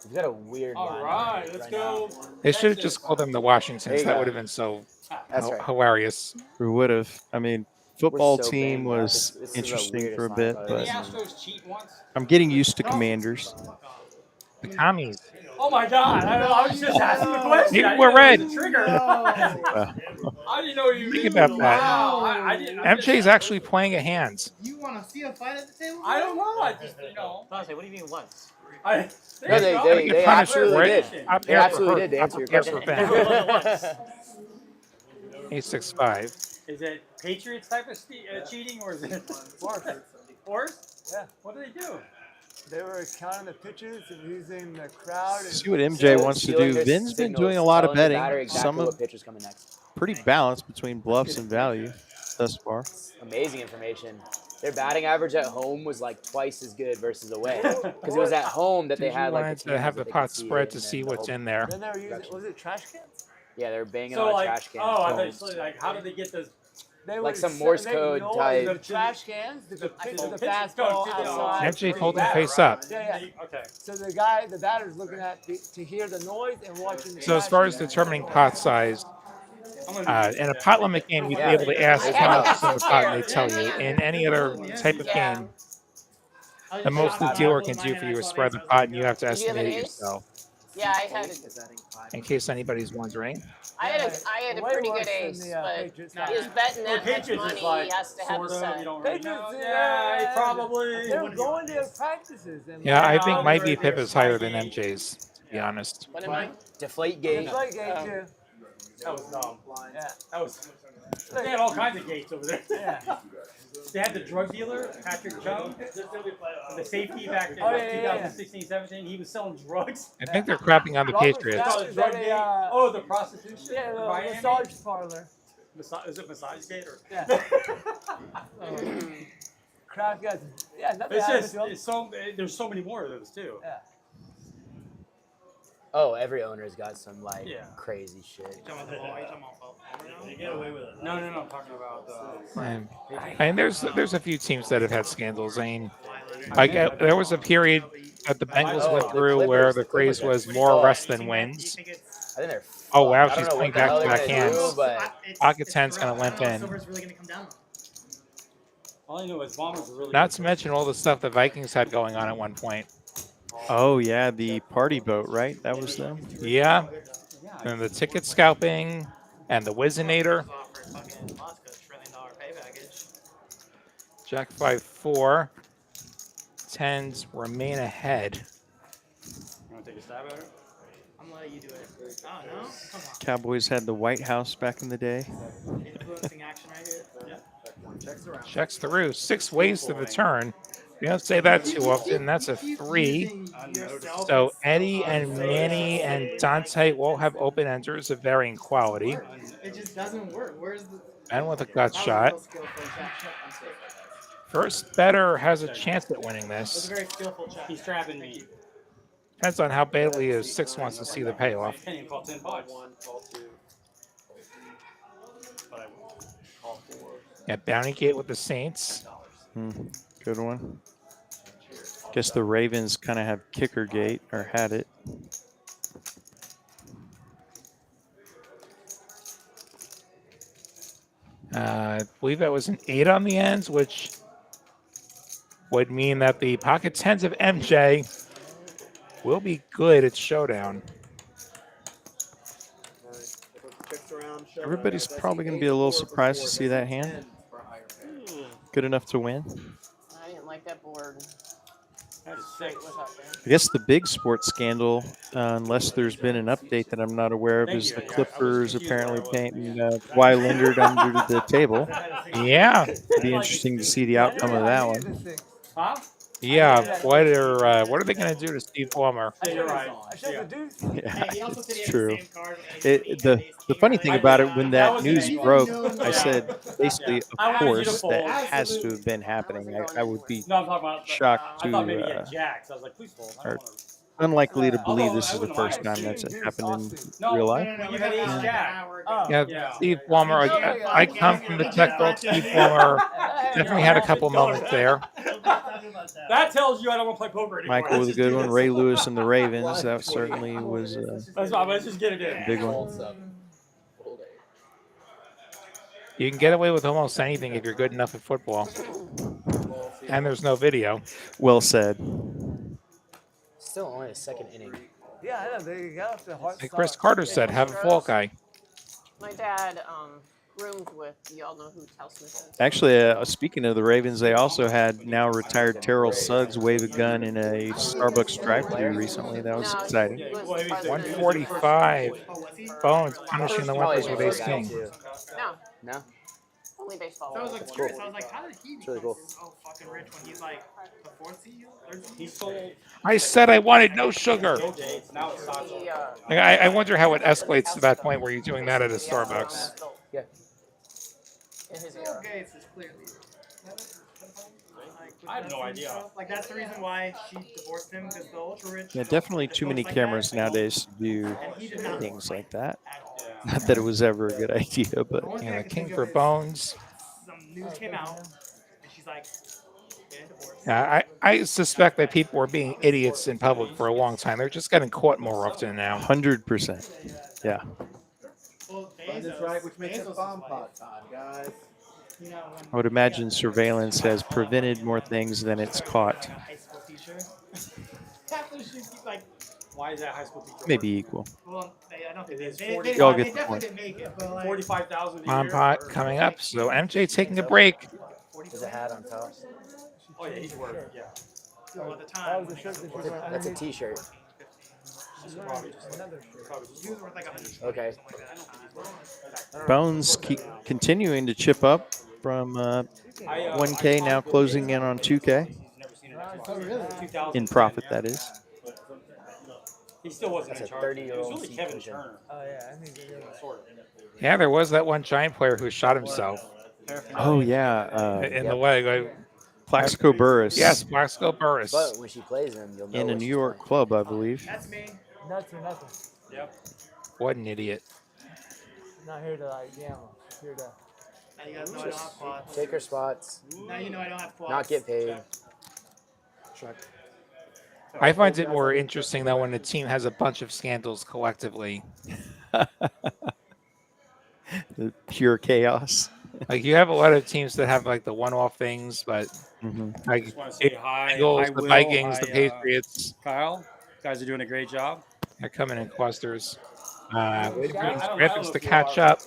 You've got a weird All line right, let's go. They should have just called them the Washingtons. There you That go. would have been so That's right. hilarious. We would have. I mean, football so team banged up. was This is the interesting for a weirdest bit, line, Did the but Astros cheat once? I'm getting used to Commanders. The commies. Oh my God! I was just asking the question. You I were didn't know it red. was a trigger. I didn't know you. Think about that. Wow, I didn't. I'm MJ's just- actually playing a hand. You want to see a fight at the table? I don't know. I just Dante, what do you mean once? I. No, there they, you go. they, they Punish absolutely Rick. did. Up They here for absolutely her. did to answer your Up here question. for Ben. 865. Is it Patriots type of cheating or is it Force? Yeah. What do they do? They were counting the pitches and using the crowd. And See what MJ wants to Stealing do. their Vin's been signals, doing a lot of telling the betting. batter exactly Some what of pitcher's coming next. pretty balanced between bluffs and value. thus far. Amazing information. Their batting average at home was like twice as good versus away because it was at home that they Did you had like wanted the to have cameras the that they pot could see spread it to and see then the what's whole- in there? Then they were using, was it trash cans? Yeah, they're banging So on a like, trash can. oh, I thought you said, like, how did they get this? They Like would some se- Morse make code noise type. with trash cans to pitch the pitch- fastball to the- outside. MJ for hold the them batter. face up. Yeah, yeah. Okay. So the batter's looking at to hear the noise and watching the So as trash far as can. determining pot size, in a pot limit game, you'd be Yeah. able to ask They how tell much us. is in the pot, and they tell you. In any other type of Yeah. game, the most the dealer can do for you is spread the pot, and you have to Did you have an estimate it ace? yourself. Yeah, I had In case anybody's wondering. I had a Way pretty worse good than ace, the, but Patriots. he's betting that much Patriots is money, like, he has to have a sort of, set. you don't really Patriots, know. Yeah, probably. They were going to practices. And Yeah, I Yeah, think my right VPIP there. is higher than MJ's, to be honest. What am I? Deflate It's gate. like game too. That was dumb. Yeah. That was. They had all kinds of gates over there. Yeah. They had the drug dealer, Patrick Chung, the safety back in Oh, yeah, yeah, yeah. 2016, 17. He was selling drugs. I think they're crapping on the Robert Patriots. Kraft Oh, is drug at a, gate. Oh, the prostitution. Yeah, the Miami? massage parlor. Is it massage gate or? Yeah. Kraft guys. Yeah, nothing It's happens just to 'em. it's so there's so many more of those too. Yeah. Oh, every owner's got some like Yeah. crazy shit. No, I'm talking about. And there's a few teams that have had scandals. I mean, there was a period that the Bengals Oh, went the through where the Clippers craze are was pretty more fucked. arrests than wins. I think they're. Oh, wow, fucked. I she's don't know playing what the hell they're back-to-back gonna do, hands. but Pocket 10's going to limp in. really gonna come down. All I know is Bombers are really. Not to mention all the stuff the Vikings had going on at one point. Oh yeah, the party boat, right? That was them. Yeah. And the ticket scalping and the Wizinator. Jack 5-4. 10s remain ahead. You want to take a stab at it? I'm gonna let you do it. Oh no? Come on. Cowboys had the White House back in the day. Influencing action right here. Checks through. 6 ways to the turn. We don't say that too often. That's a 3. So Eddie and Manny and Dante will have open enders of varying quality. It just doesn't work. Where's the And with a gut shot. First better has a chance at winning It's a this. very skillful check. He's trapping me. Depends on how badly his 6 wants to see the payoff. I can't even call 10 bucks. But I will. Call 4. Yeah, Bounty Gate with the Saints. Good one. Guess the Ravens kind of have kicker gate, or had it. I believe that was an 8 on the ends, which would mean that the pocket 10s of MJ will be good at showdown. Everybody's probably going to be a little surprised to see that hand. Good enough to win. I didn't like that board. That's 6. What's up, man? I guess the big sports scandal, unless there's been an update that I'm not aware of, is the Clippers apparently painting Kawhi Leonard under the table. Yeah. It'd be interesting to see the outcome of that one. Huh? Yeah. What are they going to do to Steve Ballmer? Yeah, you're right. I showed the dude. Yeah, He also said he it's had true. the same card with The funny thing about it, when that was news an- broke, I said basically, I of wanted you to course, fold. that has to have been happening. I would be No, I'm talking about. shocked I thought maybe he to, had jacks. I was like, please fold. I or don't want to. unlikely to believe Although this I is the wouldn't first mind. time that's happened in No, real life. no, you had ace jack. Oh. Yeah, Yeah. Steve Ballmer. I come from the tech world. Steve Ballmer definitely had a couple moments there. That tells you I don't want to play poker anymore. Michael with a Let's good just one. do Ray this. Lewis and the Ravens. That certainly was That's fine. Let's just get it in. a big one. You can get away with almost anything if you're good enough at football. And there's no video. Well said. Still only the second inning. Yeah, I know. They got off the hard Like Chris start. Carter said, have a fall guy. My dad roomed with, y'all know who Tal Smith is? Actually, speaking of the Ravens, they also had now retired Terrell Suggs wave a gun in a Starbucks drive-thru recently. That was No, exciting. he was the president. 145. Bones punishing the Probably Winters with ace guy king. too. No, No? only baseball. So I was like curious. I was like, how did he It's really become cool. so fucking rich when he's like the fourth seed, third seed? He sold I said I wanted no sugar. Gates. Now it's Sacho. He, Like, I wonder how it escalates to that point where you're doing that at a Starbucks. Yeah. In his Bill era. Gates is clearly. I have no idea. Like that's the reason why she divorced him because the ultra rich. Yeah, definitely too many cameras nowadays to do things like that. Not that it was ever a good idea, but Yeah, the king for bones. Some news came out, and she's like, getting divorced. Yeah, I suspect that people were being idiots in public for a long time. They're just getting caught more often now. 100%. Yeah. Well, That's right, which makes a bomb pot, Todd, guys. You know, when I would imagine surveillance has prevented more things than it's caught. a high school teacher. After she like, Why is that high school teacher? Maybe equal. well, I don't think It is they 40. Y'all they get the definitely point. didn't make it, but like 45,000 a Bomb year. pot coming up. So MJ taking a break. There's a hat on top. Oh yeah, he's working. Yeah. so at the That time, was the shirt that she That's a, wore that's a underneath. T-shirt. Another shirt. he was worth like 100. Okay. Bones keep continuing to chip up from 1K, now closing in on 2K. In profit, that is. He still wasn't That's in a charge. 30-year-old It was really seat Kevin cushion. Turner. Oh yeah, I think you're right. Sort of. Yeah, there was that one giant player who shot himself Oh, yeah. in the leg. Like, Plaxico Burris. yes, Plaxico Burris. But when she plays him, you'll know In a what New she's York playing. club, I believe. That's me. Nuts or nothing. Yep. What an idiot. Not here to like gamble. Here to. Now you guys know I don't have quads. Take her spots, Now you know I don't have quads. not get paid. I find it more interesting that when a team has a bunch of scandals collectively, The pure chaos. like you have a lot of teams that have like the one-off things, but like Just want to say hi. Eagles, Hi, the Will. Vikings, the Hi, Patriots, Kyle. You guys are doing a great job. they're coming in clusters. Waiting for I these don't know graphics if to you catch are. up.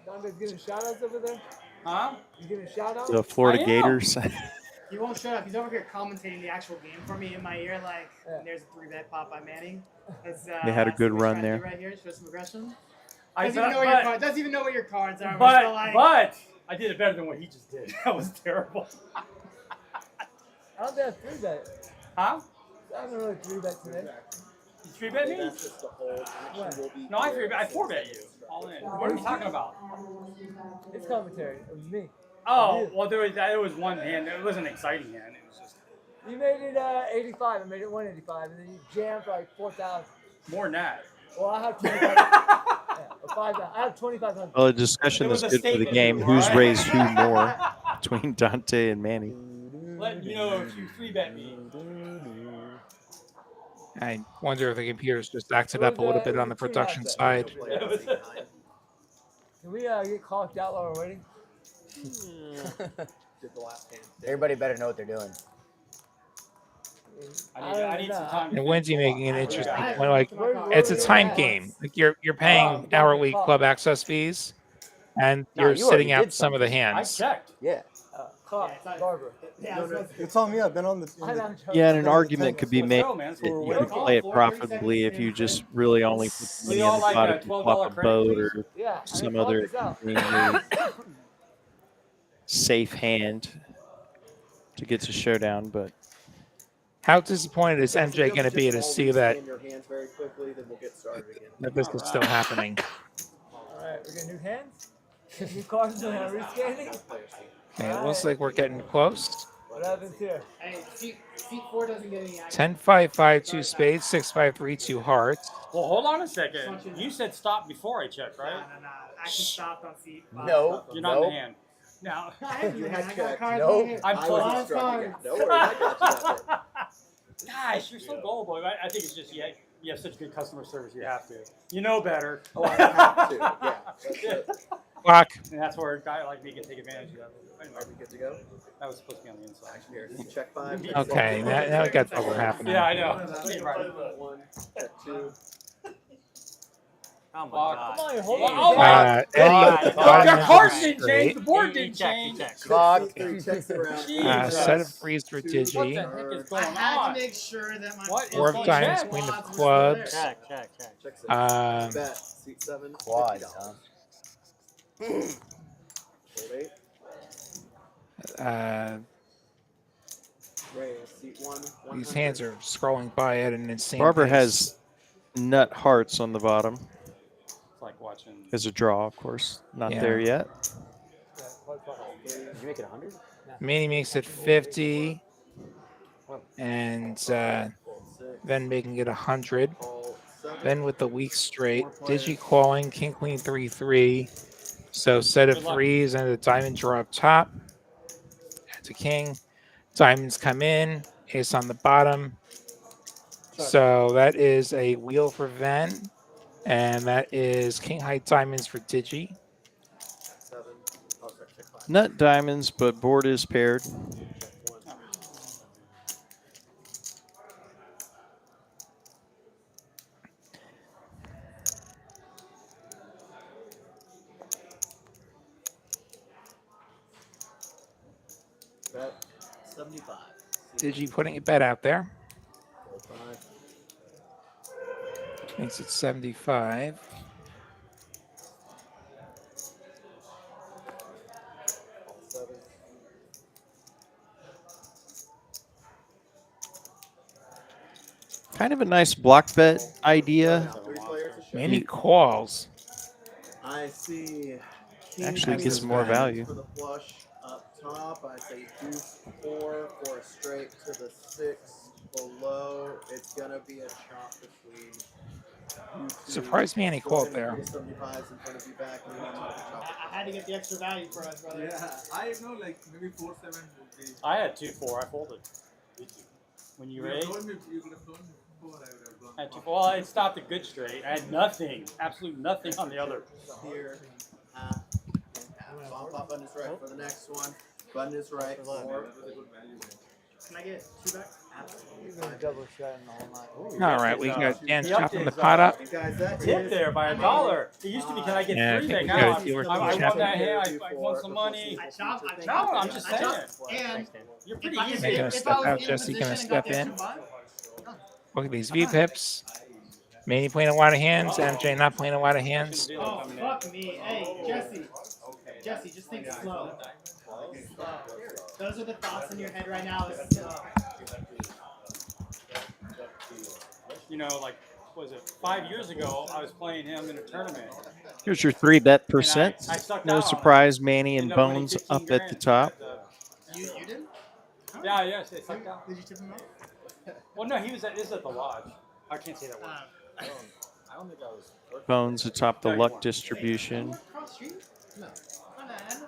Dante's giving shout outs over there? Huh? You giving shout outs? The Florida I am. Gators. He won't shut up. He's over here commentating the actual game for me in my ear, like, Yeah. there's a 3-bet pop by Manning. That's, They had a good see what run he's trying to there. do right here, show some aggression. I Doesn't even know what your cards. Doesn't even know what your cards are. but, still like, but I did it better than what he just did. That was terrible. I don't think I have 3-bet. Huh? I haven't really 3-bet today. You 3-bet me? That's just the whole action will be. No, I 3-bet. I 4-bet you. All in. What are we talking about? It's commentary. It was me. Oh, well, there was one hand. It wasn't an exciting hand. It was just You made it 85. I made it 185, and then you jammed for like 4,000. more than that. Well, I have 25. Yeah, or 5,000. I have 2,500. Well, a discussion It was that's a good for the statement, game. all Who's right? raised who more between Dante and Manny? Let you know if you 3-bet me. I wonder if the computers just acted up a little bit on the production side. Can we get cocked out while we're waiting? Did the last hand. Everybody better know what they're doing. I need some time. And Wendy making an interesting point. Like, it's a time game. Like you're paying hourly club access fees, and No, you're you sitting already out did some of the I hands. checked. Yeah. Cock, Barbara. It's on me. I've been on the. I don't know. Yeah, and an argument could be Let's made go, man. That's that what you we're could waiting play it for. profitably if you just really only put the money all on the like pot a if you $12 flop a credit, boat please? or Yeah. some other extremely safe hand to get to showdown. But How disappointed is MJ going to be to see that In your hands very quickly, then we'll get started again. this is still happening? All right, we're getting new hands. New cards and rescanning. Okay, it looks like we're getting close. What happens here? Hey, seat 4 doesn't get any action. 10, 5, 5, 2 spades, 6, 5, 3, 2 hearts. Well, hold on a second. You said stop before I checked, right? No. Actually stopped on seat 5. No. You're not in the hand. Now, You had checked. No. I'm I close. was instructing you. No worries, I got you that day. Gosh, you're so gullible. I think it's just you have such good customer service. You have to. You know better. Oh, I have to. Yeah. That's it. Clock. And that's where a guy like me can take advantage of that. Are we good to go? That was supposed to be on the inside. Here, check 5. Okay, now we got trouble happening. Yeah, I know. You're right. 1, check 2. Oh my Come God. on, you're holding Oh it my down. Eddie, God. at the Your bottom of cards the didn't change. straight. The board didn't change. Clock. 3 checks around. Jesus. Set of freeze for What the Digi. heck is I going had on? to make sure that my What is Four of going diamonds, on? queen of Quads were still clubs. there. Check. Check 6. Um, Bet. Seat 7. Quads, $50. huh? Fold 8. Raise. Seat 1. These hands are scrolling by at an insane Barbara pace. has nut hearts on the bottom It's like watching. as a draw, of course. Not Yeah. there yet. Did you make it 100? Manny makes it 50, and then making it 100. Then with the weak straight, Digi calling, King, Queen, 3-3. So set of threes and the diamond draw up top. That's a king. Diamonds come in, ace on the bottom. So that is a wheel for Ven, and that is king high diamonds for Digi. Nut diamonds, but board is paired. Bet 75. Digi putting a bet out there. Makes it 75. Kind of a nice block bet idea. Manny calls. I see. King Actually queen gets of more spades value. For the flush up top, I say deuce 4 for a straight to the 6 below. It's gonna be a chop between. Surprised Manny called there. 75s in front of you back, and then I'm gonna chop it. I had to get the extra value for us, brother. Yeah, I know like maybe 4-7 would be. I had 2-4. I folded. When you raised, Told me you could have told me before I would have gone. I had 2-4. Well, I stopped a good straight. I had nothing, absolute nothing on the other. Here, half, and half. Bump up button is right for the next one. Button is right for. Can I get 2 back? He's been double shotting the whole night. All right, we got Dan He upped chopping the his, pot up. Guys, that Tip is there by $1. It used to be, can I get Yeah, I 3 think there? we Now got a I'm, deal or two I won chopping. that hand. I won some money. I chopped. No, I'm just saying. And You're pretty if I- easy. They're gonna if step I was out. in Jesse gonna position and got step the in. extra buy, Look at these V pips. Manny playing a lot of hands. MJ not playing a lot of hands. oh, fuck me. Hey, Jesse. Jesse, just think slow. Slow. Those are the thoughts in your head right now. Is slow. You know, like, was it 5 years ago? I was playing him in a tournament. Here's your 3-bet percent. I stuck No out on surprise, Manny and Ended up winning Bones 15 up at the grand. top. You did? Yeah, yes, it stuck out. Did you tip him up? Well, no, he was at, this is at the lodge. I can't say that word. I don't think I was. Bones atop the luck distribution. Cross street? No. I don't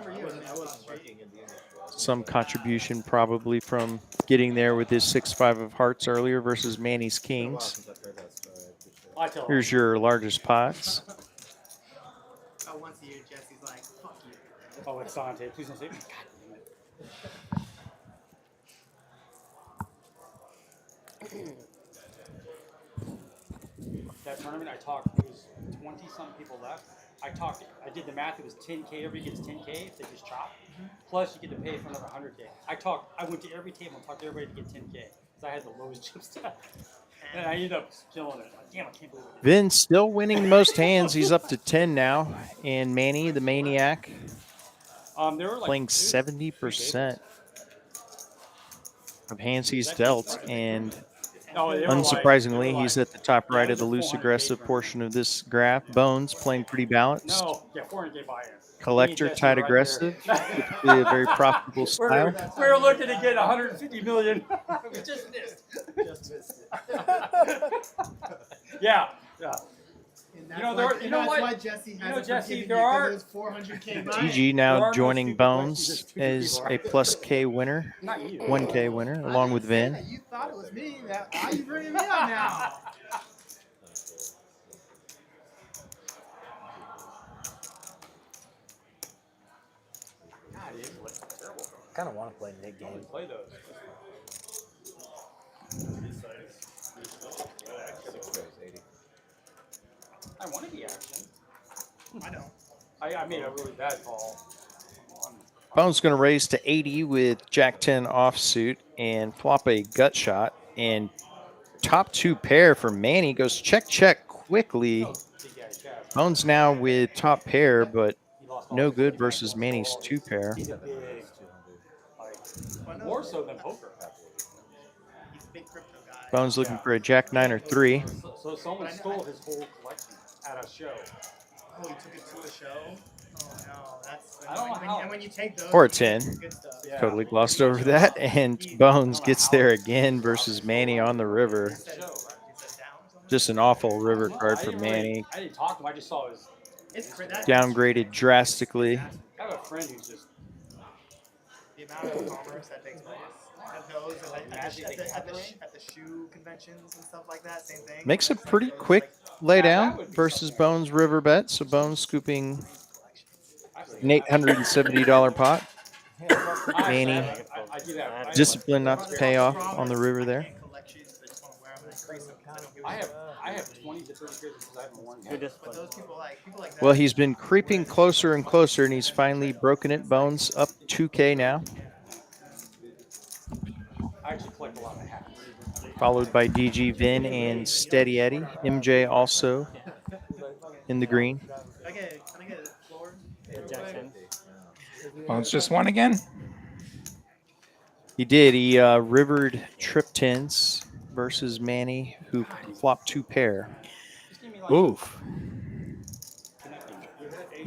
remember you. I wasn't working in the industry. Some contribution probably from getting there with his 6-5 of hearts earlier versus Manny's kings. I tell him. Here's your largest pots. About once a year, Jesse's like, fuck you. Oh, it's Dante. Please don't say God damn it. That tournament, I talked, it was 20-something people left. I did the math, it was 10K, everybody gets 10K if they just chop. Plus, you get to pay for another 100K. I went to every table and talked to everybody to get 10K, because I had the lowest chip stack. And I ended up killing it. Like, damn, I can't believe it. Vin still winning the most hands. He's up to 10 now. And Manny, the maniac, They were like playing 70% of hands he's dealt. And oh, they were unsurprisingly, like, he's at the top yeah, right it of the was a loose 400K aggressive tournament. portion of this graph. Bones playing pretty balanced. No, yeah, 400K buy-in. Collector, Me and Jesse tight were right aggressive. there. Typically a very profitable style. We were looking to get 150 million. We just missed. Just missed it. Yeah, yeah. And You know, there- you know that's what? why Jesse has know, it Jesse, forgiven there you, 'cause are- it was 400K buy. TG There now are no joining stupid Bones questions, stupid as people. a plus K winner, Not you. 1K winner, along with Vin. Yeah, you thought it was me. Why are you bringing me up now? God, it is terrible. I kind of want to play Nick game. Play those. I want to be action. I don't. I made a really bad call. Bones going to raise to 80 with Jack 10 offsuit and flop a gut shot. And top 2 pair for Manny goes check, check quickly. Bones now with top pair, but no good versus Manny's 2 pair. He's a big, like, more so than poker. He's a big crypto guy. Bones looking for a Jack 9 or 3. So someone stole his whole collection at a show. Oh, he took it to a show? no, that's I don't know how. and when you take those, Or a you get 10. good stuff. Yeah. Totally glossed over that. And Bones gets there again versus Manny on the river. He said down or something. Just an awful river I card for didn't really- Manny. I didn't talk to him. I just saw his. It's that Downgraded drastically. I have a friend who's just. the amount of commerce that takes place at those at the shoe conventions and stuff like that. Same thing. Makes a It's like pretty those, quick like, laydown versus Bones river bet. So Bones scooping an $870 pot. Manny I do that. discipline not to pay off on the river there. I have 20 to 30 pairs because I haven't worn Good yet. discipline. Those people like that. Well, he's been creeping closer and closer, and he's finally broken it. Bones up 2K now, I actually collect a lot of hats. followed by DG Vin and Steady Eddie. MJ also in the green. Can I get a floor? Jackson. Bones just won again. He did. He rivered trip tens versus Manny, who flopped 2 pair. Oof.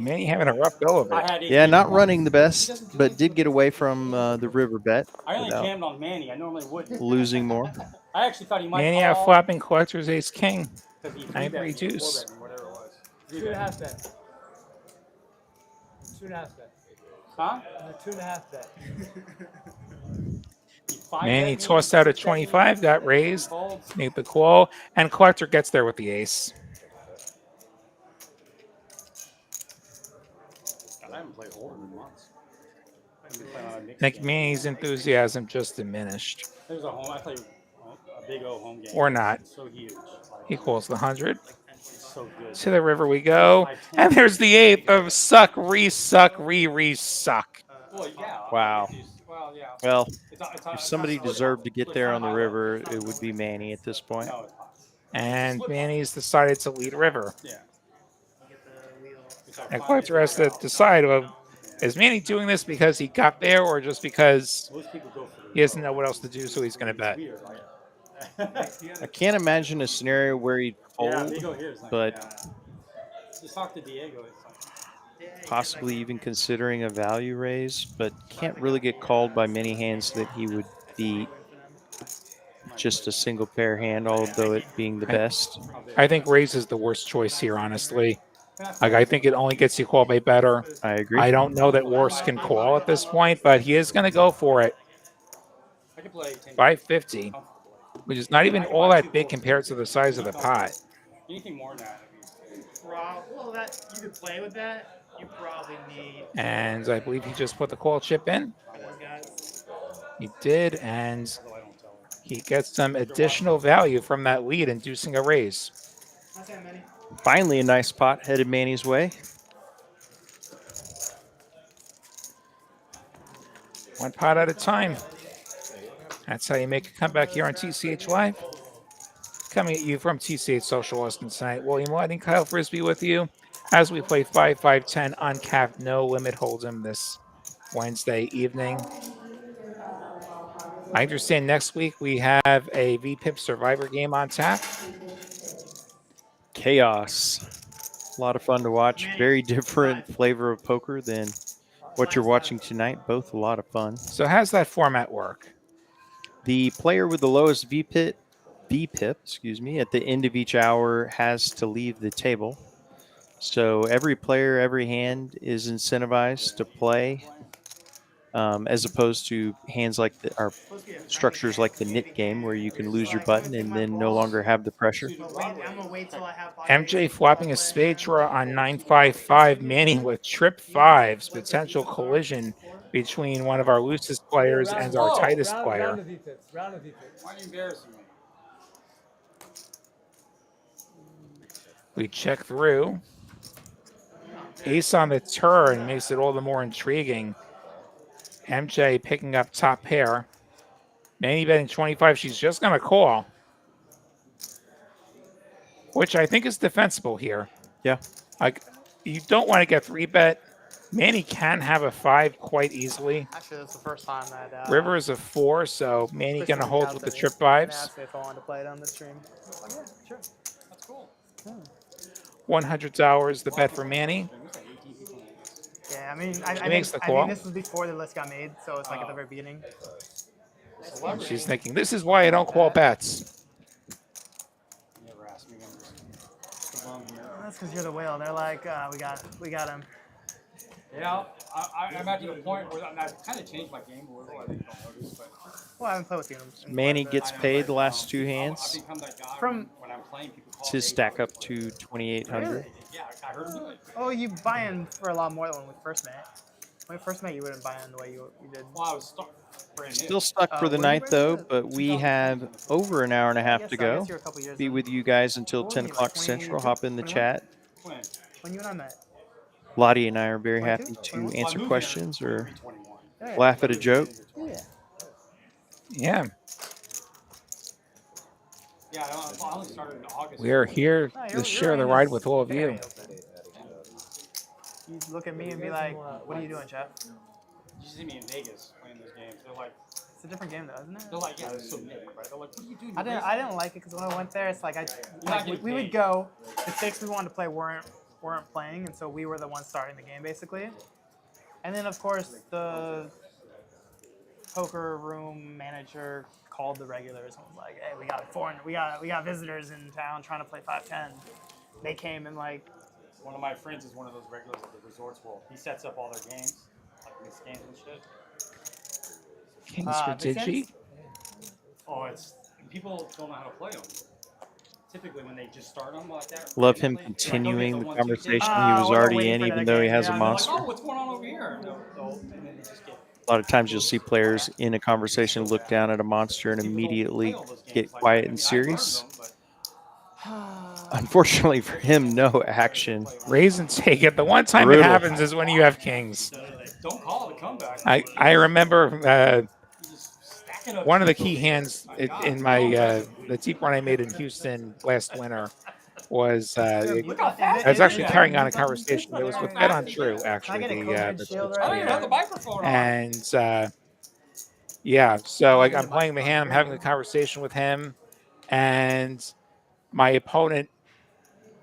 Manny having a rough go of it. Yeah, not running the best, but did get away from the river bet I only without jammed on Manny. I normally wouldn't. losing more. I actually thought he might. Manny out call flopping collector's ace king. 'cause he 9-3 3-bet me, deuce. 4-bet me, whatever it was. 2.5 bet. 2.5 bet. Huh? 2.5 bet. He 5-bet Manny me, tossed out a 6-bet me, 25, got raised. called. Make the call, and collector gets there with the ace. God, I haven't played Hold'em in months. I've been playing on a I mixed think game. Manny's enthusiasm just diminished. There's a home. I played a big O home game. Or not. It's so huge. He calls the 100. So good. To the river we go. And there's the eighth of suck, re-suck, re-re-suck. Well, yeah. Wow. Well, yeah. Well, It's if somebody deserved to get there on the river, it would be Manny at this point. No, it's not. And Manny's decided to lead river. Yeah. And collector has to decide, well, is Manny doing this because he got there or just because Most people go for he doesn't know what else to do, so he's going to bet? weird. I can't imagine a scenario where he'd Yeah, fold, Diego here is like, but yeah. Just talk to Diego. It's like, possibly even considering a value raise, but can't really get called by many hands that he would beat just a single pair hand, although it being the best. I think raise is the worst choice here, honestly. Like, I think it only gets you called by better. I agree. I don't know that worse can call at this point, but he is going to go for it. I could play 10 550, which is not even all that big compared to the size of the pot. Anything more than that. Well, that you could play with that. You probably need And I believe he just put the call chip in. those guys. He did, and he gets some additional value from that lead, inducing a raise. Not that many. Finally, a nice pot headed Manny's way. One pot at a time. That's how you make a comeback here on TCH Live. Coming at you from TCH Social Austin tonight. William Whiting, Kyle Frisbee with you as we play 5-5-10 uncapped, no limit hold'em this Wednesday evening. I understand next week we have a VPIP Survivor game on tap. Chaos. A lot of fun to watch. Very different flavor of poker than what you're watching tonight. Both a lot of fun. So how's that format work? The player with the lowest VPIP, at the end of each hour has to leave the table. So every player, every hand is incentivized to play, as opposed to hands like structures like the knit game where you can lose your button and then no longer have the pressure. I'm gonna wait till I have MJ flopping a spade draw on 9-5-5, Manny with trip fives, potential collision between one of our loosest players and our tightest player. Round of VPIPs. Round of VPIPs. Why are you embarrassing me? We check through. Ace on the turn makes it all the more intriguing. MJ picking up top pair. Manny betting 25. She's just going to call, which I think is defensible here. Yeah. Like, you don't want to get 3-bet. Manny can have a 5 quite easily. Actually, that's the first time that River is a 4, so Manny Chris going to hold reached with out the to me trip and 5s. asked me if I wanted to play it on the stream. Oh, yeah, sure. That's cool. $100 the bet for Manny. Yeah, I mean, He makes the I call. mean, this was before the list got made, so it's like at the very beginning. She's thinking, this is why I don't call bets. Never asked me. I'm just alone here. That's because you're the whale. They're like, we got him. Yeah, I'm at the point where I've kind of changed my game a little. I think you don't notice, but Well, I haven't played with you in Manny quite a bit. gets paid the last two I've hands. become that guy From- when I'm playing. People call It's his me, stack up to 2,800. Really? Yeah, I heard him do it. Oh, you buy in for a lot more than when we first met. When we first met, you wouldn't buy in the way you did. Well, I was brand new. Still stuck for the were you ninth brand though, new? but we have over an hour and a half to I go. guess you're a couple years Be in. with you guys until What was 10 he, like o'clock Central. Hop in the 21? chat. When you and I met. Lottie and I are very 22? happy to 21? answer questions or 21. Yeah. laugh at a joke. Yeah. Yeah, Yeah, I only started in August. we are here No, to your share the range ride is with all of very you. open. You look at me and be like, what are you doing, Jeff? You see me in Vegas playing those games. They're like, It's a different game though, isn't it? they're like, yeah, it's so big, right? They're like, what are you doing? I didn't like it because when I went there, it's like not we getting would paid. go. The six we wanted to play weren't playing, and so we were the ones starting the game basically. And then of course the poker room manager called the regulars and was like, "Hey, we got visitors in town trying to play 5-10." They came and like, One of my friends is one of those regulars at the Resorts World. He sets up all their games, like mixed games and shit. Kings for Big Digi? Sense? Oh, it's people don't know how to play them. Typically, when they just start them like that. Love him randomly, continuing they'll the get 1-2 conversation kids. he was we're already waiting in, for even another though he game. has a Yeah, They're like, monster. oh, what's going on over here? And then they just get. A lot of times you'll see players in a conversation look down at a monster and immediately get quiet and serious. Unfortunately for him, no action. Raise and take it. The one time Brutal. it happens is when you have kings. Don't call it a comeback. I remember You're just stacking up one of the chips key over hands there. My in God. my the deep run I made in Houston last winter was Look how fast I was it actually is. carrying on a conversation. It was with Bet on True, Can I actually. get a The, COVID the shield Twitch I don't right even game. have the microphone on. And yeah, so like I'm playing the hand, I'm having a conversation with him, and my opponent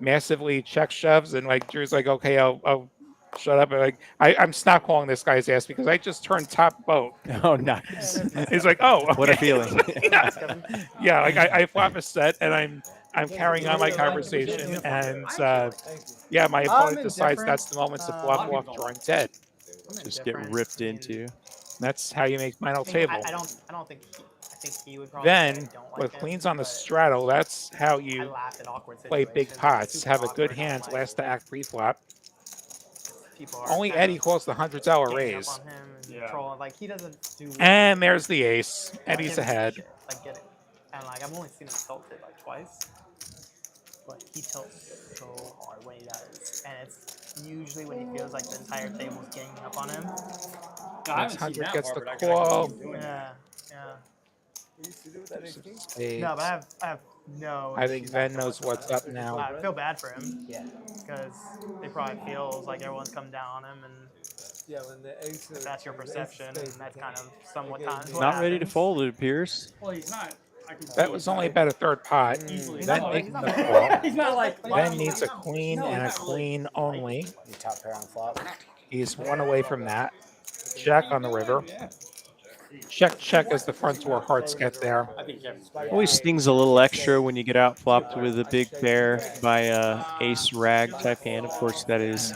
massively check shoves, and like Drew's like, okay, I'll shut up. And like I'm stop calling this guy's ass because I just turned top boat. Oh, nice. He's like, oh, okay. What a feeling. Yeah, like I flop a set and I'm carrying on my conversation, and yeah, my opponent decides that's the moment to flop off drawing dead. Just get ripped into. That's how you make final table. I don't think. I think he would probably. Then say, don't like with it, queens on the but straddle, that's how I you laugh at awkward play big situations. pots. It's Have a super good awkward, hand, like, last to act pre-flop. people are Only kind Eddie of calls the $100 ganging up raise. on him and trolling. Like he doesn't do. And there's the ace. Like, Eddie's gives a ahead. shit, like get it. And like I've only seen him tilt it like twice, but he tilts so hard when he does, and it's usually when he feels like the entire table's ganging up on him. No, I haven't seen 100 that gets part, the but I can call. keep doing it. Yeah, yeah. What used to do with that ace king? Spades. No, but I have no. I think issue Ben with knows it. what's up now. I feel bad for him. Yeah. Because they probably feels like everyone's come down on him, and Yeah, when the ace. if that's your perception, and that's kind of somewhat Okay, times he's what Not ready to happens. fold, it appears. Well, he's not. I can see That it. was only about a third pot. Easily. Ben He's making not the like- call. He's not like. Ben needs a queen No, and a not really. queen only. You top pair on flop. He's one away from that. Check on the river. Yeah. Check as the front door hearts get there. I think Kevin's Always stings a little extra when you get out flopped with a big pair by a ace rag type hand. Of course, that is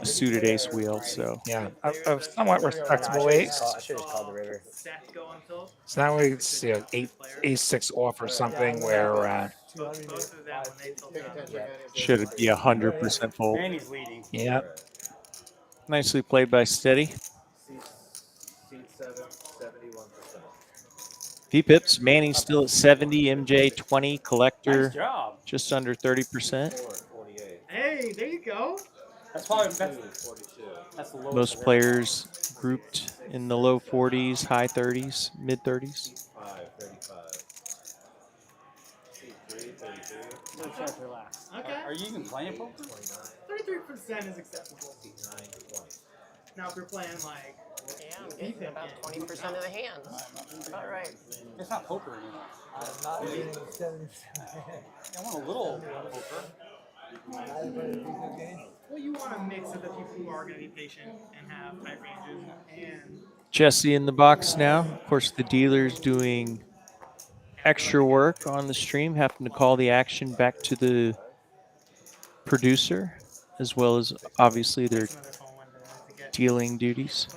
a suited ace wheel. So Yeah, a somewhat respectable ace. I should have called the river. So now it's ace six off or something where should it be 100% fold. Manny's leading. yeah. Nicely played by Steady. Seat 7, 71%. V-Pips, Manning still at 70, MJ 20, Collector Nice job. just under 30%. 48. Hey, there you go. That's probably 42. that's the lowest. Most players grouped in the low 40s, high 30s, mid 30s. 5, 35. Seat 3, 32. No chance relax. Okay. Are you even playing poker? 33% is acceptable. Seat 9, 20. Now if you're playing like Yeah, I'm getting about 20% of the hands. All right. It's not poker anymore. I'm not getting 70. I want a little poker. I play a decent game. Well, you want a mix of the people who are going to be patient and have tight ranges, and Jesse in the box now. Of course, the dealer's doing extra work on the stream, having to call the action back to the producer, as well as obviously their another phone one to get. dealing duties.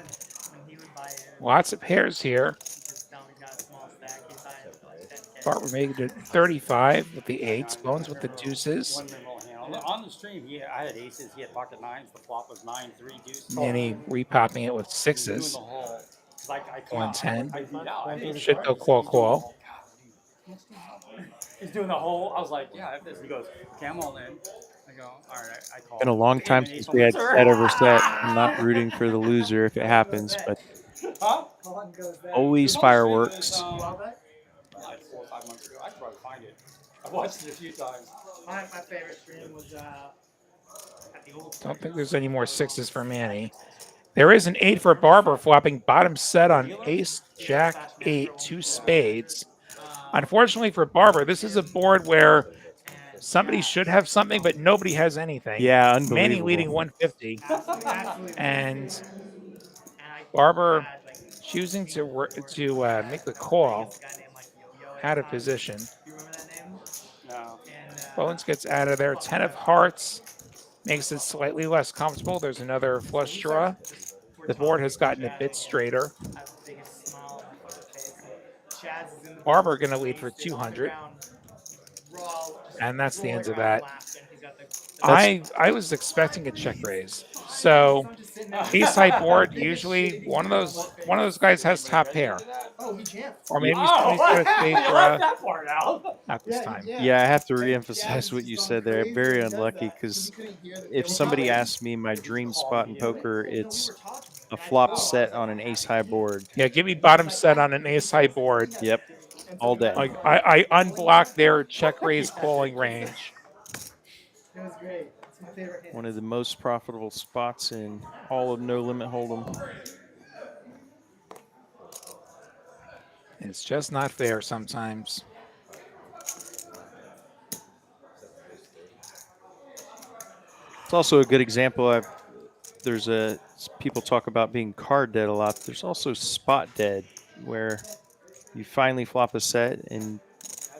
When he would buy it, Lots of pairs here. just tell him he's got a small stack. He's buying it for like 10K. Barber made it 35 with the eights. Bones with the deuces. One little hand. On the stream, I had aces. He had pocket nines. The flop was 9-3 deuce. Manny repopping it with Doing sixes. the whole. Like I 110. Should go call. He's doing the whole. I was like, yeah, I have this. He goes, okay, I'm all in. I go, all right, I call. Been a long time since we had set over set. I'm not rooting for the loser if it happens, but always fireworks. 4 or 5 months ago. I tried to find it. I watched it a few times. my favorite stream was at the old. Don't think there's any more sixes for Manny. There is an 8 for Barber, flopping bottom set on ace, jack, 8, 2 spades. Unfortunately for Barber, this is a board where somebody should have something, but nobody has anything. Yeah, unbelievable. Manny leading 150. And Barber choosing to make the call out of position. No. Bones gets out of there. 10 of hearts makes it slightly less comfortable. There's another flush draw. The board has gotten a bit straighter. Barber going to lead for 200. And that's the end of that. I was expecting a check raise. So ace high board, usually one of those guys has top pair. Or maybe he's got a spade draw. That part out. Not this time. Yeah, I have to reemphasize what you said there. Very unlucky because if somebody asks me my dream spot in poker, it's a flop set on an ace high board. Yeah, give me bottom set on an ace high board. Yep, all day. Like I unblock their check raise calling range. It was great. It's my favorite hand. One of the most profitable spots in all of No Limit Hold'em. It's just not fair sometimes. It's also a good example. People talk about being card dead a lot. There's also spot dead, where you finally flop a set and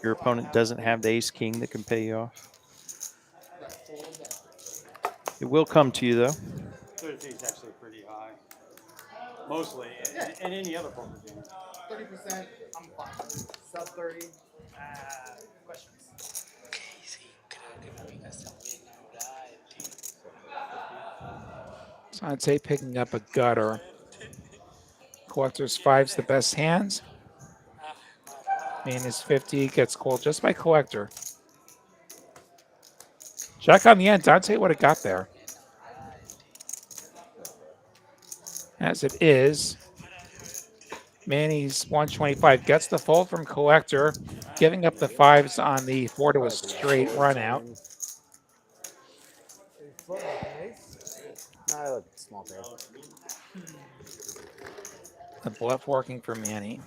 your opponent doesn't have the ace king that can pay you off. It will come to you though. 33 is actually pretty high. Mostly, in any other poker game. 30%. I'm fine. Sub 30. Questions. So I'd say picking up a gutter. Collector's 5's the best hand. Man is 50, gets called just by collector. Check on the end. Dante would have got there. As it is, Manny's 125 gets the fold from collector, giving up the 5s on the 4 to a straight run out. No, small pair. The bluff working for Manny.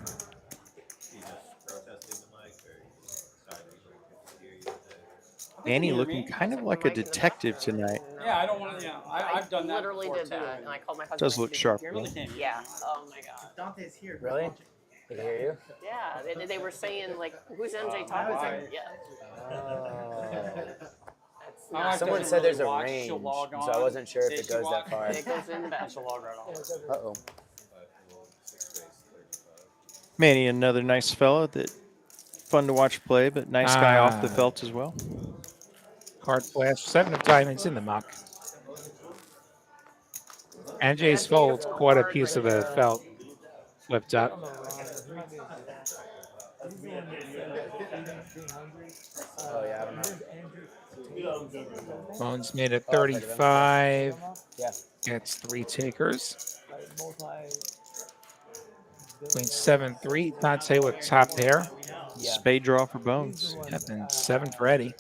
Manny looking kind of like a detective tonight. Yeah, I don't want to. Yeah, I've done that. Literally before did that, and I called my husband. Does look "Did you sharp, hear me?" though. Yeah. Oh my god. Dante's here. Really? They can hear you? Yeah, they were saying like, "Who's MJ talking to?" Yeah. Someone said there's a range, so I wasn't sure if it goes that far. It goes in the back. She'll log right off. Uh-oh. Manny, another nice fella that fun to watch play, but nice guy off the felt as well. Card flash, 7 of diamonds in the muck. NJ's fold, quite a piece of the felt flipped up. Oh, yeah, I don't know. Bones made it 35. Yeah. Gets 3 takers. Queen 7-3. Dante with top pair. Yeah. Spade draw for Bones. Yep, and 7 for Eddie.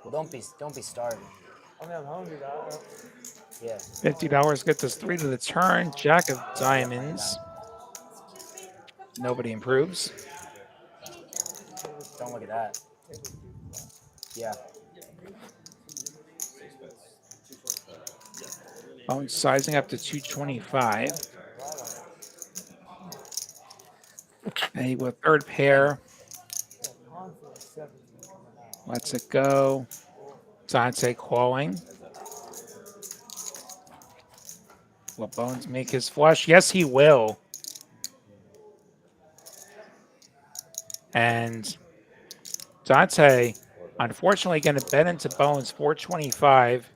Well, don't be starving. Yeah. $50 gets us 3 to the turn. Jack of diamonds. Nobody improves. Oh, look at that. Yeah. Bones sizing up to 225. And with third pair, lets it go. Dante calling. Will Bones make his flush? Yes, he will. And Dante, unfortunately, going to bet into Bones 425.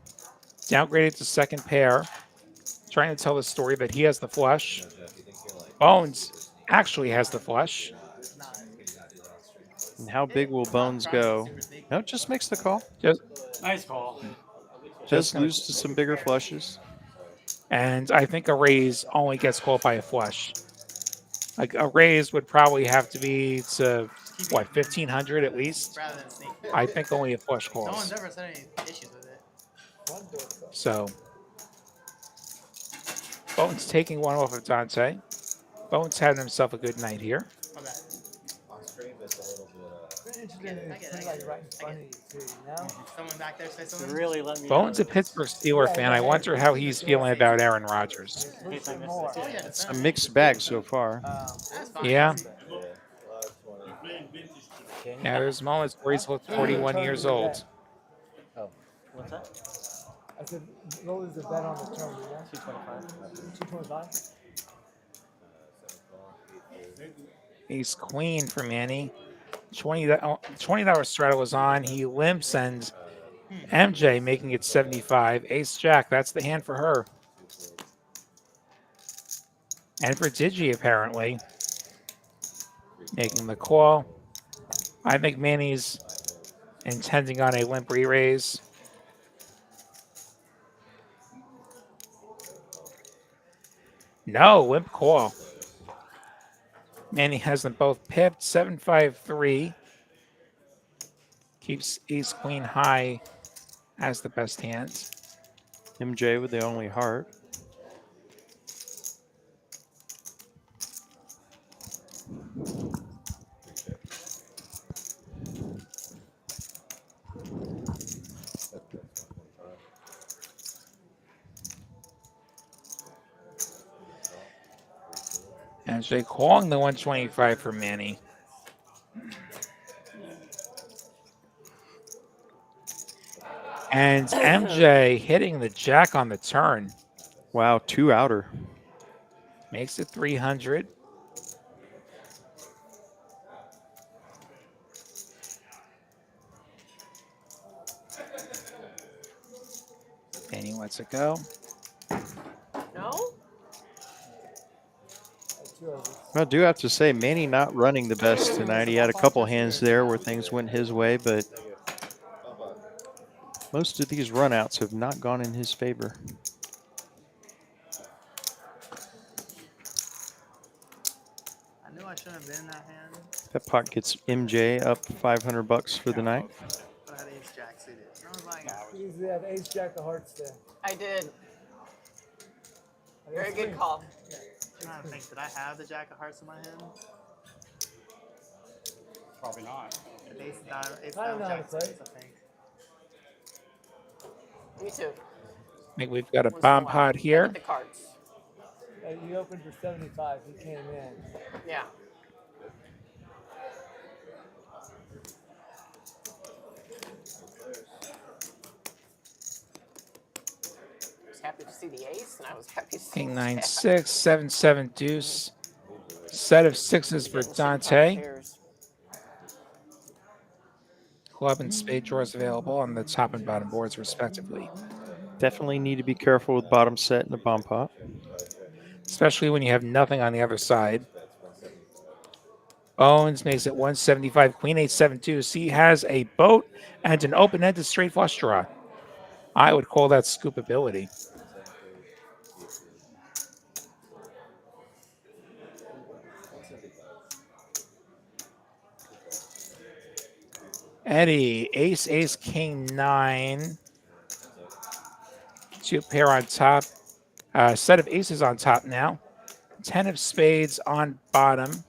Downgraded to second pair. Trying to tell the story that he has the flush. Bones actually has the flush. And how big will Bones go? No, just makes the call. Just Nice call. Just lose to some bigger flushes. And I think a raise only gets called by a flush. Like a raise would probably have to be to what 1,500 at least. Rather than sneak. I think only a flush No one's calls. ever said any issues with it. So Bones taking one off of Dante. Bones having himself a good night here. Someone back there say something. Really let me Bones a Pittsburgh Steelers fan. I wonder how he's feeling about Aaron Rodgers. It's a mixed bag so far. Yeah. Yeah, there's moments where he's looked 41 years old. Oh, what's that? I said, what was the bet on the turn? 225. 225? Ace Queen for Manny. $20 straddle was on. He limps and MJ making it 75. Ace Jack, that's the hand for her. And for Digi, apparently. Making the call. I think Manny's intending on a limp re-raise. No, limp call. Manny has them both pipped. 7-5-3. Keeps Ace Queen high as the best hand. MJ with the only heart. MJ calling the 125 for Manny. And MJ hitting the jack on the turn. Wow, 2 outer. Makes it 300. Manny lets it go. No? I do have to say, Manny not running the best tonight. He had a couple hands there where things went his way, but most of these runouts have not gone in his favor. I knew I shouldn't have been in that hand. That pot gets MJ up $500 for the night. But I had ace jack suited. I was like, You usually have ace jack of hearts there. I did. Very good call. I'm trying to think, did I have the jack of hearts in my hand? Probably not. Ace down, ace I down, don't know how to jack play. suited, I think. Me too. I think we've got a Was bomb the pot Look here. at the cards. You opened for 75. He came in. Yeah. I was happy to see the ace, and I was happy to see King the 9-6, jack. 7-7 deuce. Set of sixes for Dante. Club and spade drawers available on the top and bottom boards, respectively. Definitely need to be careful with bottom set in the bomb pot. Especially when you have nothing on the other side. Owens makes it 175, Queen 8-7 deuce. He has a boat and an open-ended straight flush draw. I would call that scoopability. Eddie, ace, ace, king, 9. 2 pair on top. Set of aces on top now. 10 of spades on bottom.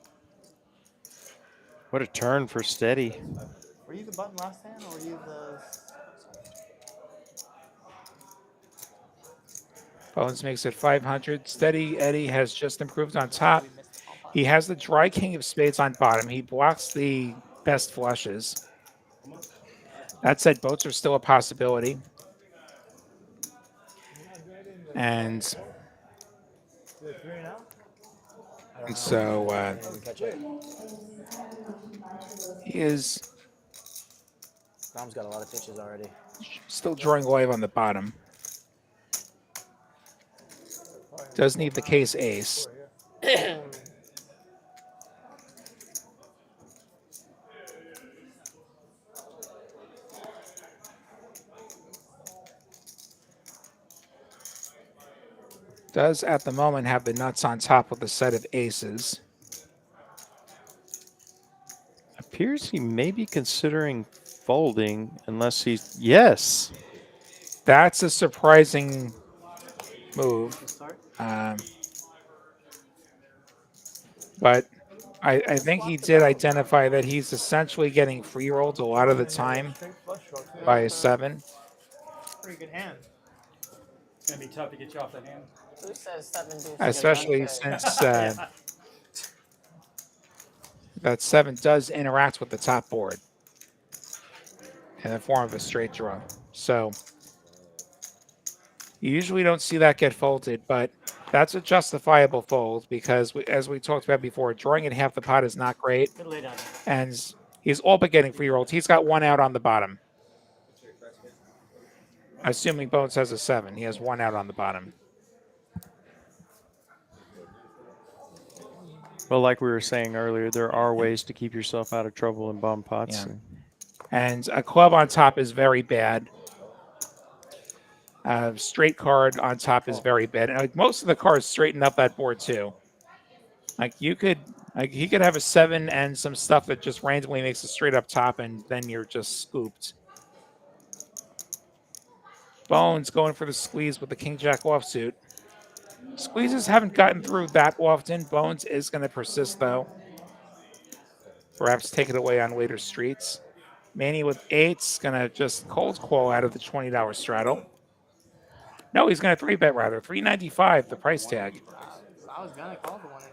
What a turn for steady. Were you the button last hand, or were you the? Bones makes it 500. Steady Eddie has just improved on top. He has the dry king of spades on bottom. He blocks the best flushes. That said, boats are still a possibility. And so he is Dom's got a lot of pitches already. still drawing live on the bottom. Does need the case ace. Does at the moment have the nuts on top with a set of aces. Appears he may be considering folding unless he's, yes. That's a surprising move. But I think he did identify that he's essentially getting free rolled a lot of the time by a 7. Pretty good hand. It's gonna be tough to get you off the hand. Who says 7 deuce? Especially since that 7 does interact with the top board in the form of a straight draw. So you usually don't see that get folded, but that's a justifiable fold because, as we talked about before, drawing at half the pot is not great. Good lay down. And he's all but getting free rolled. He's got 1 out on the bottom. Assuming Bones has a 7, he has 1 out on the bottom. Well, like we were saying earlier, there are ways to keep yourself out of trouble in bomb pots. Yeah. And a club on top is very bad. Straight card on top is very bad. And like most of the cards straighten up that board too. Like he could have a 7 and some stuff that just randomly makes a straight up top, and then you're just scooped. Bones going for the squeeze with the king jack offsuit. Squeezes haven't gotten through that often. Bones is going to persist though. Perhaps take it away on later streets. Manny with 8's going to just cold call out of the $20 straddle. No, he's going to 3-bet rather. $3.95, the price tag. I was gonna call for 185.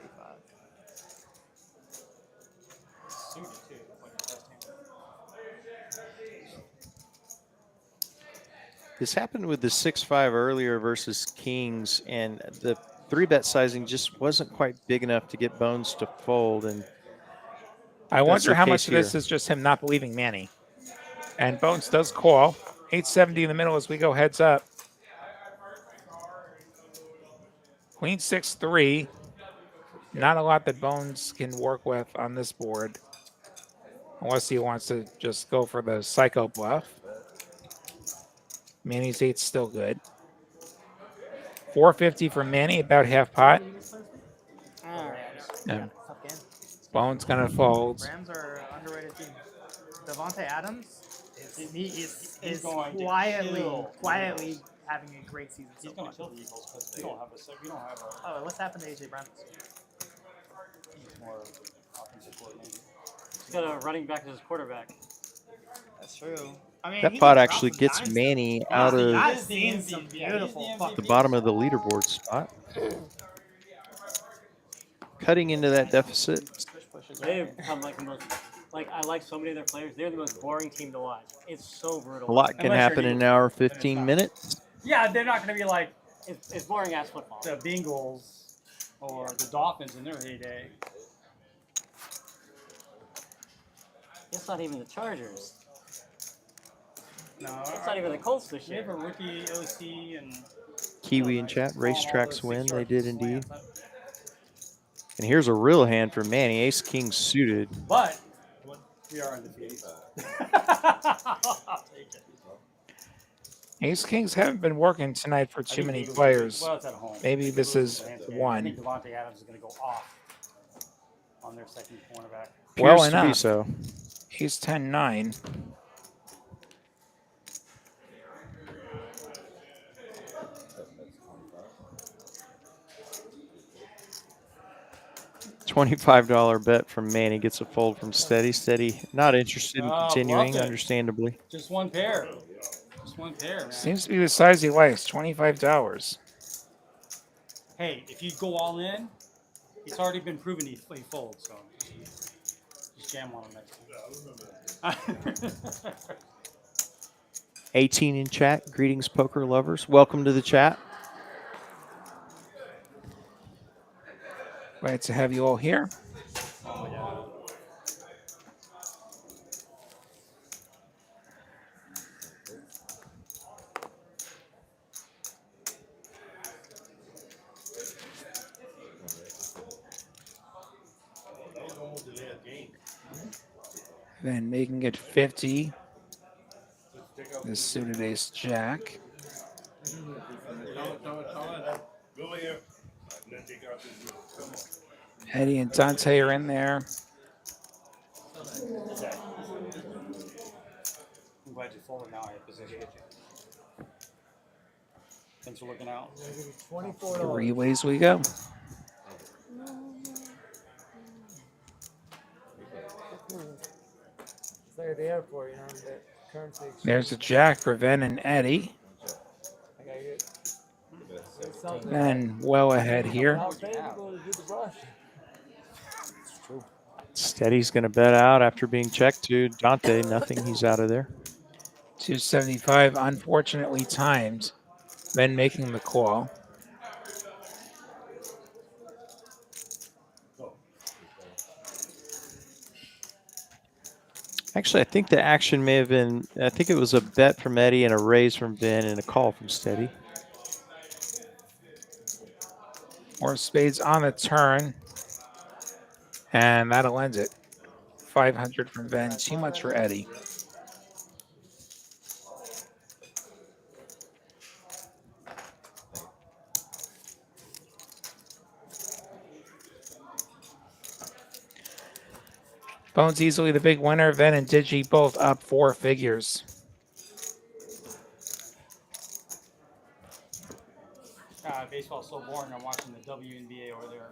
This happened with the 6-5 earlier versus Kings, and the 3-bet sizing just wasn't quite big enough to get Bones to fold. And I wonder how much of this is just him not believing Manny. And Bones does call. 870 in the middle as we go heads up. Queen 6-3. Not a lot that Bones can work with on this board. Unless he wants to just go for the psycho bluff. Manny's 8's still good. 450 for Manny, about half pot. And Bones gonna fold. Rams are an underrated team. Devontae Adams is going to quietly having a great season. He's going to kill the Eagles because we don't have a. Oh, what's happened to AJ Brown? He's more offensive coordinator. He's got a running back as his quarterback. That's true. I mean, that pot actually gets Manny out of I've seen some beautiful the bottom of the leaderboard spot. Cutting into that deficit. They've become like the most, I like so many of their players. They're the most boring team to watch. It's so brutal. A lot can happen in an hour, 15 minutes. Yeah, they're not going to be like it's boring ass football. The Bengals or the Dolphins in their heyday. It's not even the Chargers. No, it's not even the Colts this year. They have a rookie OC and Kiwi in chat. Racetracks win. They did indeed. And here's a real hand for Manny. Ace King suited. But we are undefeated. I'll take it. Ace Kings haven't been working tonight for too many players. Well, it's at home. Maybe this is one. I think Devontae Adams is going to go off on their second cornerback. Well Appears to be enough. so. He's 10-9. $25 bet from Manny gets a fold from Steady. Steady not interested in continuing, Bluff it. understandably. Just one pair. Just one pair, man. Seems to be the size he likes, $25. Hey, if you go all in, it's already been proven he folds, so just jam on him next time. 18 in chat. Greetings, poker lovers. Welcome to the chat. Glad to have you all here. Oh, yeah. Then making it 50. The suited ace jack. Eddie and Dante are in there. I'm glad you folded now. I have position. Thanks for looking out. $24. 3 ways we go. It's like at the airport, you know, the currency exchange. There's a jack for Ven and Eddie. I gotta get something. And well ahead here. How painful to do the brush. Steady's going to bet out after being checked to Dante. Nothing. He's out of there. 275, unfortunately timed. Ven making the call. Actually, I think the action may have been, I think it was a bet from Eddie and a raise from Ben and a call from Steady. More spades on the turn. And that'll end it. 500 from Ven, too much for Eddie. Bones easily the big winner. Ven and Digi both up 4 figures. Baseball's so boring. I'm watching the WNBA over there.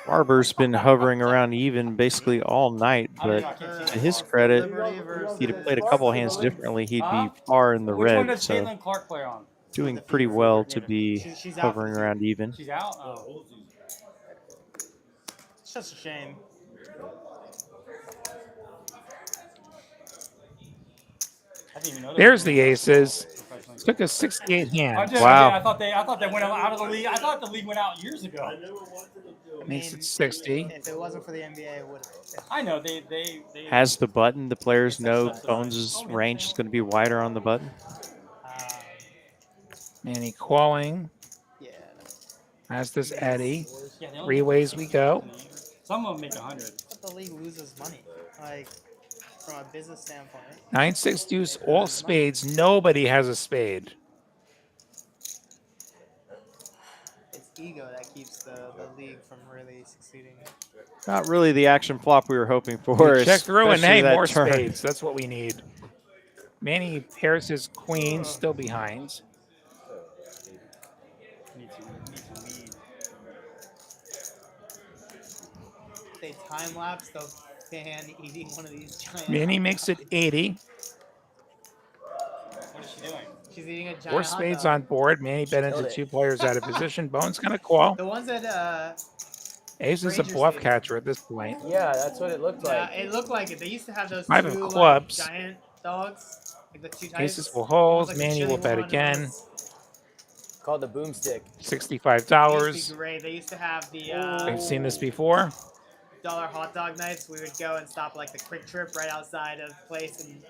Barber's been hovering around even basically all night, but to his credit, if he'd have played a couple hands differently, he'd be far in the Which one red. does So Caitlin Clark play on? doing pretty well to be She's out hovering for the around even. She's out? Oh. It's just a shame. I didn't even know There's the aces. Took a 68 hand. Wow. I thought they went out of the league. I thought the league went out years ago. Makes it 60. If it wasn't for the NBA, it would have. I know they Has the button. The players know Bones' range is going to be wider on the button. Manny calling. Yeah. Has this Eddie. Yeah, they only 3 ways we go. Some of them make 100. But the league loses money, like from a business standpoint. 9-6 deuce, all spades. Nobody has a spade. It's ego that keeps the league from really succeeding. Not really the action flop we were hoping for. We check through and especially hey, that more turn. spades. That's what we need. Manny pairs his queen, still behind. Need to lead. They time lapse the fan eating one of these giant. Manny makes it 80. What is she doing? She's eating a giant. 4 hot spades dog. on board. Manny bet into 2 players out of position. Bones gonna call. The ones that Ace is a Rangers bluff did. catcher at this point. Yeah, that's what it looked like. it looked like it. They used to have those 5 of two clubs. like, giant dogs, like the two types. Aces will One hold. was like the Manny chili will bet one, and again. one was- Called the boomstick. They used to $65. be great. They used to have the I've seen this before. dollar hot dog nights. We would go and stop like the Quick Trip right outside of the place and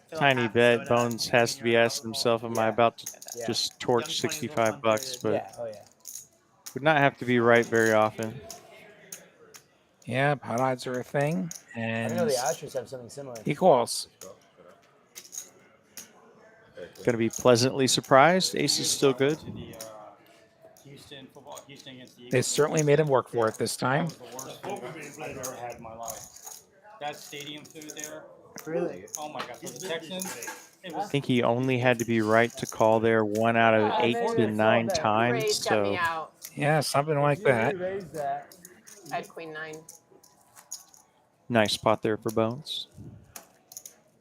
fill up Tiny half a bet. soda, Bones has to be asking himself, am I about to Yeah. just torch Young 65 bucks? But Yeah, oh yeah. would not have to be right very often. Yeah, pot odds are a thing. I And didn't know the Astros have something similar. he calls. Going to be pleasantly surprised. Ace is still good. To the Houston football, Houston against the They Eagles. certainly made him work for it this That time. was the worst food I've ever had in my life. That stadium food there. Really? Oh my god, for the Texans, it I was. think he only had to be right to call there 1 out of 8 to 9 times. So Yeah, something like that. Raise that. I had queen 9. Nice spot there for Bones.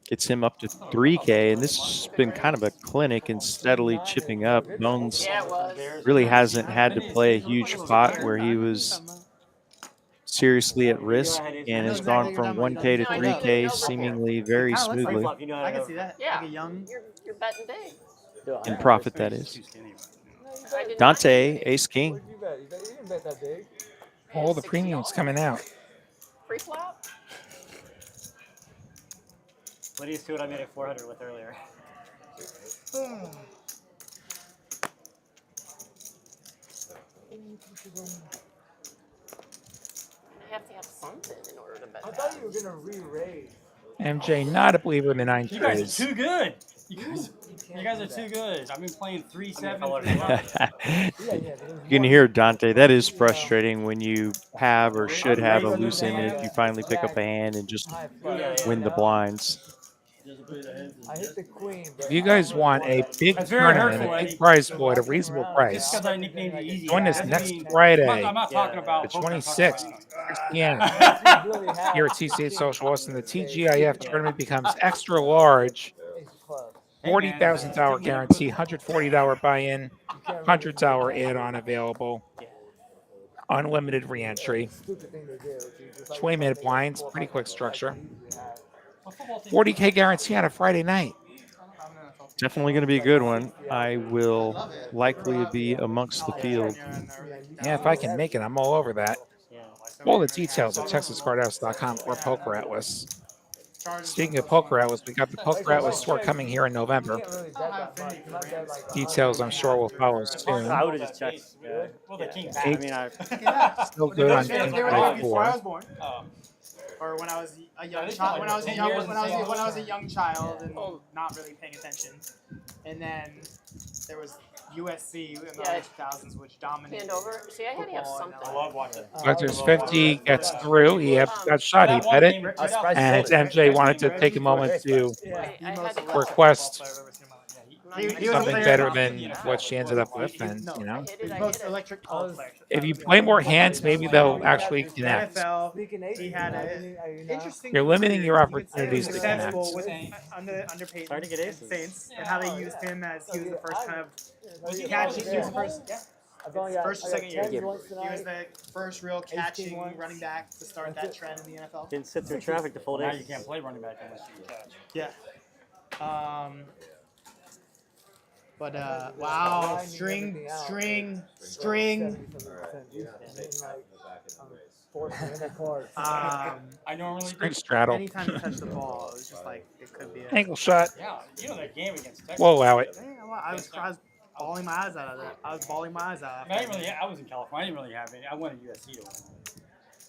Gets him up to 3K, and this has been kind of a clinic in steadily chipping up. Bones Yeah, it was. really hasn't had to play a huge pot where he was seriously at risk and has gone from 1K to No, I know you 3K know, but- seemingly very Kinda looks like smoothly. Bluff, you know how I to can go. see that. Yeah. Like a young. You're betting big. In profit, that is. I did not Dante, bet big. Ace King. What did you bet? You didn't bet that big. All the premiums coming out. Free flop? What do you see what I made it 400 with earlier? I have to have something in order to bet I that. thought you were gonna re-raise. MJ, not a believer in the 9 You guys trees. are too good. You guys are too good. I've been playing 3-7. You can hear Dante. That is frustrating when you have or should have a loose image. You finally pick up a hand and just win the blinds. I hit the queen. If you guys want a big That's very tournament, a hurtful, big prize pool at a reasonable Just price, because I nicknamed you easy. join us doesn't next mean- Friday, I'm not talking about the poker, I'm talking 26th, about- 6 p.m. Here at TCH Social Austin, the TGIF tournament becomes extra large. $40,000 guarantee, $140 buy-in, $100 add-on available, unlimited re-entry. 20-minute blinds, pretty quick structure. 40K guarantee on a Friday night. Definitely going to be a good one. I will likely be amongst the field. Yeah, if I can make it, I'm all over that. All the details at TexasCardHouse.com or Poker Atlas. Speaking of Poker Atlas, we got the Poker Atlas tour coming here in November. Details, I'm sure, will follow soon. I would have just checked. Well, the king. I mean, Still good on They were King like before I 4. was born, or when I was a young it's child. like When I was a 10 young, years when in I the same was a young child and not really paying attention, and then there was USC in the early 2000s, which dominated. Hand over. See, I had to have football, something. I love watching. Collector's 50 gets through. He got shot. He bet it. And MJ wanted to take a moment to I had to request He was a something player better that- than what she ended up with. And, you know, hit it, I Most hit it. electric call player. if you play more hands, maybe they'll actually connect. NFL, he had an interesting. You're limiting your career. You could say opportunities he was to connect. successful with under Peyton Starting to get aces. Saints, and how they used him as he was the first kind of catching. He was the first, first or second year. He was the first real catching running back to start that trend in the NFL. didn't sit through traffic to fold Now aces. you can't play running back unless you catch. Yeah. But wow, string. I normally String straddle. Anytime you touch the ball, it was just like it could be. Ankle shot. Yeah, you know that game against Texas. We'll allow it. Yeah, well, I was bawling my eyes out of that. I was bawling my eyes out. I was in California. I didn't really have any. I wanted USC to win.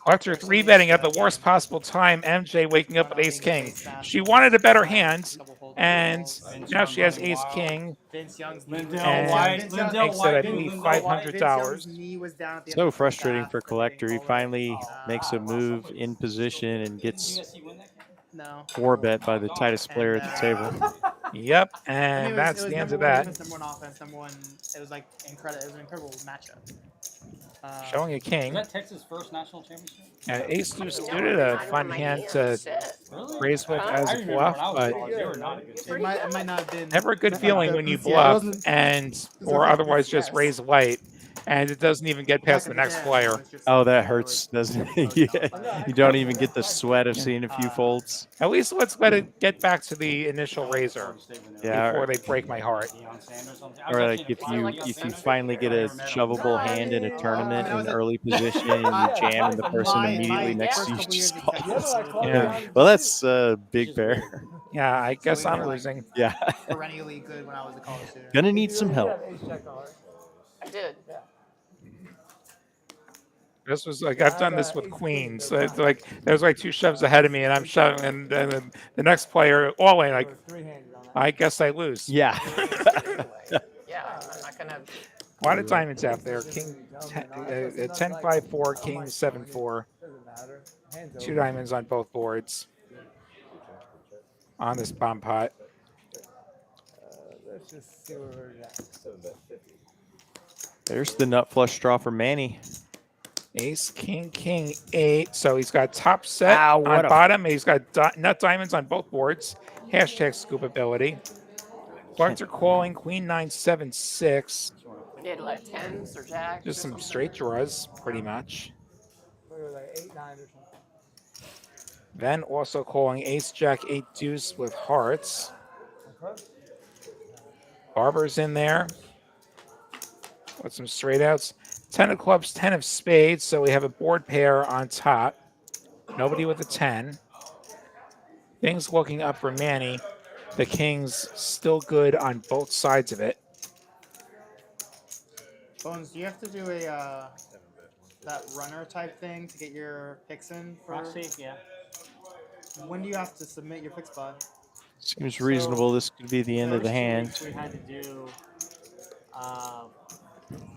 Collector 3 betting at the worst possible time. MJ waking up with Ace King. She wanted a better hand, and now she has Ace King. Vince Young's Lindell And White. Lindell makes it, I White. believe, Lindell White. $500. knee was down at the end So of the first frustrating half, for but they Collector. He called it. finally makes a move in position and gets USC win that game? No. 4-bet by the tightest player at the table. Yep, I mean, and that's the end of number one that. defense, number one offense, number one. It was like incredible. It was an incredible matchup. Showing a Is king. that Texas' first national championship? Ace deuce suited, a fun hand to Really? raise with I as a remember bluff, when I was but college, they were not a good team. It might not have been. never a good feeling when you Yeah, it bluff wasn't- and or otherwise just raise light, and it doesn't even get past the next player. Oh, that hurts, doesn't it? Yeah. You don't even get the sweat of seeing a few folds. At least let's let it get back to the initial razor Yeah, before they break my heart. or like if you finally get a shovable hand in a tournament in early position and you jam and the person immediately next to you just falls. Yeah, Well, that's Big Bear. yeah. I guess I'm losing. Yeah. Perennially good when I was a college student. Gonna need some help. I did. This was like I've done this with queens. So it's like there's like 2 shoves ahead of me, and I'm shoving, and then the next player all in. Like, I guess I lose. Yeah. Yeah, I'm not gonna. A lot of diamonds out there. King 10-5-4, King 7-4. 2 diamonds on both boards on this bomb pot. Let's just see where we're at. There's the nut flush draw for Manny. Ace, king, king, 8. So he's got top set Wow, on bottom. He's got nut diamonds on both boards. Hashtag scoop ability. Cards are calling queen 9, 7, 6. We did like tens or jacks. Just or some something. straight draws, pretty much. Maybe it was like 8, 9 or something. Then also calling ace, jack, 8, deuce with hearts. Okay. Barber's in there with some straight outs. 10 of clubs, 10 of spades. So we have a board pair on top. Nobody with a 10. Things looking up for Manny. The king's still good on both sides of it. Bones, do you have to do a that runner type thing to get your picks in for? Roxy, yeah. When do you have to submit your pick spot? Seems reasonable. This could be the end of the hand. We had to do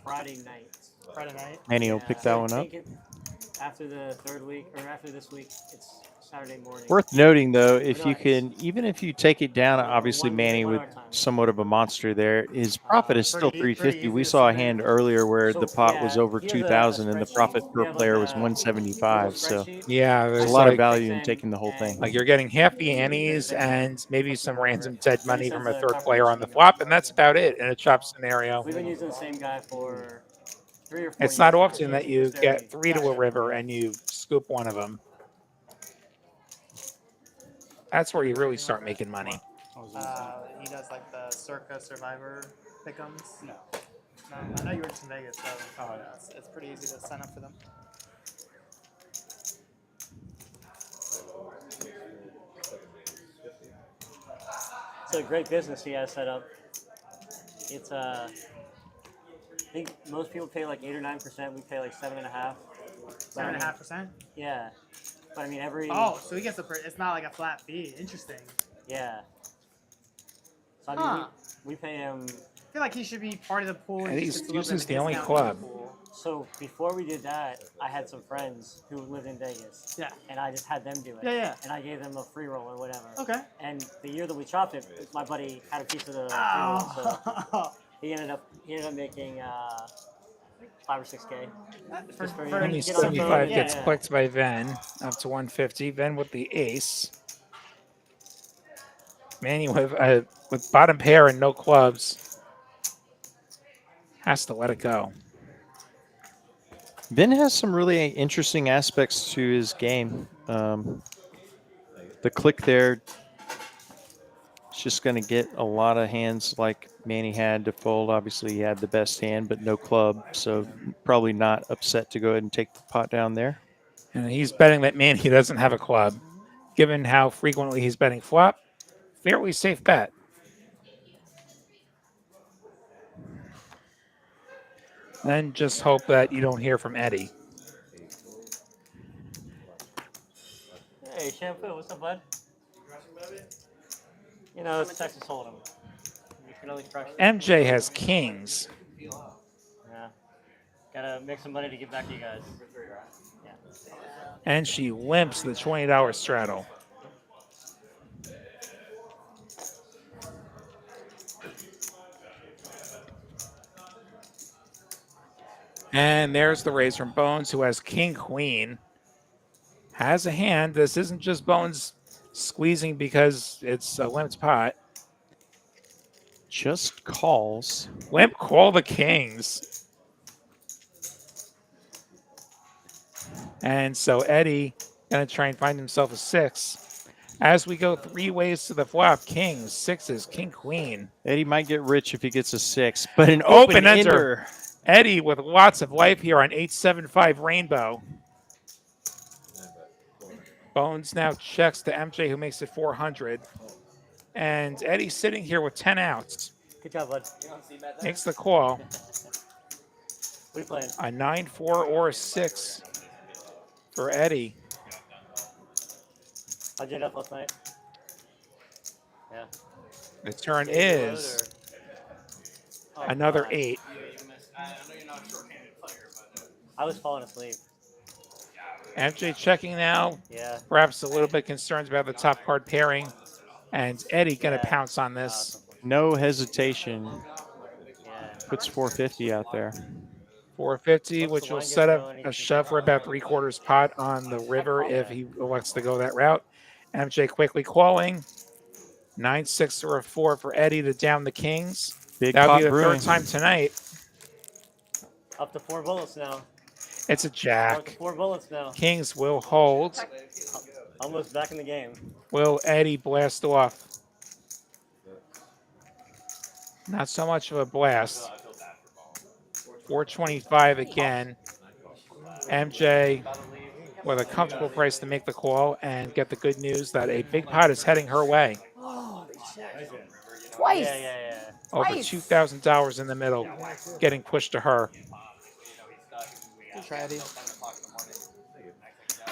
Friday night. Friday night. Manny will pick that one up. After the third week, or after this week, it's Saturday morning. Worth noting, though, if you can, even if you take it down, obviously Manny with somewhat of a monster there, his profit is still 350. We saw a hand earlier where the pot was over 2,000 and the profit per player was 175. So yeah, there's a lot of value in taking the whole thing. Like you're getting half the annies and maybe some random dead money from a third player on the flop, and that's about it in a chop scenario. We've been using the same guy for 3 or 4 years. It's not often that you get 3 to a river and you scoop one of them. That's where you really start making money. He does like the Circa Survivor pick'ems. No, I know you worked in Vegas, so it's pretty easy to sign up for them. It's a great business he has set up. It's I think most people pay like 8 or 9%. We pay like 7.5%. 7.5%. Yeah, but I mean every. Oh, so he gets it's not like a flat fee. Interesting. Yeah. So I mean, we pay him. I feel like he should be part of the pool. And he's uses the only club. So before we did that, I had some friends who lived in Vegas. Yeah. And I just had them do it. Yeah, yeah. And I gave them a free roll or whatever. Okay. And the year that we chopped it, my buddy had a piece of the free roll, so he ended up making 5 or 6K. For 75 gets clicked by Ven up to 150. Ven with the ace. Manny with bottom pair and no clubs has to let it go. Ben has some really interesting aspects to his game. The click there is just going to get a lot of hands like Manny had to fold. Obviously, he had the best hand, but no club, so probably not upset to go ahead and take the pot down there. And he's betting that Manny doesn't have a club. Given how frequently he's betting flop, fairly safe bet. Then just hope that you don't hear from Eddie. Hey, Shampoo, what's up, bud? You know, it's Texas Hold'em. You can only crush it. MJ has kings. Yeah. Gotta make some money to get back to you guys. Yeah. And she limps the $20 straddle. And there's the raise from Bones, who has king queen. Has a hand. This isn't just Bones squeezing because it's a limped pot. Just calls. Limp call the kings. And so Eddie going to try and find himself a 6. As we go 3 ways to the flop, kings, 6s, king, queen. Eddie might get rich if he gets a 6, but an Open open ender. ender. Eddie with lots of life here on 875 Rainbow. Bones now checks to MJ, who makes it 400. And Eddie sitting here with 10 outs. Good job, bud. Makes the call. What are you playing? A 9-4 or a 6 for Eddie. I did up last night. Yeah. The turn is another 8. I was falling asleep. MJ checking now. Yeah. Perhaps a little bit concerned about the top card pairing. And Eddie going to pounce on this. No hesitation. Puts 450 out there. 450, Once which the will line gets set up going, a shove for about 3/4 pot on the river if he elects to go that route. MJ quickly calling. 9-6 or a 4 for Eddie to down the kings. Big That'll be pot the brewing. third time tonight. Up to 4 bullets now. It's a We're up to jack. 4 bullets now. Kings will hold. Almost back in the game. Will Eddie blast off? Not so much of a blast. 425 again. MJ with a comfortable price to make the call and get the good news that a big pot is heading her way. Twice. Yeah. Over $2,000 in the middle, getting pushed to her. Try Eddie.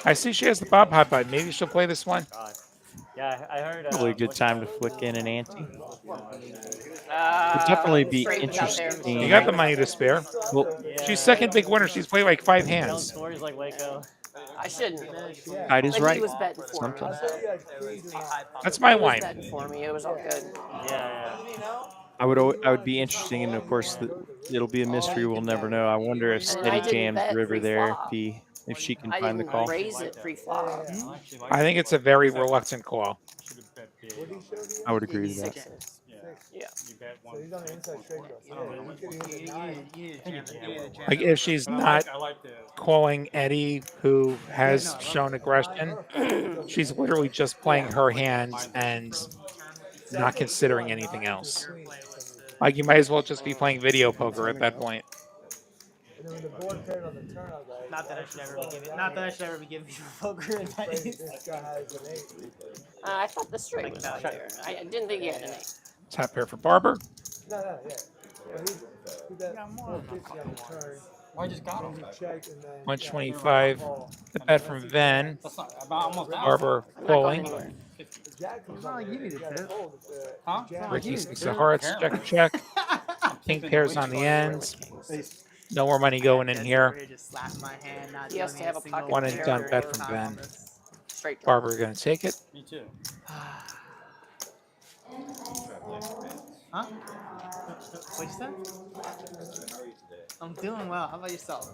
I see she has the Bob Hot button. Maybe she'll play this one. God. Yeah, I heard. Probably a good time to flick in an ante. Uh, definitely be straight was out there. interesting. You got the money to spare. Well, She's second big winner. She's played like 5 Telling hands. stories like Waco. I shouldn't. Tide is But right. he was betting for me. Sometimes. That's my He was wine. betting for me. It was all good. Yeah. I would be interesting, and of course, it'll be a mystery. We'll never know. I wonder if And I Steady didn't jams bet River there, pre-flop. if she can I find the didn't call. raise it pre-flop. I think it's a very reluctant call. I would agree with that. Sixes. Yeah. So he's on the inside straight though. Like if she's not calling Eddie, who has shown aggression, she's literally just playing her hand and not considering anything else. Like you might as well just be playing video poker at that point. And then when the board paired on the turn, I was like, Not that I should ever be giving. Not that I should ever be giving people poker advice. this guy has an 8. I thought the straight was out there. I didn't think he had an 8. Top pair for Barber. No, yeah. But he bet 450 on the turn. Well, I just got him. He checked and then 125. The bet from Ven. That's not about almost out. Barber I'm not going calling. anywhere. Jack comes not on like there, you need you a gotta tip. fold if the Huh? jam- Ricky speaks of hearts. Check. King pairs on the ends. No more money going in here. Just slap my hand, not He has doing to a have a single pocket One and pair done or bet a from top Ben. on this. Straight draw. Barber going to take it. Me too. Huh? What'd you say? I'm doing well. How about yourself?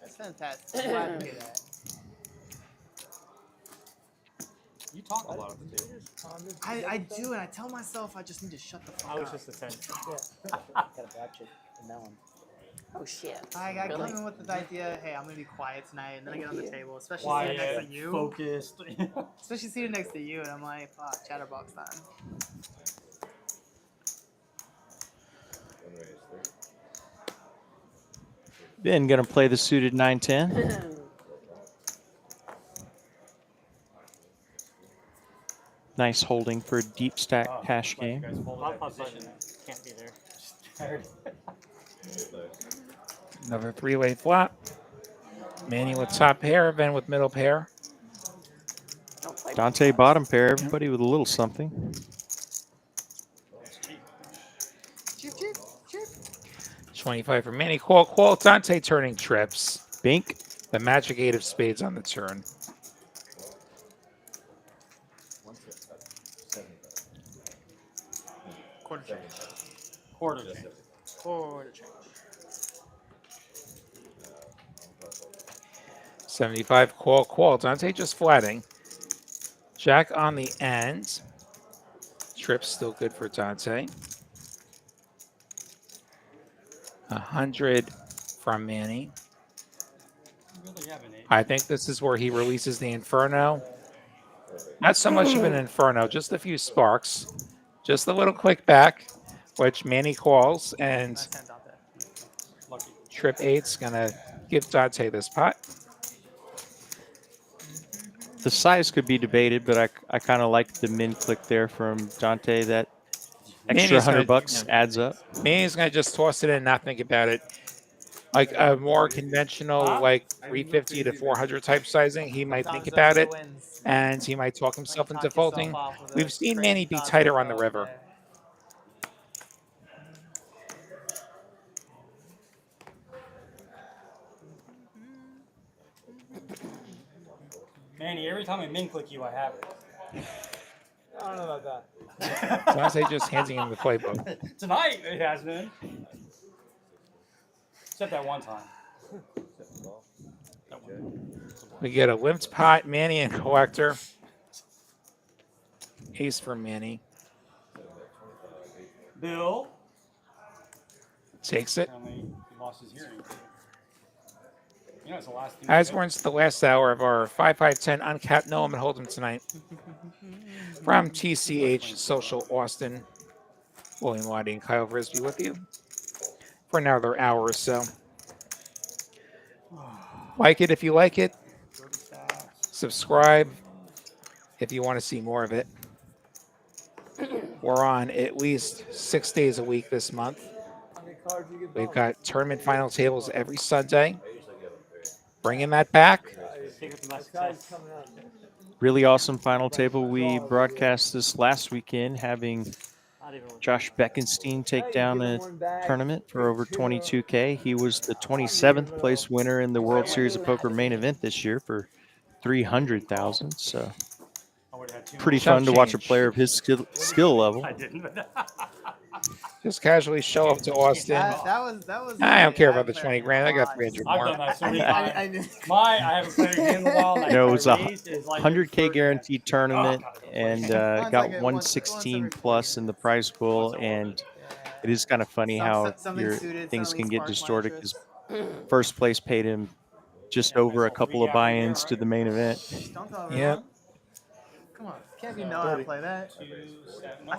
That's fantastic. I'm glad to hear that. You talk a lot of it too. I do, and I tell myself I just need to shut the fuck I was up. just a 10. Gotta watch it in that one. Oh shit. I come Really? in with the idea, hey, I'm gonna be quiet tonight, and then I get on the table, especially Quiet, seated next to you. focused. Especially seated next to you, and I'm like, fuck, chatterbox time. Ben gonna play the suited 9-10. Nice holding for a deep stack cash game. Pop button can't be there. Another 3-way flop. Manny with top pair, Ben with middle pair. Don't play Dante bottom pair. Everybody with a little something. Chip, chip, chip. 25 for Manny. Call. Dante turning trips. Bink. The magic 8 of spades on the turn. Quarter change. Quarter change. Quarter change. 75 call. Dante just flatting. Jack on the end. Trip's still good for Dante. 100 from Manny. Really have an 8. I think this is where he releases the Inferno. Not so much of an Inferno, just a few sparks. Just a little click back, which Manny calls, and Nice hand, Dante. Lucky. Trip 8's going to give Dante this pot. The size could be debated, but I kind of like the min click there from Dante. That extra Manny's gonna- $100 adds up. Manny's going to just toss it in and not think about it. Like a more conventional, like 350 to 400 type sizing, he might think about it, and he might talk himself into folding. We've seen Manny be tighter on the river. Manny, every time I min click you, I have it. I don't know about that. Dante just handing him the playbook. Tonight it has been. Except that one time. We get a limped pot, Manny, and collector. Ace for Manny. Bill Takes it. apparently he lost his hearing. You know, it's the last thing. As we're into the last hour of our 5-5-10 uncapped no limit hold'em tonight from TCH Social Austin, William Lottie and Kyle Frisbee with you for another hour or so. Like it if you like it. Subscribe if you want to see more of it. We're on at least 6 days a week this month. We've got tournament final tables every Sunday. Bringing that back. Really awesome final table. We broadcast this last weekend, having Josh Beckenstein take down a tournament for over 22K. He was the 27th place winner in the World Series of Poker main event this year for 300,000. So pretty fun to watch a player of his skill level. I didn't. Just casually show up to Austin. That was. I don't care about the 20 grand. I got 300 I've more. done that so many times. I haven't played a game in a while. You know, it was a 100K guaranteed tournament and got 116 plus in the prize pool. And it is kind of funny how things can get distorted because first place paid him just over a couple of buy-ins to the main event. Yeah. Come on, can't be know how to play that.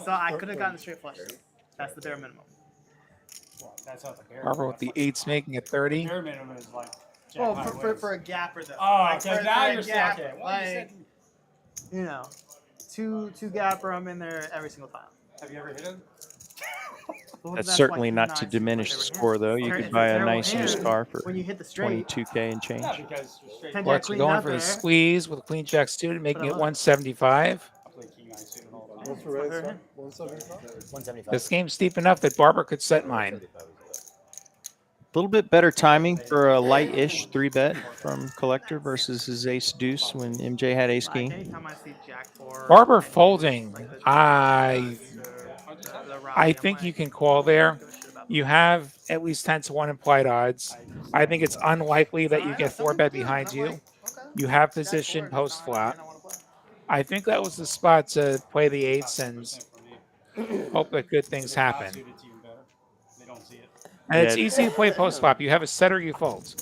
I could have gotten straight flush. That's the bare minimum. Well, that's not the bare Barbara with the eights making it 30. The bare minimum is like. Well, for a gapper though. Oh, Like, okay. for Now a you're gap, saying, okay. like, you know, two gapper. I'm in there every single time. Have you ever hit him? That's certainly not to diminish the score, though. You could buy a nice used car for when you hit the straight, 22K and change. Yeah, because you're straight. Ten Collector jack going queen for the out there. squeeze with a queen jack suited, making it 175. I play king nine suited all the time. What's the raise? 175? 175. This game's steep enough that Barbara could set mine. A little bit better timing for a light-ish 3-bet from Collector versus his ace deuce when MJ had ace king. Anytime I see jack four, Barbara folding. I think you can call there. You have at least 10-1 implied odds. I think it's unlikely that you get 4-bet behind you. You have position post flop. I think that was the spot to play the eights and hope that good things happen. They don't see it. And it's easy to play post flop. You have a set or you fold.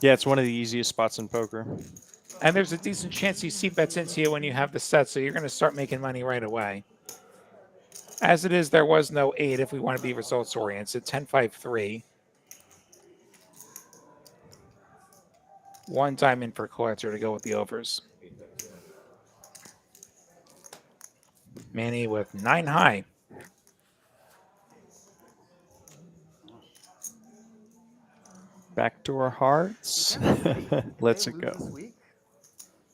Yeah, it's one of the easiest spots in poker. And there's a decent chance he seat bets into you when you have the set, so you're going to start making money right away. As it is, there was no 8 if we want to be results oriented. 10-5-3. One diamond for Collector to go with the overs. Manny with 9 high. Backdoor hearts. Let's it go.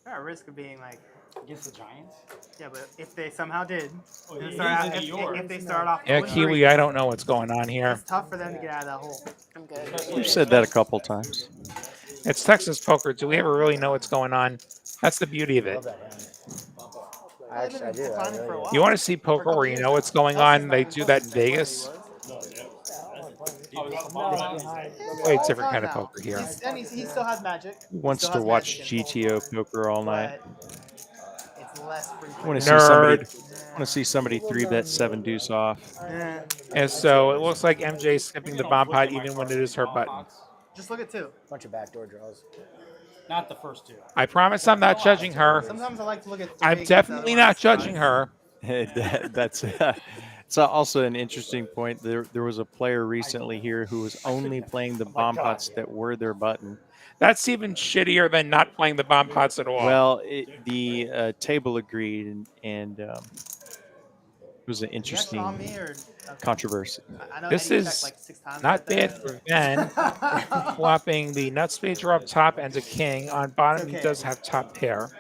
They're at risk of being like Against the Giants? Yeah, but if they somehow did, Oh, and it start is out, in New York. if they start off, Yeah, 0-3, Kiwi, I don't know what's going on here. it's tough for them to get out of that hole. I'm good. We've said that a couple times. It's Texas poker. Do we ever really know what's going on? That's the beauty of it. I do. I really do. You want to see poker where you know what's going on? They do that in Vegas. Quite different kind of poker here. And he still has magic. Who wants to watch GTO poker all night? It's less frequent. I want to see somebody 3-bet 7 deuce off. And so it looks like MJ skipping the bomb pot even when it is her button. Just look at 2. Bunch of backdoor draws. Not the first 2. I promise I'm not judging her. Sometimes I like to look at 3. I'm definitely not judging her. That's it's also an interesting point. There was a player recently here who was only playing the bomb pots that were their button. That's even shittier than not playing the bomb pots at all. Well, the table agreed, and it was an interesting controversy. This is not bad for Ben. Flopping the nut spacer up top and a king. On bottom, he does have top pair.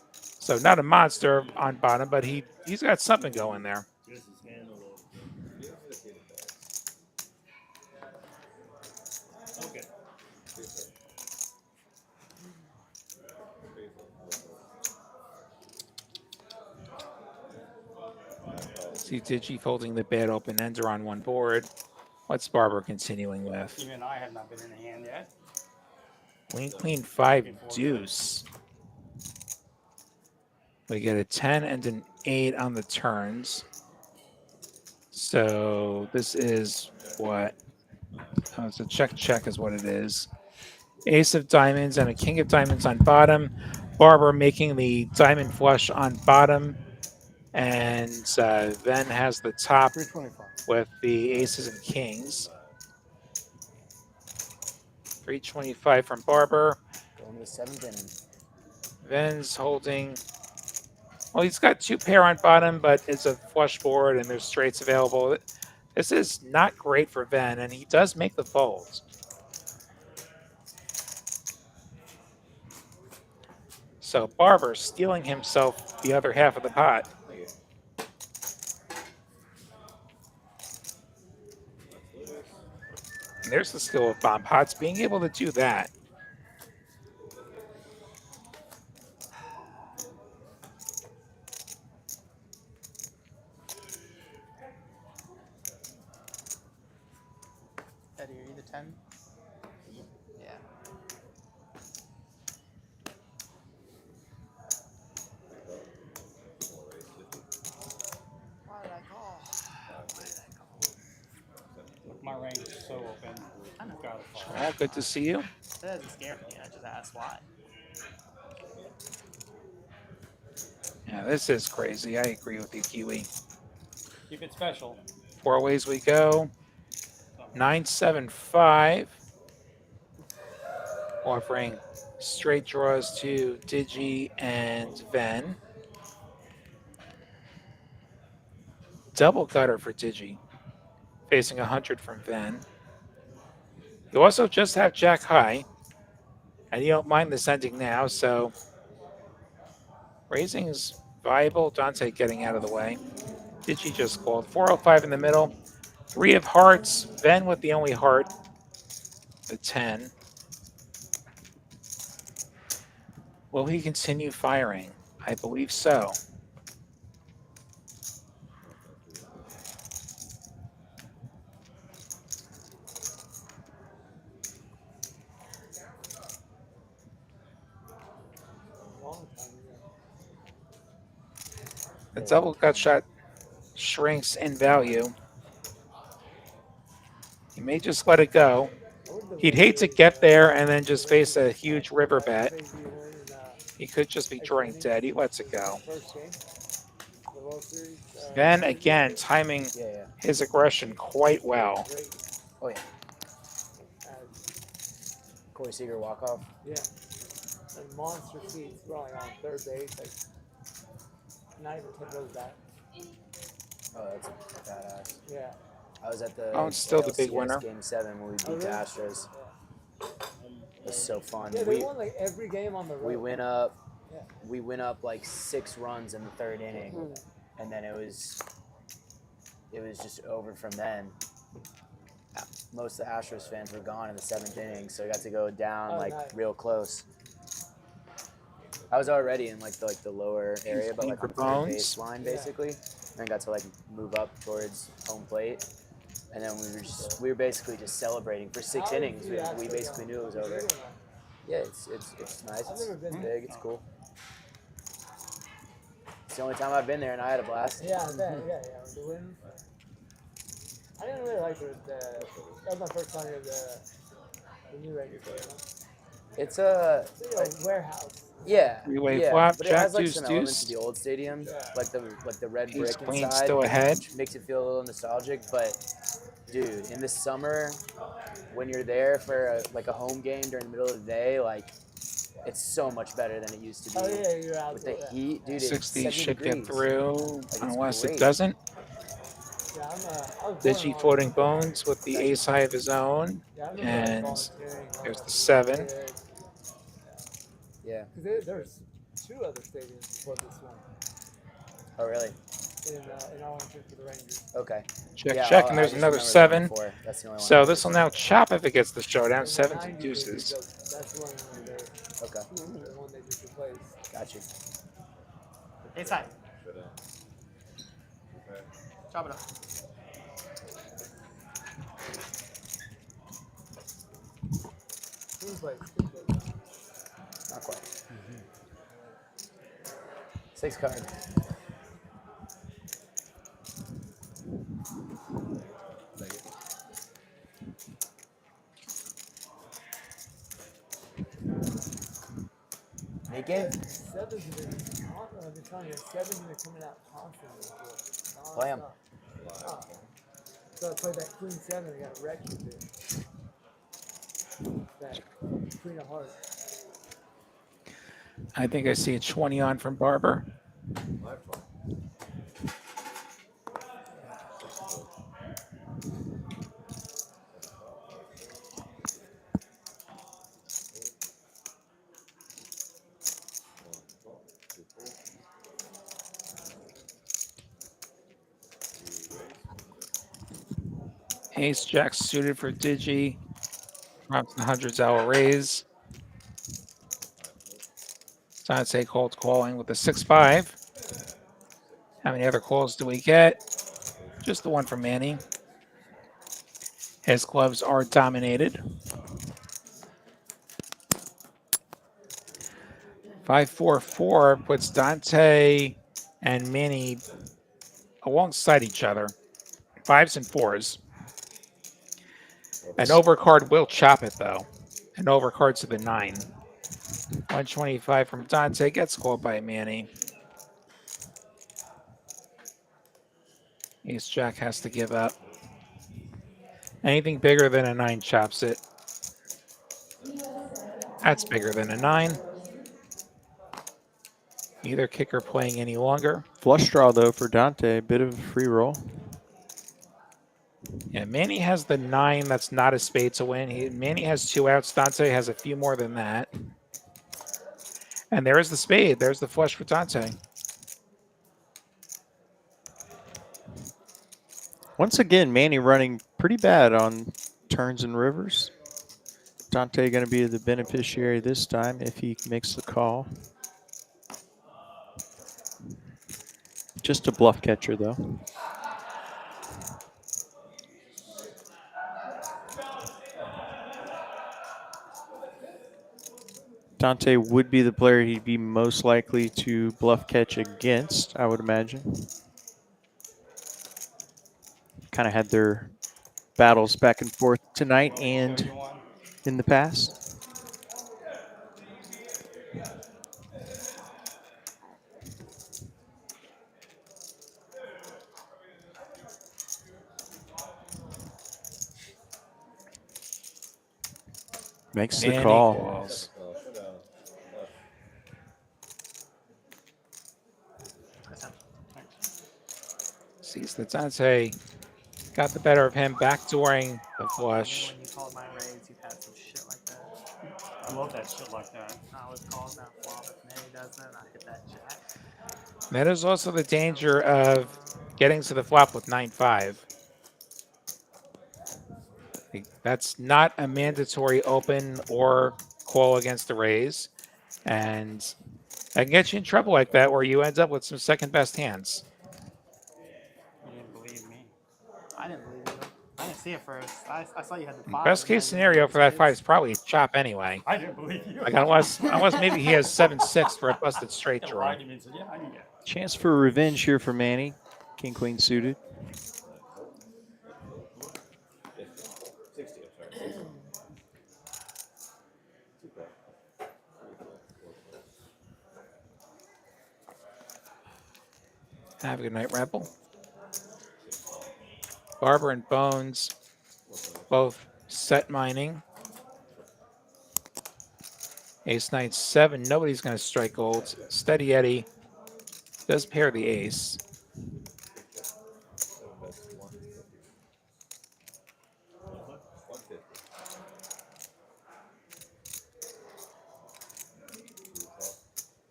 So not a monster on bottom, but he's got something going there. See Digi folding the bad open ender on one board. What's Barber continuing with? Even I have not been in the hand yet. Queen, queen, 5, deuce. We get a 10 and an 8 on the turns. So this is what? Oh, it's a check is what it is. Ace of diamonds and a king of diamonds on bottom. Barber making the diamond flush on bottom. And then has the top 325. with the aces and kings. 325 from Barber. Going to the 7th inning. Ven's holding. Well, he's got 2 pair on bottom, but it's a flush board and there's straights available. This is not great for Ven, and he does make the folds. So Barber stealing himself the other half of the pot. And there's the skill of bomb pots, being able to do that. Eddie, are you the 10? Yeah. Why did I call? Look, my range is so open. You've got to follow. All good to see you. That doesn't scare me. I just asked why. Yeah, this is crazy. I agree with you, Kiwi. Keep it special. 4 ways we go. 975. Offering straight draws to Digi and Ven. Double gutter for Digi. Facing 100 from Ven. You also just have Jack High. And you don't mind this ending now, so raising is viable. Dante getting out of the way. Digi just called. 405 in the middle. 3 of hearts. Ven with the only heart. The 10. Will he continue firing? I believe so. The double gut shot shrinks in value. He may just let it go. He'd hate to get there and then just face a huge river bet. He could just be drawing dead. He lets it go. Then again, timing his aggression quite well. Oh, yeah. Corey Seager walk off. Yeah. And monster seats rolling on third base. Like, not even 10 rows back. Oh, that's badass. Yeah. I was at the it's still the big LCS winner. Game 7 when we beat the Astros. It was so fun. Yeah, they won like every game on the road. We went up. Yeah. We went up like 6 runs in the 3rd inning, and then it was just over from then. Most of the Astros fans were gone in the 7th inning, so I got to go down real close. I was already in like the lower area, but like on the third base line basically, and then got to like move up towards home plate, and then we were basically just celebrating for 6 innings. We basically knew it was over. Yeah, it's nice. It's big. It's cool. It's the only time I've been there, and I had a blast. Yeah, I bet. Yeah. The win. I didn't really like that was my first time at the new Rangers game. It's a warehouse. Yeah. Three-way flop, but it has jack, like deuce, some elements deuce. to the old stadium, like the red Ace, brick queen inside, still ahead. which makes it feel a little nostalgic. But dude, in the summer, when you're there for a home game during the middle of the day, like it's so much better than it used to be. Oh yeah, you're out with the heat, dude. 60 it's 70 should degrees. get through, Like, unless great. it doesn't. Yeah, I was Digi floating bones with the ace high of his own, and there's the 7. Yeah. Because there's 2 other stadiums before this one. Oh really? In Arlington for the Rangers. Okay. Check, Yeah, check, I and there's just another remember 7. before. That's the only one So I this will now chop if it gets the showdown. 7 to deuces. That's the one over there. Okay. The one they just replaced. Got you. Ace high. Chop it up. Good place. Not quite. 6 card. Make it. Sevens have been, I've been telling you, sevens have been coming out constantly. Play 'em. So I played that queen seven, I got wrecked with it. That queen of hearts. I think I see a 20 on from Barber. Ace Jack suited for Digi. Drops the hundreds hour raise. Dante cold calling with a 6-5. How many other calls do we get? Just the one from Manny. His clubs are dominated. 5-4-4 puts Dante and Manny alongside each other. 5s and 4s. An overcard will chop it though. An overcard to the 9. 125 from Dante gets called by Manny. Ace Jack has to give up. Anything bigger than a 9 chops it. That's bigger than a 9. Neither kicker playing any longer. Flush draw, though, for Dante. A bit of a free roll. Yeah, Manny has the 9 that's not a spade to win. Manny has 2 outs. Dante has a few more than that. And there is the spade. There's the flush for Dante. Once again, Manny running pretty bad on turns and rivers. Dante going to be the beneficiary this time if he makes the call. Just a bluff catcher, though. Dante would be the player he'd be most likely to bluff catch against, I would imagine. Kind of had their battles back and forth tonight and in the past. Makes the call. Calls. Sees that Dante got the better of him backdooring the flush. When you called my raise, you've had some shit like that. I love that shit like that. I was calling that flop. If Manny doesn't, I hit that jack. That is also the danger of getting to the flop with 9-5. That's not a mandatory open or call against the raise. And that can get you in trouble like that where you end up with some second best hands. You didn't believe me. I didn't believe you. I didn't see it first. I saw you had the 5. Best case scenario for that 5 is probably chop anyway. I didn't believe you. Like unless maybe he has 7-6 for a busted straight draw. Yeah, I knew that. Chance for revenge here for Manny. King, queen suited. Have a good night, Rebel. Barber and Bones both set mining. Ace Knight 7. Nobody's going to strike gold. Steady Eddie does pair the ace.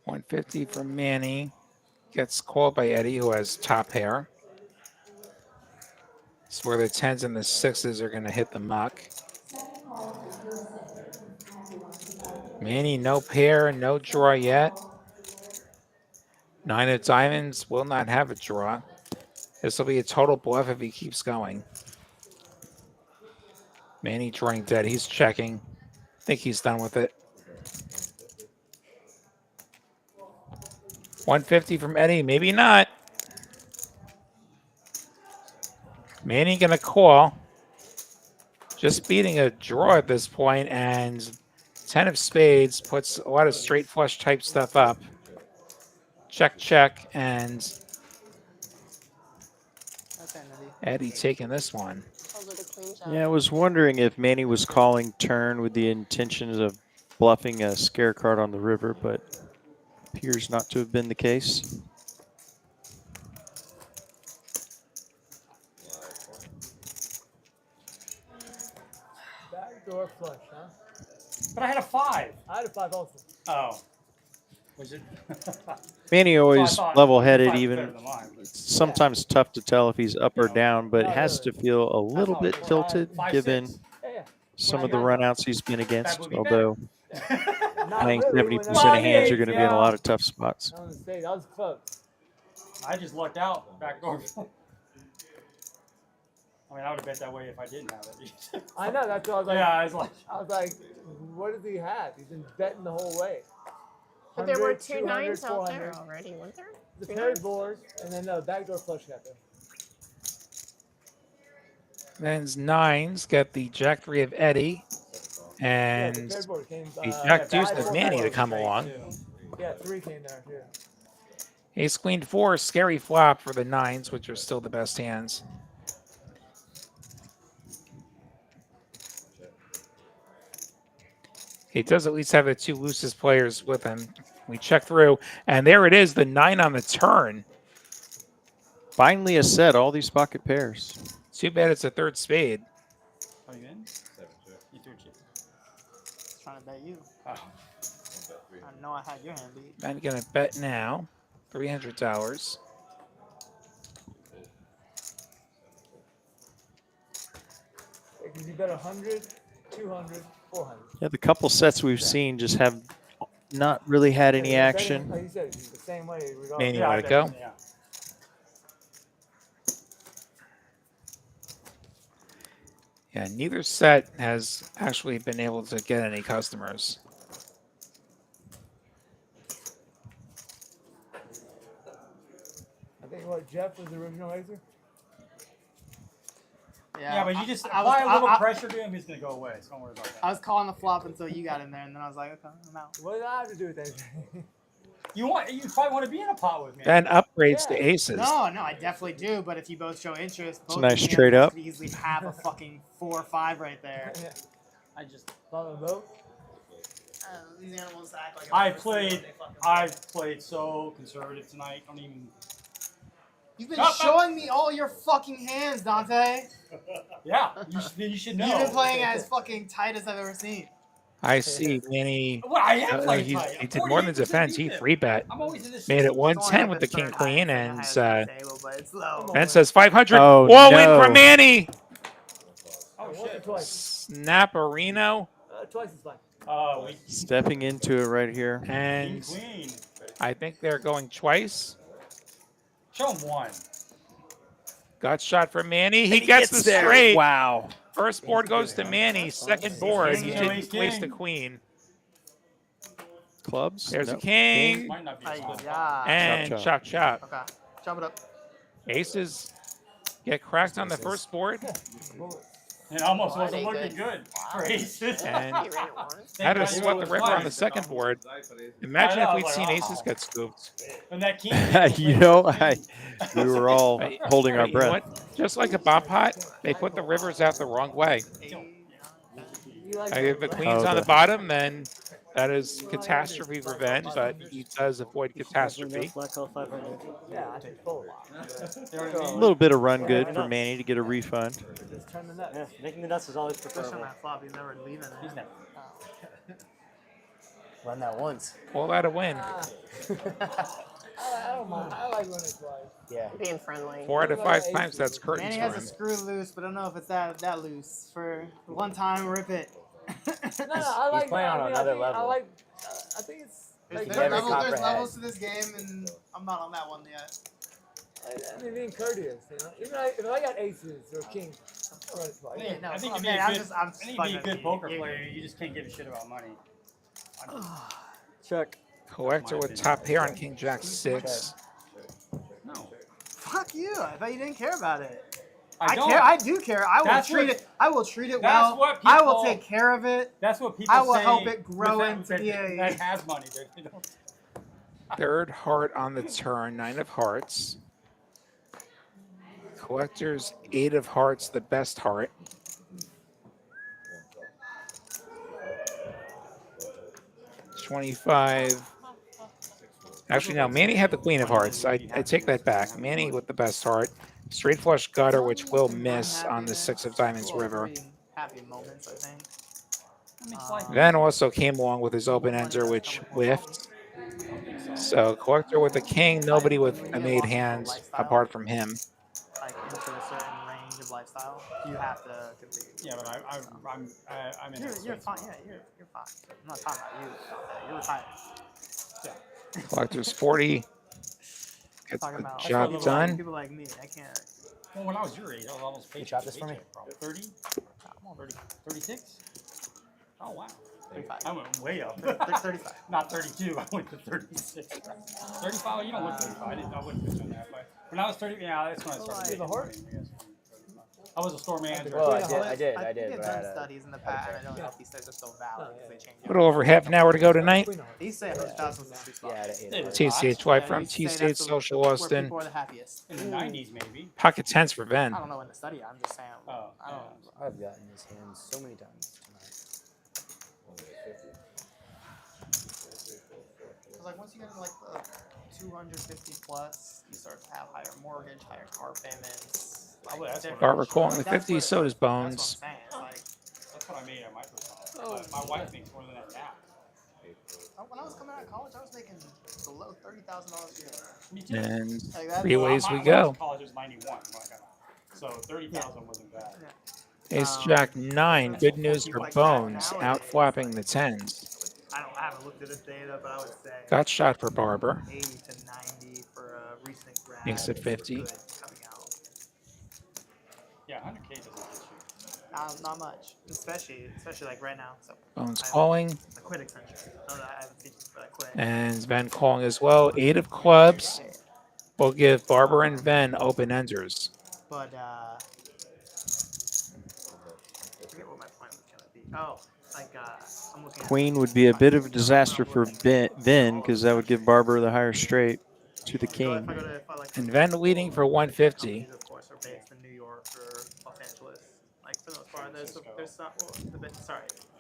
$150 from Manny. Gets called by Eddie, who has top pair. It's where the 10s and the 6s are going to hit the muck. Manny, no pair, no draw yet. 9 of diamonds will not have a draw. This will be a total bluff if he keeps going. Manny drawing dead. He's checking. think he's done with it. 150 from Eddie, maybe not. Manny gonna call. Just beating a draw at this point, and 10 of spades puts a lot of straight flush type stuff up. Check, check, and Eddie taking this one. Yeah, I was wondering if Manny was calling turn with the intentions of bluffing a scare card on the river, but appears not to have been the case. Backdoor flush, huh? But I had a 5. I had a 5 also. Oh. Was it? Manny always So I thought level-headed, 5 was even better than mine. it's sometimes tough to tell if he's up or down, but has to feel a little bit tilted given some of the runouts he's been against, although playing 70% of hands are going to be in a lot of tough spots. That was close. I just lucked out backdoor. I mean, I would have bet that way if I didn't have it. I know, that's what I was like. Yeah, I was like, what does he have? He's been betting the whole way. But there were 100, 2 200, nines out there 400. already, weren't there? The 2 paired nines? board, and then the backdoor flush got there. Then nines get the jack 3 of Eddie, and the paired board came, the jack deuce five, of four, Manny five. to come along. Yeah, 3 came there too. Ace queen 4, scary flop for the nines, which are still the best hands. He does at least have the 2 loosest players with him. We check through, and there it is, the 9 on the turn. Finally a set, all these pocket pairs. Too bad it's a 3rd spade. are you in? You threw chip. Trying to bet you. Oh. I know I had your hand beat. I'm going to bet now, $300. Because you bet 100, 200, 400. Yeah, the couple sets we've seen just have not really had any action. Like you said, it's the same way. Manny, you want to go? Yeah. Yeah, neither set has actually been able to get any customers. I think what Jeff was the original racer. Yeah, but you just I apply was- a little I- pressure to him, he's going to go away. So don't worry about that. I was calling the flop until you got in there, and then I was like, okay, I'm out. What did I have to do with anything? You probably want to be in a pot with me. Then upgrades to aces. No, I definitely do. But if you both show interest, both a nice of you trade up. could easily have a fucking 4 or 5 right there. I just Follow the boat. These animals act like I've played so conservative tonight. Don't even. You've been showing me all your fucking hands, Dante. Yeah, you should know. You've been playing as fucking tight as I've ever seen. I see Manny. Well, I am playing he tight. did more than defense. He 3-bet. I'm always in this. Made it It's only 110 up with the at king third queen, highest and table, but it's low. Ben says 500. Oh, All in no. from Manny. Oh shit. Twice. Snapperino. Twice is fine. Oh, Stepping into it right here. And queen. I think they're going twice. Show him one. Got shot from Manny. He gets the there. straight. Wow. First board goes to Manny. Second board, he King, didn't ace, waste king. a queen. Clubs? There's a Nope. king. Might not be a spot. Yeah. And Chop, chop, chop. Okay, chop it up. Aces get cracked on the first board. It almost Well, wasn't that ain't looking good. good for aces. And He ran it once. had to God sweat you the were river on the twice. second board. Imagine I know, if we'd like, seen oh. aces get scooped. And that king. You know, we were all Hey, holding our you know breath. what? Just like a bomb pot, they put the rivers out the wrong way. If the queen's on the bottom, then that is catastrophe revenge, but he does avoid catastrophe. Yeah, I think full. A little bit of run good for Manny to get a refund. Just turn the nuts. Yeah, making the nuts is always Especially on preferable. that flop, he's never leaving it. He's never. Run that once. Pull out a win. I don't mind. I like running twice. Yeah. Being friendly. 4 out of 5 times, that's curtains Manny for has a him. screw loose, but I don't know if it's that loose. For one time, rip it. No, I like. playing on I another think, I level. like. I think it's. Like, There's never There's comprehend. levels to this game, and I'm not on that one yet. I mean, being courteous, you know. Even if I got aces or kings, No, I think oh, you'd be man, a I'm good, just, I'm I think you'd be a fucking good with you. poker You- player. You just can't give a shit about money. Check. Collector with top pair on King Jack 6. No, Fuck you. I thought you didn't care about it. I don't. care. I do care. I will That's treat what- it. I will treat it that's well. what I will people- take care of it. That's what people I will say help it grow with into that, be a. that has money. They don't. Third heart on the turn, 9 of hearts. Collector's 8 of hearts, the best heart. $25. Actually, no, Manny had the queen of hearts. I take that back. Manny with the best heart. Straight flush gutter, which will miss on the 6 of diamonds river. Happy moments, I think. Then also came along with his open ender, which whiffed. So collector with a king, nobody with a made hand apart from him. Like into a certain range of lifestyle, you have to compete. Yeah, but I'm in. You're fine. Yeah, you're fine. I'm not talking about you. You're retired. Collector's 40. Gets Talking the about job done. people like me. I can't. Well, when I was your age, I was almost paycheck. chop this for me? 30? 36? Oh, wow. 35. I went way up. 35. Not 32. I went to 36. 35? You don't look 35. I wouldn't put you on that. But when I was 30, yeah, that's when I started. You have a heart? I was a store manager. Well, I think did, I've but I done had a. studies in the past, and I don't know if these studies are still valid because they change. A little over half an hour to go tonight. These say 100,000 is the sweet spot. Yeah, I had a 8 Yeah, of hearts. TCH from They say TCH that's the- Social where Austin. people are the happiest. In the 90s, maybe. Pocket tens for Ven. I don't know when to study. I'm just saying. Oh, I don't. I've gotten his hands so many times tonight. Because like once you get to like the 250 plus, you start to have higher mortgage, higher car payments. Probably that's what Barbara calling the That's 50, what- so does That's what Bones. I'm saying. It's like That's what I made at Microsoft. But my wife makes more than that now. when I was coming out of college, I was making below $30,000 a year. Me too. And Like that. 3 ways we When I go. was in college, it was 91. When I got out. So 30,000 wasn't bad. Ace Jack 9. Good news for Bones. Out flapping the tens. I haven't looked at this data, but I would say Got shot for Barber. 80 to 90 for a recent grad. Ace at 50. Good coming out. Yeah, 100K doesn't get you. Not much, especially like right now. So Bones I calling. quit Accenture. No, I haven't seen it, but I quit. And Ven calling as well. 8 of clubs. We'll give Barber and Ven open enders. But I forget what my point was gonna be. Oh, like I'm looking at Queen would be a bit of a disaster for Vin because that would give Barber the higher straight to the king. And Ven leading for 150. Of course, are based in New York or Los Angeles. Like for the most part, there's some,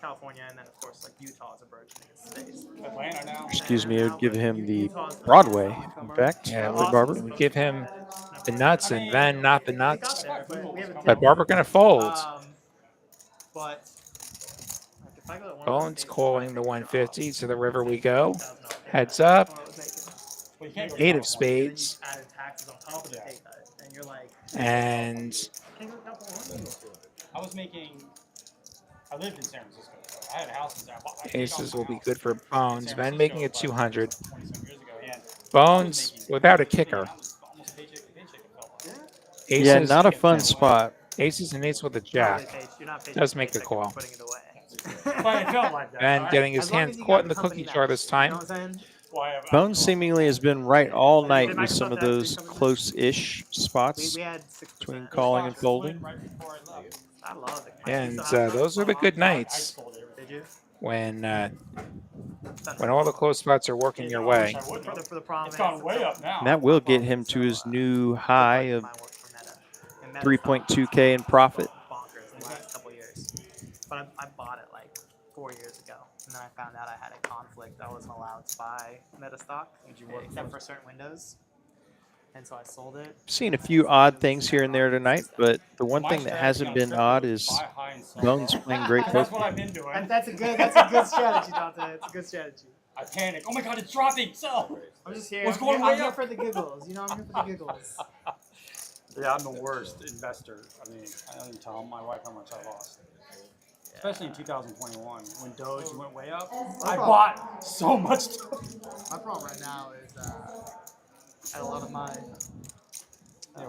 California, and then of course like Utah is a burgeoning space. Atlanta now. Excuse me, it would give him the Broadway, in fact, Yeah, for Barber. we give him the nuts and Ven not the We got nuts. there, but we haven't But Barber gonna fold. But like, if I go to one of those Bones states, calling the 150. To the river we go. Heads up. what I was making, Well, you can't go 8 of California. spades. you added taxes on top of the pay cut, and you're like, And can't go to California. I was making. I lived in San Francisco. So I had a house in San Francisco. aces will be good for Bones. Ven making it 200. 20-some years ago. Yeah. Bones without a kicker. Almost paycheck to paycheck, it felt like. Aces, Yeah, not a fun spot. aces and eights with a You're not jack. really you're not paid Does to make the paycheck, call. you're putting it away. But it felt like that. Ven right? getting his As long hands as you caught got in the company cookie that- jar this You time. know what I'm saying? Why, Bones seemingly has been right all night with some of those close-ish spots We had 6% between calling and folding. Right before I left. I love it. And those are the good nights Did you? when all the close spots are working your way. For the prom, It's gone way up now. And that will get him to his new high of 3.2K in profit. Bonkers the last couple years. But I bought it like 4 years ago, and then I found out I had a conflict. I wasn't allowed to buy meta stock, except for certain windows. And so I sold it. Seen a few odd things here and there tonight, but the one thing that hasn't been odd is Bones playing great That's what poker. I've been doing. That's a good strategy, Dante. It's a good strategy. I panic. Oh my god, it's dropping. So. I'm just here. What's I'm going here, way I'm here up? for the giggles. You know, I'm here for the giggles. Yeah, I'm the worst investor. I mean, I don't even tell my wife how much I lost. Especially in 2021, when Doge went way up. I bought so much stuff. My problem right now is I had a lot of my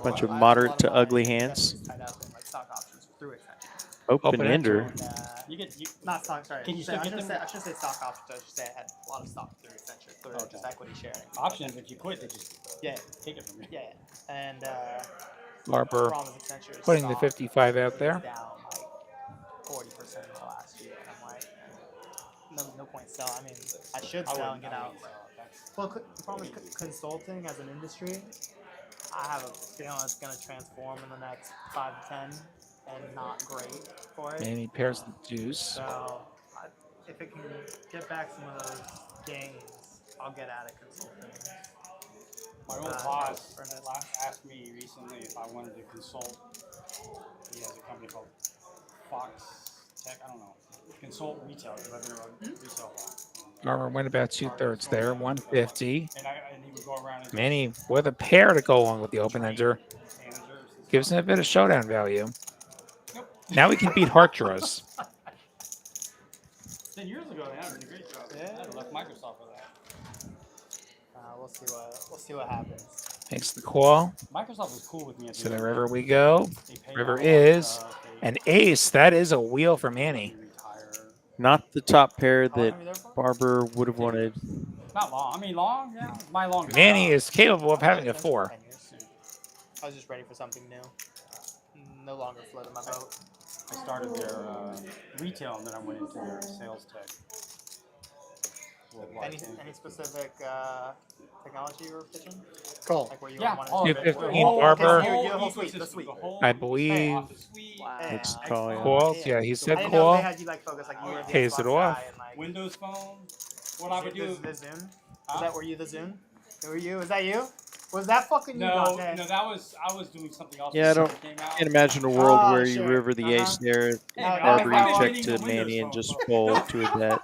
Bunch of moderate to ugly hands. tied up in like stock options through extension. Open ender. And, You get you, not stock, sorry. Can you Say- still get them? I should say stock options. I should say I had a lot of stock through extension, through Okay. just equity sharing. options. If you quit, they just Yeah, take it from you. yeah. And Barber problem is extension is putting the stock 55 out is there. down like 40% in the last year, and I'm like, no point sell. I mean, I should sell and get out. Well, the problem is consulting as an industry. I have a feeling it's going to transform in the next 5 to 10, and not great for it. Manny pairs the deuce. So, if it can get back some of those gains, I'll get out of consulting. My old boss asked me recently if I wanted to consult. He has a company called Fox Tech. I don't know. Consult retail because I've been around retail a lot. Barber went about 2/3 there, 150. And he would go around and Manny with a pair to go along with the open ender. Gives him a bit of showdown value. Now we can beat heart draws. 10 years ago, they did a great job. Yeah, I left Microsoft for that. We'll see what happens. Makes the call. Microsoft was cool with me. To the river we go. River is an ace. That is a wheel for Manny. Not the top pair that Barber would have wanted. Not long. I mean, long. Yeah, my longest. Manny is capable of having a 4. I was just ready for something new. No longer floating my boat. I started their retail, and then I went into their sales tech. Any specific technology you were pitching? Call. Like where you Yeah, wanted all to of it. 215 Whole- Barber. the whole suite, the suite. I believe It's call. Yeah. calls. Yeah, he said I didn't know if call. they had you like focus like you were the Pays Xbox it off. guy and, like, Windows Phone. What I would do. The Zoom. Were you the Zoom? Were you? Was that you? Was that fucking you? No, Dante? no, that was I was doing something else. Yeah, I before don't it came out. can't imagine a world Oh, where sure. you river the ace there. Hey, Barber, I've you been check hitting to the Windows Manny and Phone just before. fold to a bet.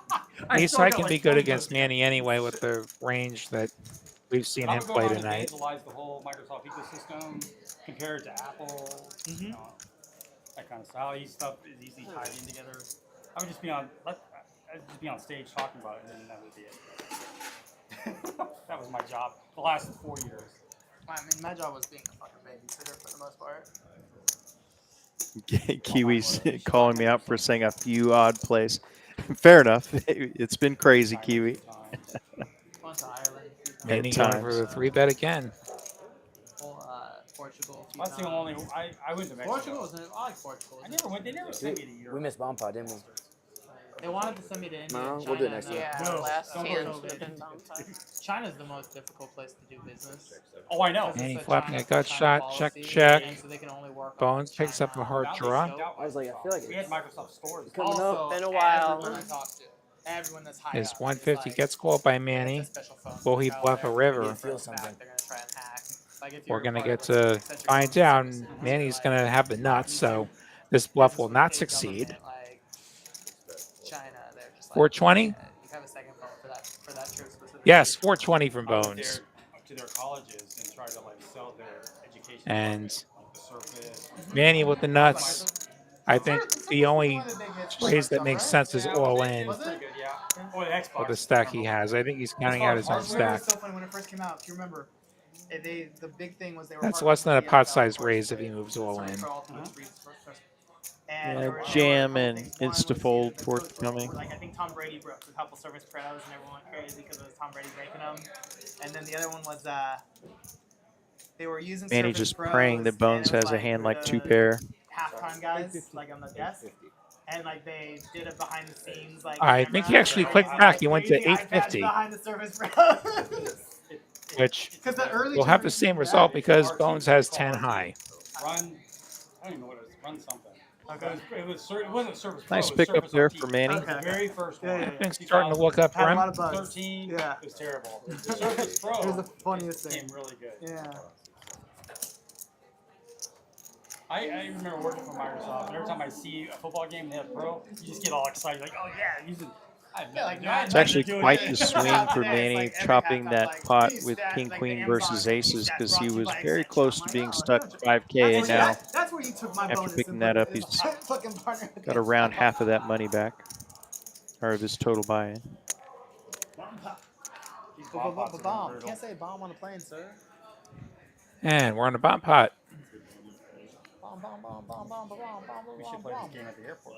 Ace still high got, can like, be good 20 against those Manny anyway with the range that we've seen I him would go play around and tonight. evangelize the whole Microsoft ecosystem, compare it to Apple, you know, that kind of stuff. How each stuff is easily tied in together. I would just be on stage talking about it, and then that would be it. That was my job the last 4 years. I mean, my job was being a fucking babysitter for the most part. Kiwi's calling me out for saying a few odd plays. Fair enough. It's been crazy, Kiwi. Went to Ireland. Manny At going for times. the 3-bet again. Portugal. That's the only. I went to Mexico. Portugal was. I like Portugal. I never went. They never sent me to Europe. We missed bomb pot, didn't we? They wanted to send me to India. No, and we'll do it China, next and, year. Yeah, last don't year go should have to been downtime. China's the most difficult place to do business. Oh, I know. Manny It's a flapping a China- gut China shot. Check, policy, check. and so they can only work on Bones picks China up a hard Now they draw. scout I was like, I feel like we had it's Microsoft stores. Also, Been a while. Everyone I talk to, everyone that's high His up, 150 is gets called by like, Manny. it's a special phone Will he out bluff a there. river? If Feel you're something. back, they're gonna try and hack. Like, if We're you're going to part get of to the eccentric find phone out. system, And it's Manny's like- going to have the nuts, so this bluff will not big succeed. government, like China, they're just like, 420? You have a second phone for that trip specifically. Yes, 420 from I went Bones. to their colleges and tried to like sell their education. And like the Surface. Manny with the nuts. I think the only phrase that makes sense is all in Was it? Pretty good, yeah. Oh, the Xbox. for the stack he has. I think he's counting out his own Hardware was stack. so funny when it first came out. If you remember, the big thing was they were. That's partnering less than a with the pot-sized NFL raise if first he grade. moves all in. For all three first. And Yeah, there were jam a couple and things. One was insta-fold the coach forthcoming. broke, like I think Tom Brady broke a couple service pros and everyone went crazy because it was Tom Brady breaking them. And then the other one was they were using Manny Surface just Pros, praying that and Bones it was, has a hand like the two pair. halftime guys like on the desk. And like they did it behind the scenes, like I think he camera, actually and clicked it was, back. like, He went to crazy iPads 850. behind the Surface Pros. Which Because the early will have the generation same did result that. because Bones has 10 high. Run. I don't even know what it was. Run something. Okay. It wasn't Surface Pro. Nice it was pickup Surface there RT. for Manny. The very first one. Yeah, yeah, I've been starting to look up for Had a him. lot of bugs. 13. Yeah. It was terrible. The Surface Pro. It was the funniest Came thing. really good. Yeah. I remember working for Microsoft. And every time I see a football game and they have Pro, you just get all excited. Like, oh yeah, use it. It's actually quite the swing for Manny, chopping that pot with King Queen versus Aces because he was very close to being stuck 5K, and now That's where you took my after bonus picking and that put up, it he's in fucking partner. got around half of that money back, or of his total buy-in. Bomb. Can't say bomb on a plane, sir. And we're on the bottom pot. Bomb We should play this game at the airport.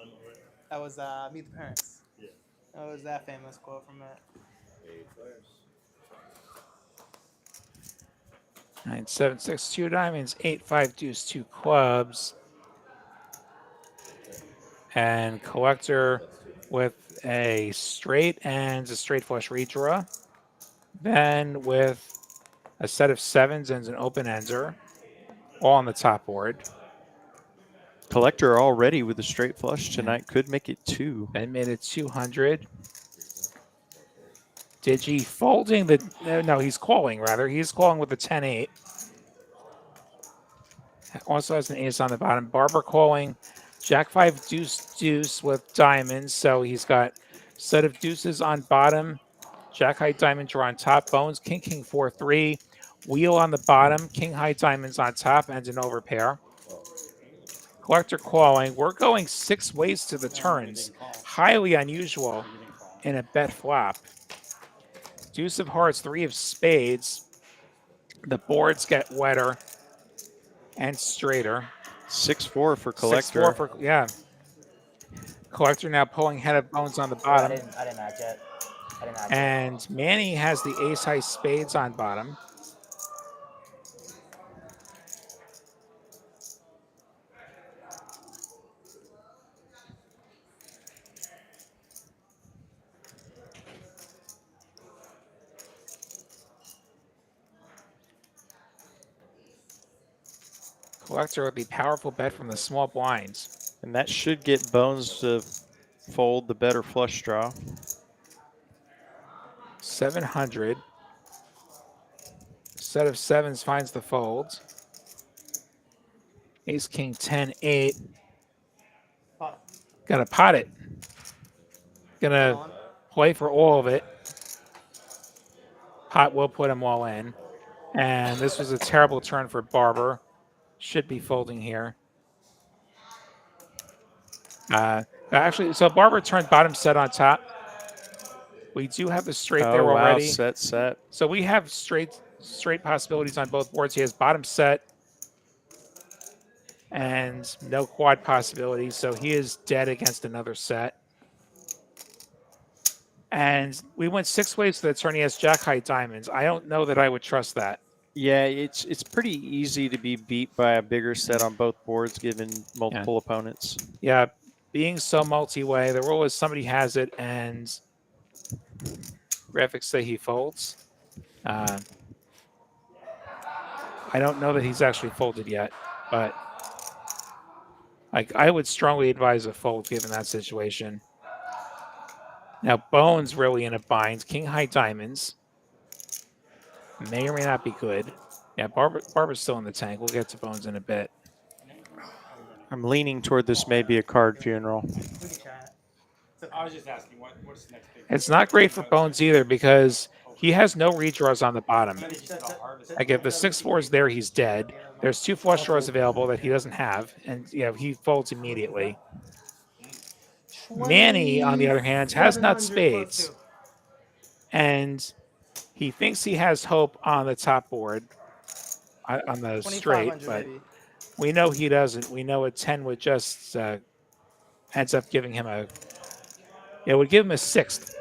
That was Meet the Parents. That was that famous quote from it. 9, 7, 6, 2 diamonds, 8, 5 deuce, 2 clubs. And collector with a straight and a straight flush redraw. Then with a set of sevens and an open ender, all on the top board. Collector already with a straight flush tonight. Could make it 2. Then made it 200. Digi folding the, no, he's calling rather. He's calling with the 10-8. Also has an ace on the bottom. Barber calling Jack 5 deuce deuce with diamonds. So he's got set of deuces on bottom. Jack high diamond draw on top. Bones king king 4 3. Wheel on the bottom. King high diamonds on top and an overpair. Collector calling. We're going 6 ways to the turns. Highly unusual in a bet flop. Deuce of hearts, 3 of spades. The boards get wetter and straighter. 6-4 for collector. 6-4 for, yeah. Collector now pulling head of bones on the bottom. I didn't act yet. And Manny has the ace high spades on bottom. Collector with the powerful bet from the small blinds. And that should get Bones to fold the better flush draw. 700. Set of sevens finds the folds. Ace, king, 10, 8. Gonna pot it. Gonna play for all of it. Pot will put them all in. And this was a terrible turn for Barber. Should be folding here. Actually, so Barber turned bottom set on top. We do have the straight there already. Wow, set. So we have straight possibilities on both boards. He has bottom set and no quad possibilities. So he is dead against another set. And we went 6 ways to the turn. He has jack high diamonds. I don't know that I would trust that. Yeah, it's pretty easy to be beat by a bigger set on both boards given multiple opponents. Yeah, being so multi-way, the rule is somebody has it and graphics say he folds. I don't know that he's actually folded yet, but I would strongly advise a fold given that situation. Now, Bones really in a bind. King high diamonds. May or may not be good. Yeah, Barber's still in the tank. We'll get to Bones in a bit. I'm leaning toward this may be a card funeral. I was just asking, what's the next big? It's not great for Bones either because he has no redraws on the bottom. Like if the 6-4 is there, he's dead. There's 2 flush draws available that he doesn't have, and he folds immediately. Manny, on the other hand, has nut spades, and he thinks he has hope on the top board, on the straight, but we know he doesn't. We know a 10 would just ends up giving him a. It would give him a 6th.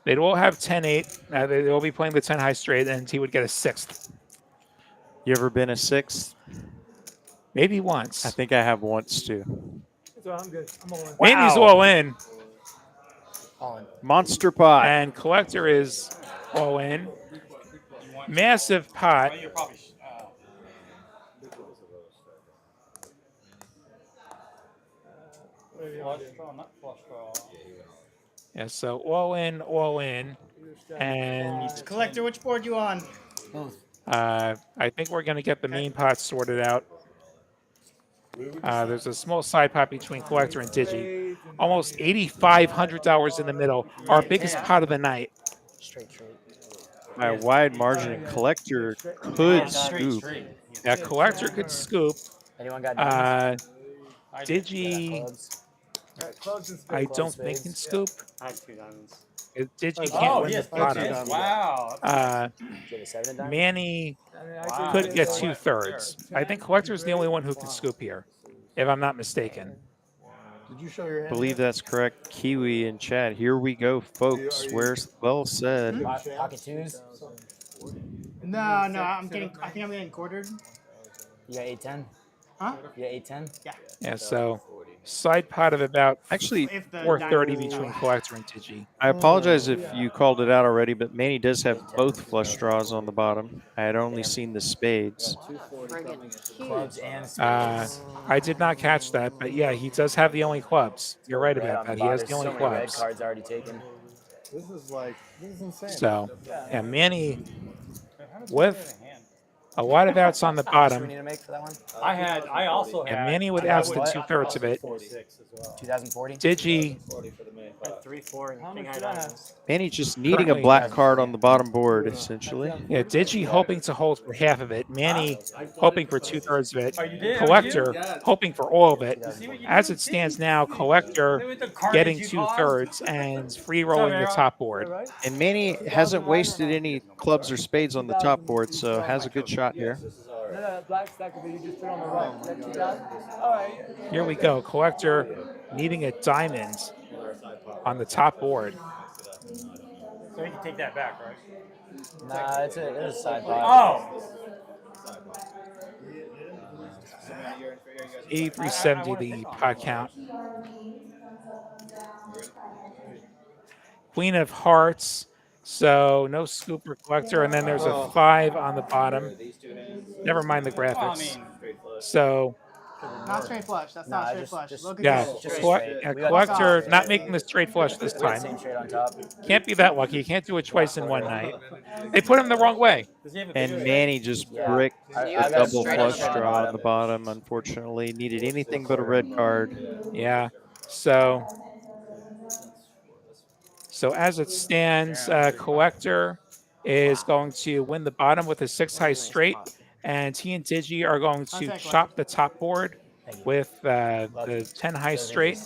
They'd all have 10-8. They'd all be playing the 10 high straight, and he would get a 6th. You ever been a 6th? Maybe once. I think I have once too. So I'm good. I'm all in. Manny's all in. Monster pot. And Collector is all in. Massive pot. Yeah, so all in. And Collector, which board you on? I think we're going to get the main pot sorted out. There's a small side pot between Collector and Digi. Almost $8,500 in the middle. Our biggest pot of the night. By a wide margin, Collector could scoop. Yeah, Collector could scoop. Anyone got diamonds? Digi, I don't think can scoop. I have 2 diamonds. Digi Oh, can't Oh, win yes, the bottom. yes. Wow. Uh, Do you have a 7 in diamond? Manny I mean, Wow. could get Yeah. 2/3. I think Collector's the only one who can scoop here, if I'm not mistaken. Did you show your hand? Believe that's correct. Kiwi in chat. Here we go, folks. Where's well said? Pocket twos? No, I'm getting. I think I'm getting quartered. You got 8-10? Huh? You got 8-10? Yeah, so side pot of about Actually, If the 430 diamond- between Collector and Digi. I apologize if you called it out already, but Manny does have both flush draws on the bottom. I had only seen the spades. Clubs and Uh, spades. I did not catch that, but yeah, he does have the only clubs. You're right Red about on that. the He has bottom. the only So many red clubs. cards already taken. This is insane. So, yeah, Manny How does with he get a hand? a lot of outs on the How much do we bottom. need to make for that one? I also had. And Manny with I outs would- to 2/3 of it. 4-6 as well. 2040? Digi 3, 4, and How king much high do I have? diamonds. Manny just needing a Currently black has- card on the bottom board, essentially. Yeah, Digi hoping to hold for half of it. Manny hoping for 2/3 of it. Oh, you did? Collector hoping for all of it. See what you As do? it stands now, Collector Look at the carnage getting you 2/3 and free rolling the Aaron? top board. Right? And Manny hasn't wasted any clubs or spades on the top board, so has a good shot here. No, black stack of it. You just put on the right. Is that 2,000? All right. Here we go. Collector needing a diamond on the top board. So you can take that back, right? Nah, it's a side pot. Oh. 8370 the pot count. Queen of Hearts. So no scooper Collector, and then there's a 5 on the bottom. Never mind the Well, I graphics. mean, So Not straight flush. That's Nah, not straight just- flush. just- Look at yeah, this. Just Collector straight. not making the straight flush this We got the time. same trade on top. Can't be that lucky. You can't do it twice in one night. They put him the wrong way. does he have a And bigger- Manny just Yeah. bricked I a got double straight on flush the draw on the bottom, unfortunately. Needed anything but a red card. Yeah. So as it stands, Collector is going to win the bottom with a 6 high straight, and he and Digi are going to chop the top board with the 10 high straight.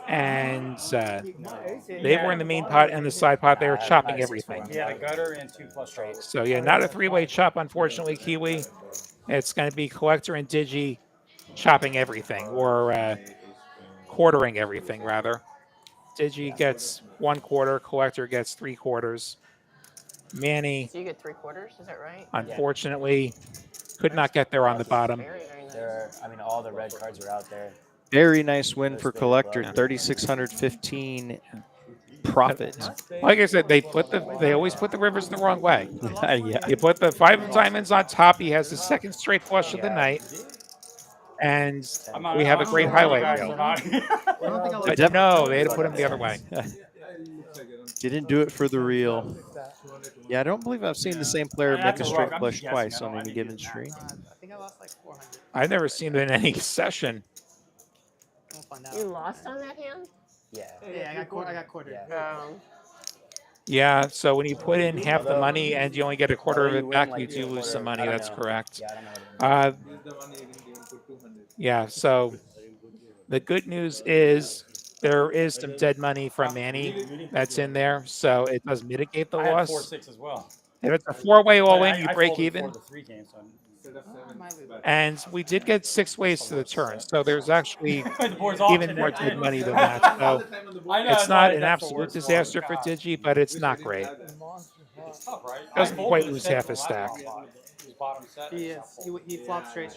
And they were in the main pot and the side pot. They were chopping everything. Yeah, the gutter and 2 flush straight. So yeah, not a 3-way chop, unfortunately, Kiwi. It's going to be Collector and Digi chopping everything, or quartering everything, rather. Digi gets 1/4, Collector gets 3/4. Manny, So you get 3/4, is that right? unfortunately, could not get there on the bottom. Very, very nice. There are, all the red cards are out there. Very nice win for Collector, 3,615 profit. Like I said, they always put the rivers the wrong way. Yeah. You put the 5 of diamonds on top. He has the second straight flush of the night, and we have a great highlight reel. I don't think I like But no, they had to put him the other way. Didn't do it for the real. Yeah, I don't believe I've seen the same player make a straight flush twice on any given stream. I think I lost like 400. I've never seen it in any session. We'll find You out. lost on that hand? Yeah. Yeah, I got quartered. Yeah, so when you put in half the money and you only get a quarter of it back, you do lose some money. I don't That's know. correct. Yeah, I don't know. Use the money you didn't even put 200. Yeah, so the good news is there is some dead money from Manny that's in there, so it does mitigate the I had loss. 4-6 as well. If it's a 4-way all But in, you break folded even. before the 3 games, so Instead of 7. And we did get 6 ways to the turn, so there's actually the board's off even today. more dead money than that. So I know, it's I not know, an that's the absolute worst disaster one. for God. Digi, but it's not great. It's tough, right? Doesn't I folded quite the lose set half from his last stack. round, his bottom set. He flopped straight.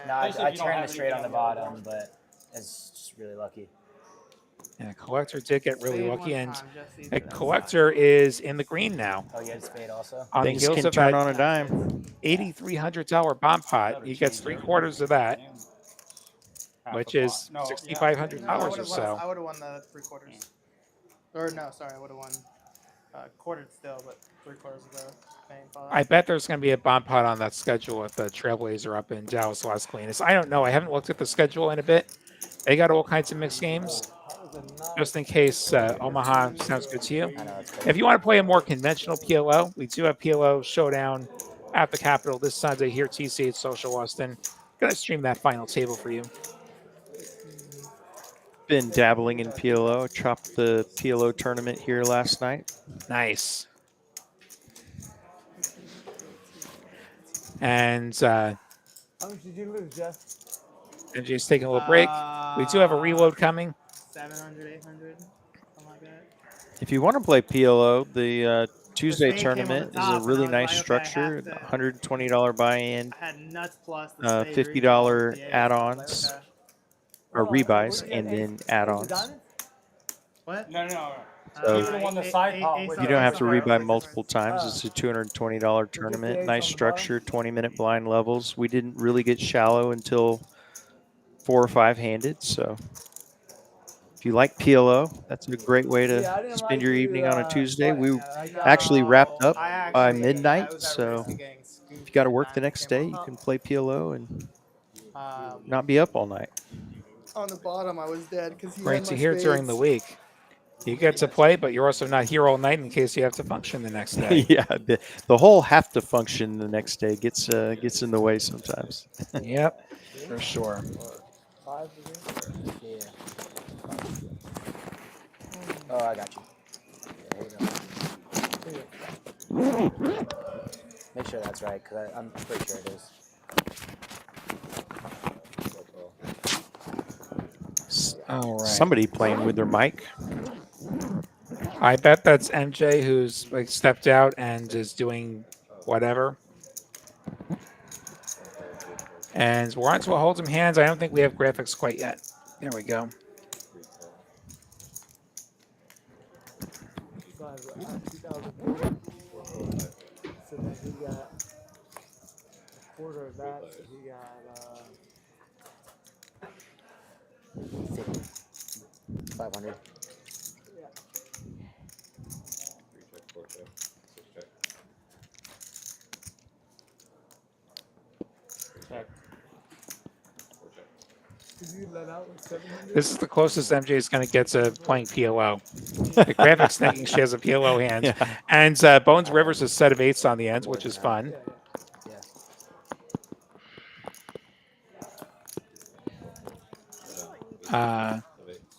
No, Especially I if you don't turned have the straight on the anything bottom, but it's just really lucky. And Collector did get really Save lucky, one and time, Jesse, a for that Collector is in the green now. Oh, you had spade also? On the Things heels can of turn that on a dime. $8,300 bomb pot, he gets 3/4 of that, Half which the is pot. No, yeah. $6,500 or so. I would have won the 3/4. Or no, sorry, I would have won quartered still, but 3/4 of the main pot. I bet there's going to be a bomb pot on that schedule with the Trailblazer up in Dallas Las Colinas. I don't know. I haven't looked at the schedule in a bit. They got all kinds of mixed games. Just in case Omaha sounds good to you. I know, it's good. If you want to play a more conventional PLO, we do have PLO Showdown at the Capitol this Sunday here at TCH Social Austin. Going to stream that final table for you. been dabbling in PLO. I chopped the PLO tournament here last night. Nice. And How much did you lose, Jeff? MJ's taking a little break. We do have a reload coming. 700, 800, something like that. If you want to play PLO, the Tuesday spade came on the tournament is a top, and really I was nice like, okay, I structure. have to- $120 buy-in, I had nuts plus the spade $50 redraw with the ace. add-ons Okay. or Hold on, rebuys, what do you and got, then ace of add-ons. diamonds? What? No. So- Even the one the side pop ace with You of- don't ace have of to hearts, rebuy ace of multiple times. Oh. It's a $220 the tournament. ace Nice on the structure, 20-minute blind levels. We didn't really get shallow until 4 or 5 handed. So if you like PLO, that's a great way See, I to didn't spend like your you, evening on a Tuesday. We I got- actually wrapped up I by actually- midnight, I was at so risk of getting scooped if you got to when work the diamonds next came day, on you top. can play PLO and Um, not be up all night. On the bottom, I was dead because he Great had to my hear during the spades. week. You get to play, but you're also not here all night in case you have to function the next day. Yeah, the whole have to function the next day gets in the way sometimes. Yep, for sure. 5 again? Yeah. Oh, I got you. Yeah, here you go. Make sure that's right, because I'm pretty sure it is. All right. Somebody playing with their mic. I bet that's MJ who's like stepped out and is doing whatever. And we're on to a hold'em hands. I don't think we have graphics quite yet. There we go. So I have 2004. So then he got a quarter of that. So he got 500. yeah. Did you let out with 700? This is the closest MJ is going to get to playing PLO. The graphics thinking she has a PLO hand. Yeah. And Bones Rivers is a set of 8s on the ends, which is fun. Yeah.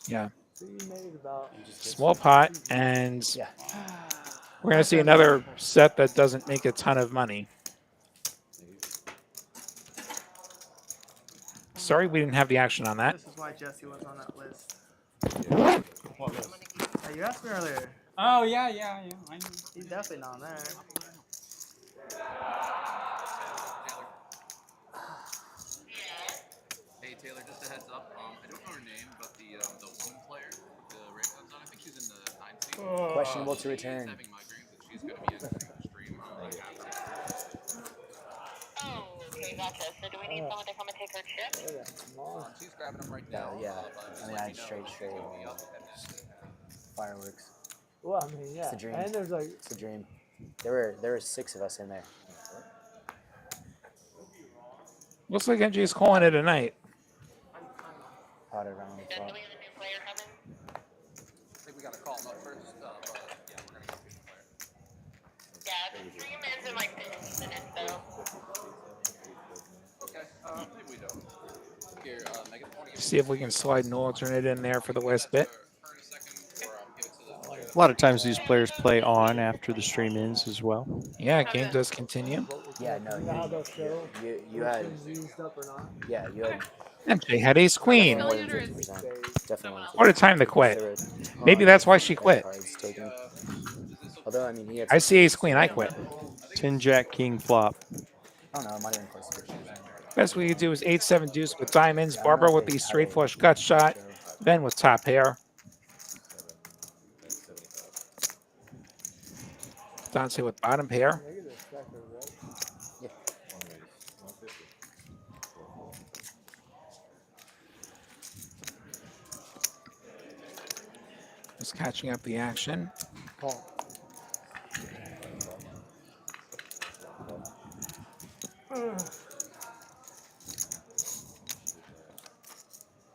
Yeah. So you made about Small pot, and Yeah. we're going to see another set that doesn't make a ton of money. Sorry we didn't have the action on that. This is why Jesse was on that list. Hey, you asked me earlier. Oh yeah. I know. He's definitely not on there. Hey Taylor, just a heads up. I don't know her name, but the woman player, the red one's on. I think she's in the 9th seed. Questionable to return. Having migraines, and she's going to be in the stream. Like after. Oh, okay, gotcha. So do we need someone to come and take her chip? She's grabbing them right Yeah, now. yeah. But I mean, I had straight fireworks. well, I mean, yeah. It's a dream. And there's like It's a dream. There were 6 of us in there. Looks like MJ is calling it a night. Potted around the Then top. do we have a new player coming? I think we got to call them up first. But yeah, we're going to get the player. Yeah, the stream ends in like 15 minutes though. Okay, maybe we don't. Here, Megan, I want to give See if we can slide an alternate in there for the last bit. her a second, or give it to the player. A lot of times these players play on after the stream ends as well. Yeah, game does continue. Yeah, no, you know how they'll show you had, which one's used up or not. yeah, you had MJ had ace queen. more than 50%. Definitely. What a time to quit. There were, Maybe that's why she quit. cards taken. Although, I mean, he had. I see ace queen, I quit. 10 jack king flop. I don't know, it might have been close to 50%. Best we could do is 8-7 deuce with diamonds. Barbara with the straight flush gut shot. Ben with top pair. Dante with bottom pair. Just catching up the action.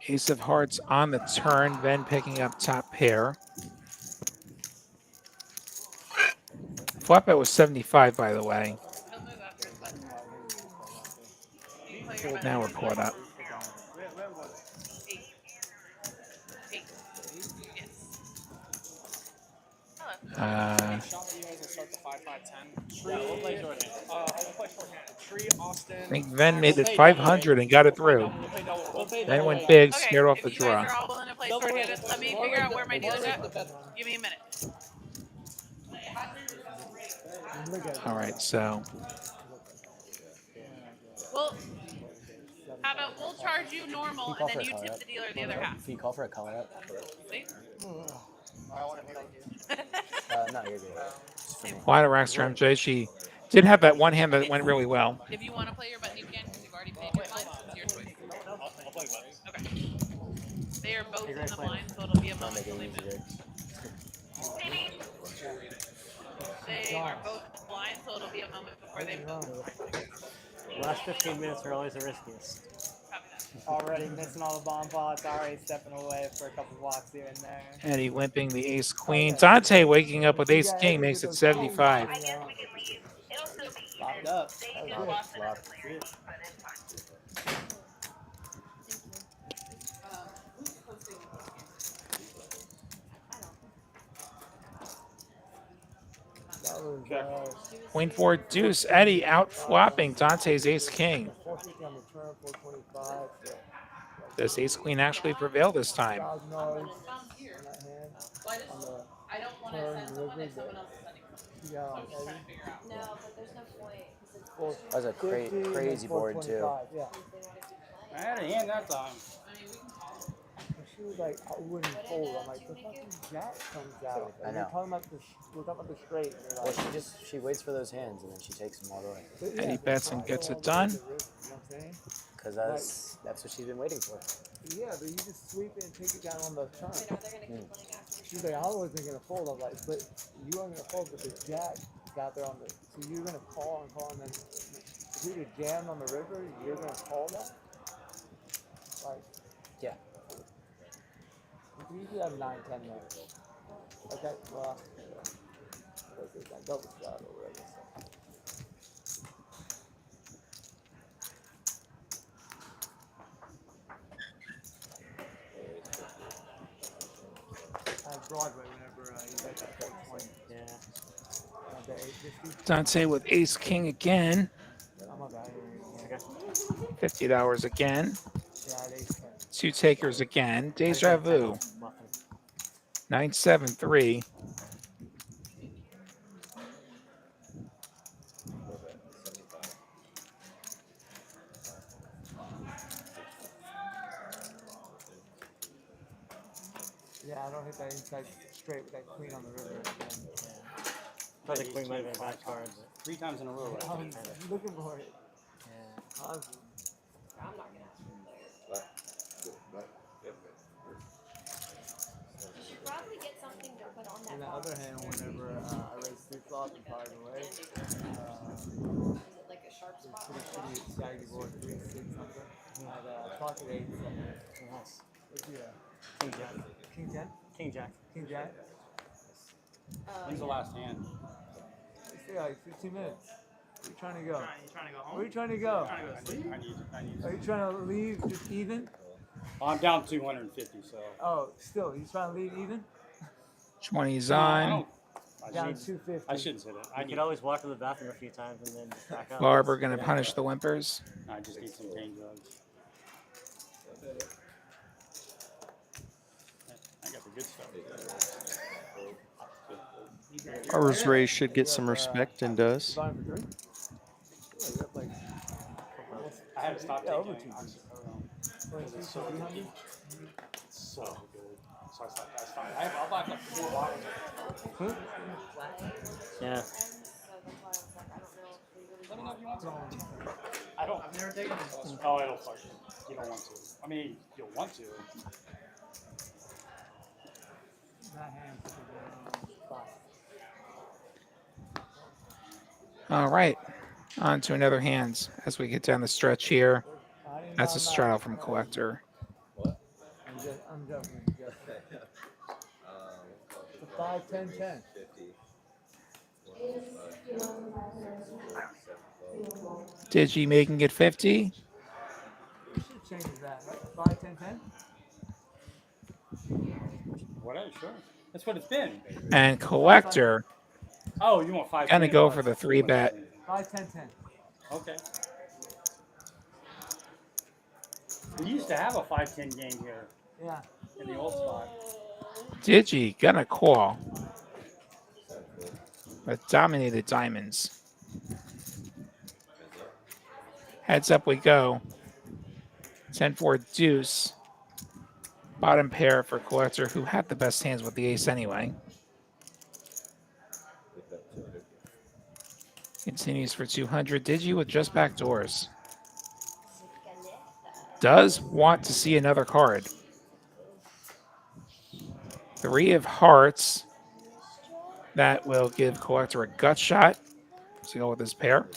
Ace of hearts on the turn, Ben picking up top pair. Flop bet was 75, by the way. Now we're caught up. I think Ven made it 500 and got it through. Ven went big, scared off the If you guys draw. are all willing to play shorthanded, let me figure out where my dealer's at. Give me a minute. All right, so Well, how about we'll charge you normal and then you tip the dealer the other half. Can you call for a color up? See? No, you're good. wide racks for MJ. She did have that one hand that went really well. If you want to play your button, you can because you've already paid your blinds. It's your choice. Okay. They are both in the blind, so it'll be a moment till they move. They are both blind, so it'll be a moment before they move. Last 15 minutes are always the riskiest. Already missing all the bomb pots, already stepping away for a couple blocks here and there. Eddie limping the ace queen. Dante waking up with ace king makes it 75. Locked up. Queen 4 deuce. Eddie out flopping Dante's ace king. Does ace queen actually prevail this time? I don't want to send someone if someone else is sending someone. I'm just trying to figure out. No, but there's no point. That was a crazy board too. I had a hand that time. She was like, I wouldn't fold. I'm like, the fucking jack comes out. I And know. we're talking about the straight. And you're Well, like, she waits for those hands and then she takes them all the way. Eddie bets and gets it done. You know what I'm saying? Because that's what she's been waiting for. Yeah, but you just sweep it and take it down on the turn. She's like, I wasn't gonna fold. I'm like, but you aren't gonna fold, but the jack is out there on the. So you're gonna call and call, and then if you get jammed on the river, you're gonna call that. Like, yeah. You usually have 9, 10 minutes. Okay, well, that double shot or whatever. Broadway whenever you bet that big point. Yeah. Dante with ace king again. $50 again. Two takers again. Deja vu. 973. Yeah, I don't hit that inside straight with that queen on the river again. Thought the queen might have been a back card. 3 times in a row. I'm looking for it. Yeah. Honestly. I'm not gonna ask him there. You should probably get something to put on that. On the other hand, whenever I raised 3 flops and fired away, Is it like a sharp spot? pretty shitty saggy board, 3, 6 something. I had pocket 8 something. Nice. What's the King Jack. King 10? King Jack. King Jack? When's the last hand? You still got like 15 minutes. Where are you trying to go? You trying to go home? Where are you trying to go? I need. Are you trying to leave just even? I'm down 250, so. Oh, still, you trying to leave even? 20's No, I on. don't. Down 250. I shouldn't say that. I could always walk to the bathroom a few times and then just back up. Barber going to punish the Whimpers. I just need some pain drugs. I got the good stuff. Barber's race should get some respect and does. You buying for 3? Yeah, you got like I had to stop yeah, over taking 2. it. It's so good. It's so good. So I stopped. That's fine. I'll buy like 4 bottles. Yeah. Let me know if you want some. I don't. I've never taken this. Oh, it'll fuck you. You don't want to. I mean, you'll want to. All right. On to another hands as we get down the stretch here. That's a straddle from Collector. I'm joking. It's a 5, 10, 10. Digi making it 50. You should change that, right? 5, 10, 10? Whatever, sure. That's what it's been. And collector Oh, you want 5? gonna go for the 3-bet. 5, 10, 10. Okay. We used to have a 5-10 game here. Yeah. In the old spot. Digi gonna call. But dominated diamonds. Heads up we go. 10-4 deuce. Bottom pair for collector, who had the best hands with the ace anyway. Continues for 200. Digi with just back doors. Does want to see another card. 3 of hearts. That will give collector a gut shot to go with his pair.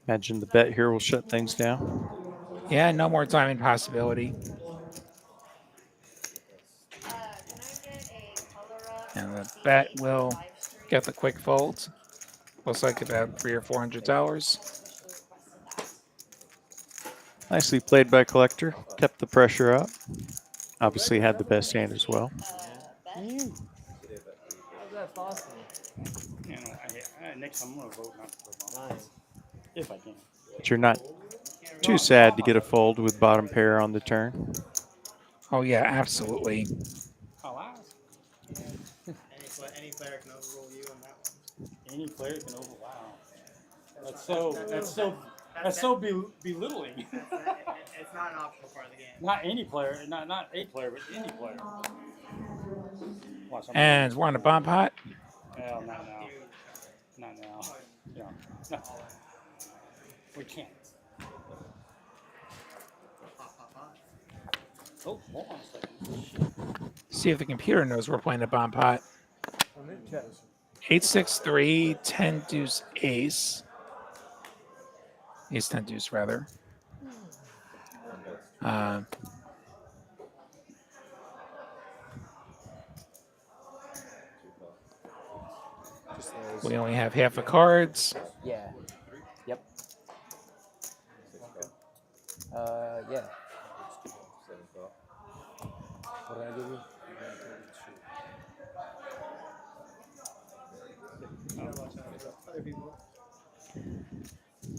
Imagine the bet here will shut things down. Yeah, no more diamond possibility. And the bet will get the quick fold. Looks like about $300 or $400. Nicely played by collector. Kept the pressure up. Obviously had the best hand as well. How's that possible? You know, next time I'm gonna vote not to put mine. If I can. But you're not too sad to get a fold with bottom pair on the turn. Oh yeah, absolutely. Oh, Any player can overrule you on that one. Any player can overrule. Wow. That's so belittling. It's not an optional part of the game. Not any player, not a player, but any player. Watch, And we're on a bomb pot. Well, not now. Not now. Yeah. No. We can't. Oh, hold on a second. See if the computer knows we're playing a bomb pot. I'm in check. 8-6-3, 10 deuce ace. Ace 10 deuce rather. We only have half the cards. Yeah. Yep. Yeah. What did I give you? Other people.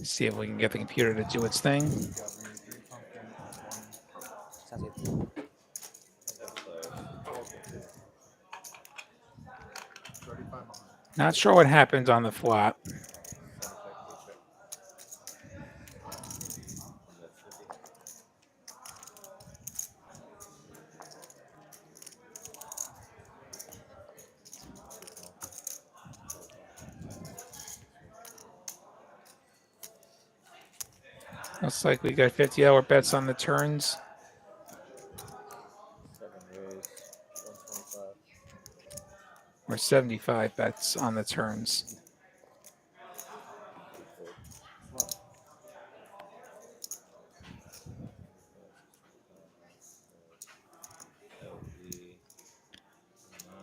See if we can get the computer to do its thing. Sounds good. Not sure what happened on the flop. Looks like we got $50 bets on the turns. Or 75 bets on the turns.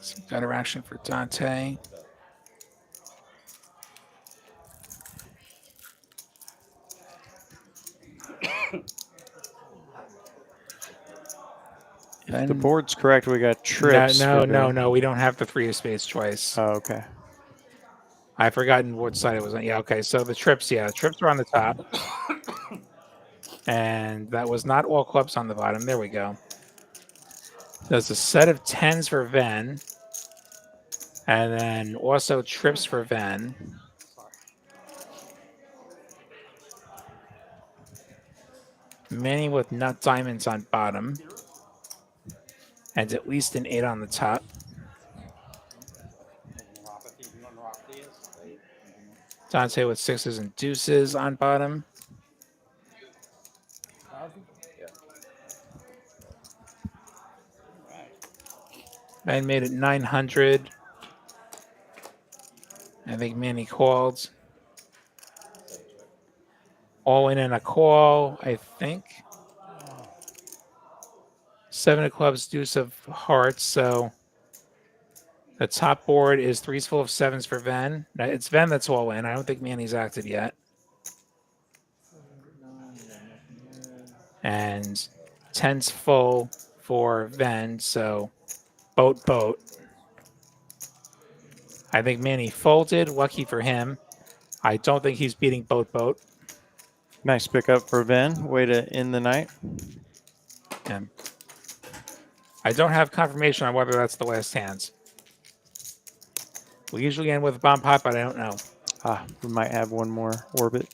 Some better action for Dante. If the board's correct, we got trips. No. We don't have the 3 of spades twice. Oh, okay. I've forgotten what side it was on. Yeah, okay. So the trips, the trips are on the top. And that was not all clubs on the bottom. There we go. There's a set of 10s for Ven. And then also trips for Ven. Many with nut diamonds on bottom. And at least an 8 on the top. Dante with 6s and deuces on bottom. Ben made it 900. I think Manny called. All in and a call, I think. 7 of clubs, deuce of hearts. So the top board is 3s full of 7s for Ven. It's Ven that's all in. I don't think Manny's acted yet. And 10s full for Ven, so boat. I think Manny folded. Lucky for him. I don't think he's beating boat. Nice pickup for Ben. Way to end the night. And I don't have confirmation on whether that's the last hands. We usually end with a bomb pot, but I don't know. We might have one more orbit.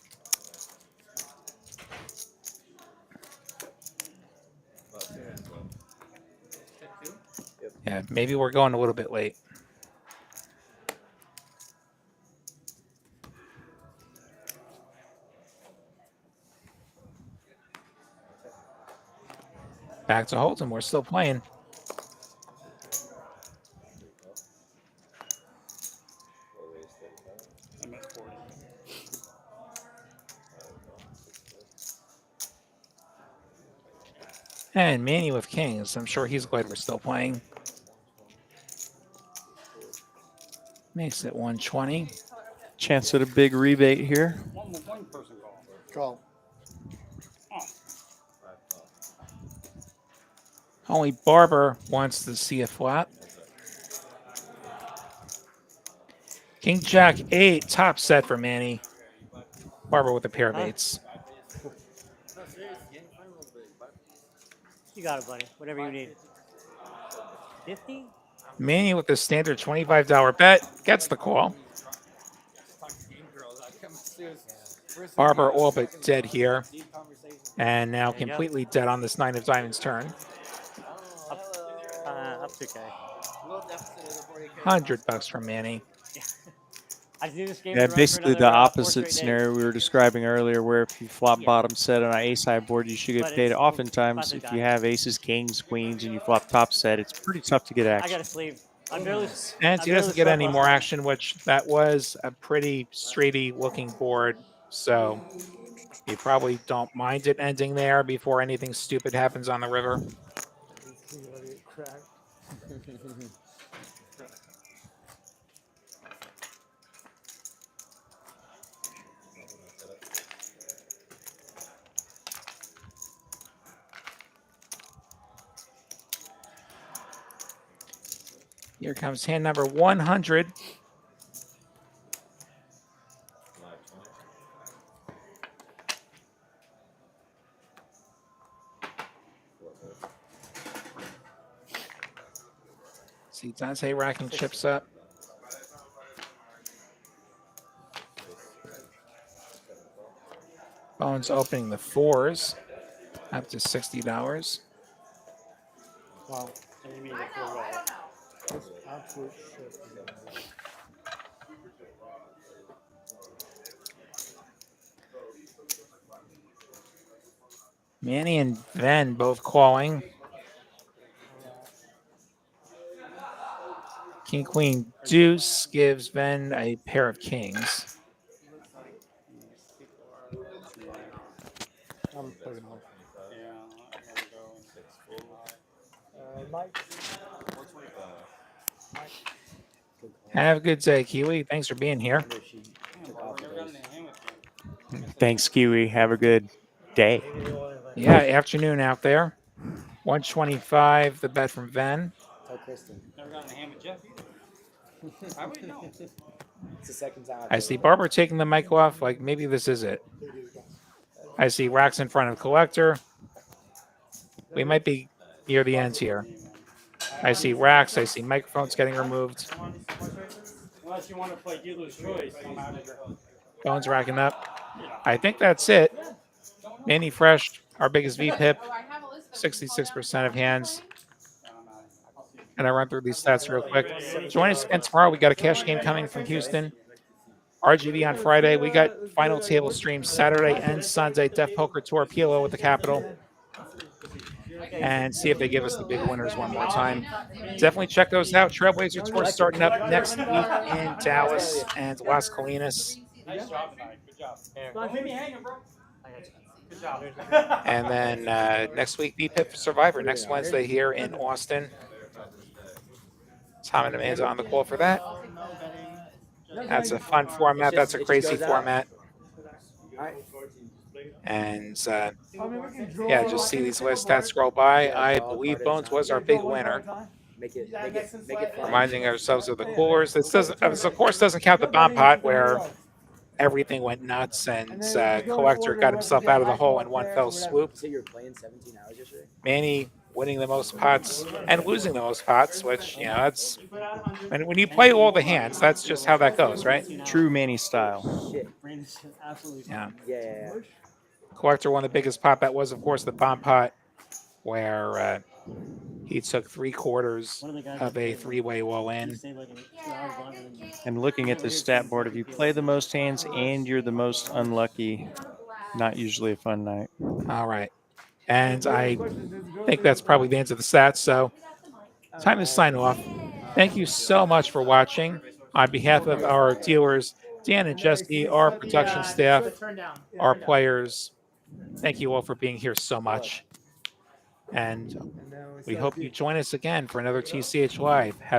Yeah, maybe we're going a little bit late. Back to Holton. We're still playing. I'm at 40. And Manny with kings. I'm sure he's glad we're still playing. Makes it 120. Chance at a big rebate here. One person Call. Only Barber wants to see a flop. King Jack 8, top set for Manny. Barber with a pair of eights. You got it, buddy. Whatever you need. 50? Manny with the standard $25 bet gets the call. Barber all but dead here. And now completely dead on this 9 of diamonds turn. Up 2K. $100 from Manny. I just knew this game Yeah, would run for basically the another, 4 opposite straight days. scenario we were describing earlier, where if you flop bottom set on an ace-high board, you should get But paid. it's Oftentimes, classic if you guy. have aces, kings, queens, and you flop top set, it's pretty tough to get I action. got a sleeve. I'm barely. And I'm he barely doesn't get slept any last more night. action, which that was a pretty straighty looking board. So you probably don't mind it ending there before anything stupid happens on the river. Here comes hand number 100. See Dante racking chips up. Bones opening the 4s up to $60. Wow. That's absolute shit. Manny and Ven both calling. King, queen, deuce gives Ven a pair of kings. I'm pretty much. Yeah, I'm gonna go. Mike. Have a good day, Kiwi. Thanks for being here. Thanks, Kiwi. Have a good day. Yeah, afternoon out there. 125, the bet from Ven. Tell Kristen. Never gotten a hand with Jeff either. I wouldn't know. It's the second time. I see Barber taking the mic off, like maybe this is it. I see racks in front of collector. We might be near the end here. I see racks. I see microphones getting removed. Unless you want to play dealer's choice, I'm out of here. Bones racking up. I think that's it. Manny Fresh, our biggest VPIP, 66% of hands. And I run through these stats real quick. Join us again tomorrow. We got a cash game coming from Houston. RGV on Friday. We got final table streams Saturday and Sunday. Def Poker Tour PLO with the Capital. And see if they give us the big winners one more time. Definitely check those out. Trailblazer Tour starting up next week in Dallas and Las Colinas. Nice job tonight. Good job. Leave me hanging, bro. Good job. And then next week, VPIP Survivor. Next Wednesday here in Austin. Tom and Amanda on the call for that. That's a fun format. That's a crazy format. All right. And I mean, we can draw. yeah, just see these list stats scroll by. I believe Bones was our big winner. Make it fun. Reminding ourselves of the coolers. This doesn't, of course, doesn't count the bomb pot where everything went nuts and Collector got himself out of the hole in one fell swoop. You say you were playing 17 hours yesterday? Manny winning the most pots and losing the most pots, which, you know, that's when you play all the hands, that's just how that goes, right? True Manny style. Shit. Brandon's absolutely Yeah. fine. Yeah. Collector won the biggest pot. That was, of course, the bomb pot where he took 3/4 of a three-way all in. And looking at the stat board, if you play the most hands and you're the most unlucky, not usually a fun night. All right. And I think that's probably the end of the stats. So time to sign off. Thank you so much for watching. On behalf of our dealers, Dan and Jesse, our production staff, our players, thank you all for being here so much. And we hope you join us again for another TCH Live. Have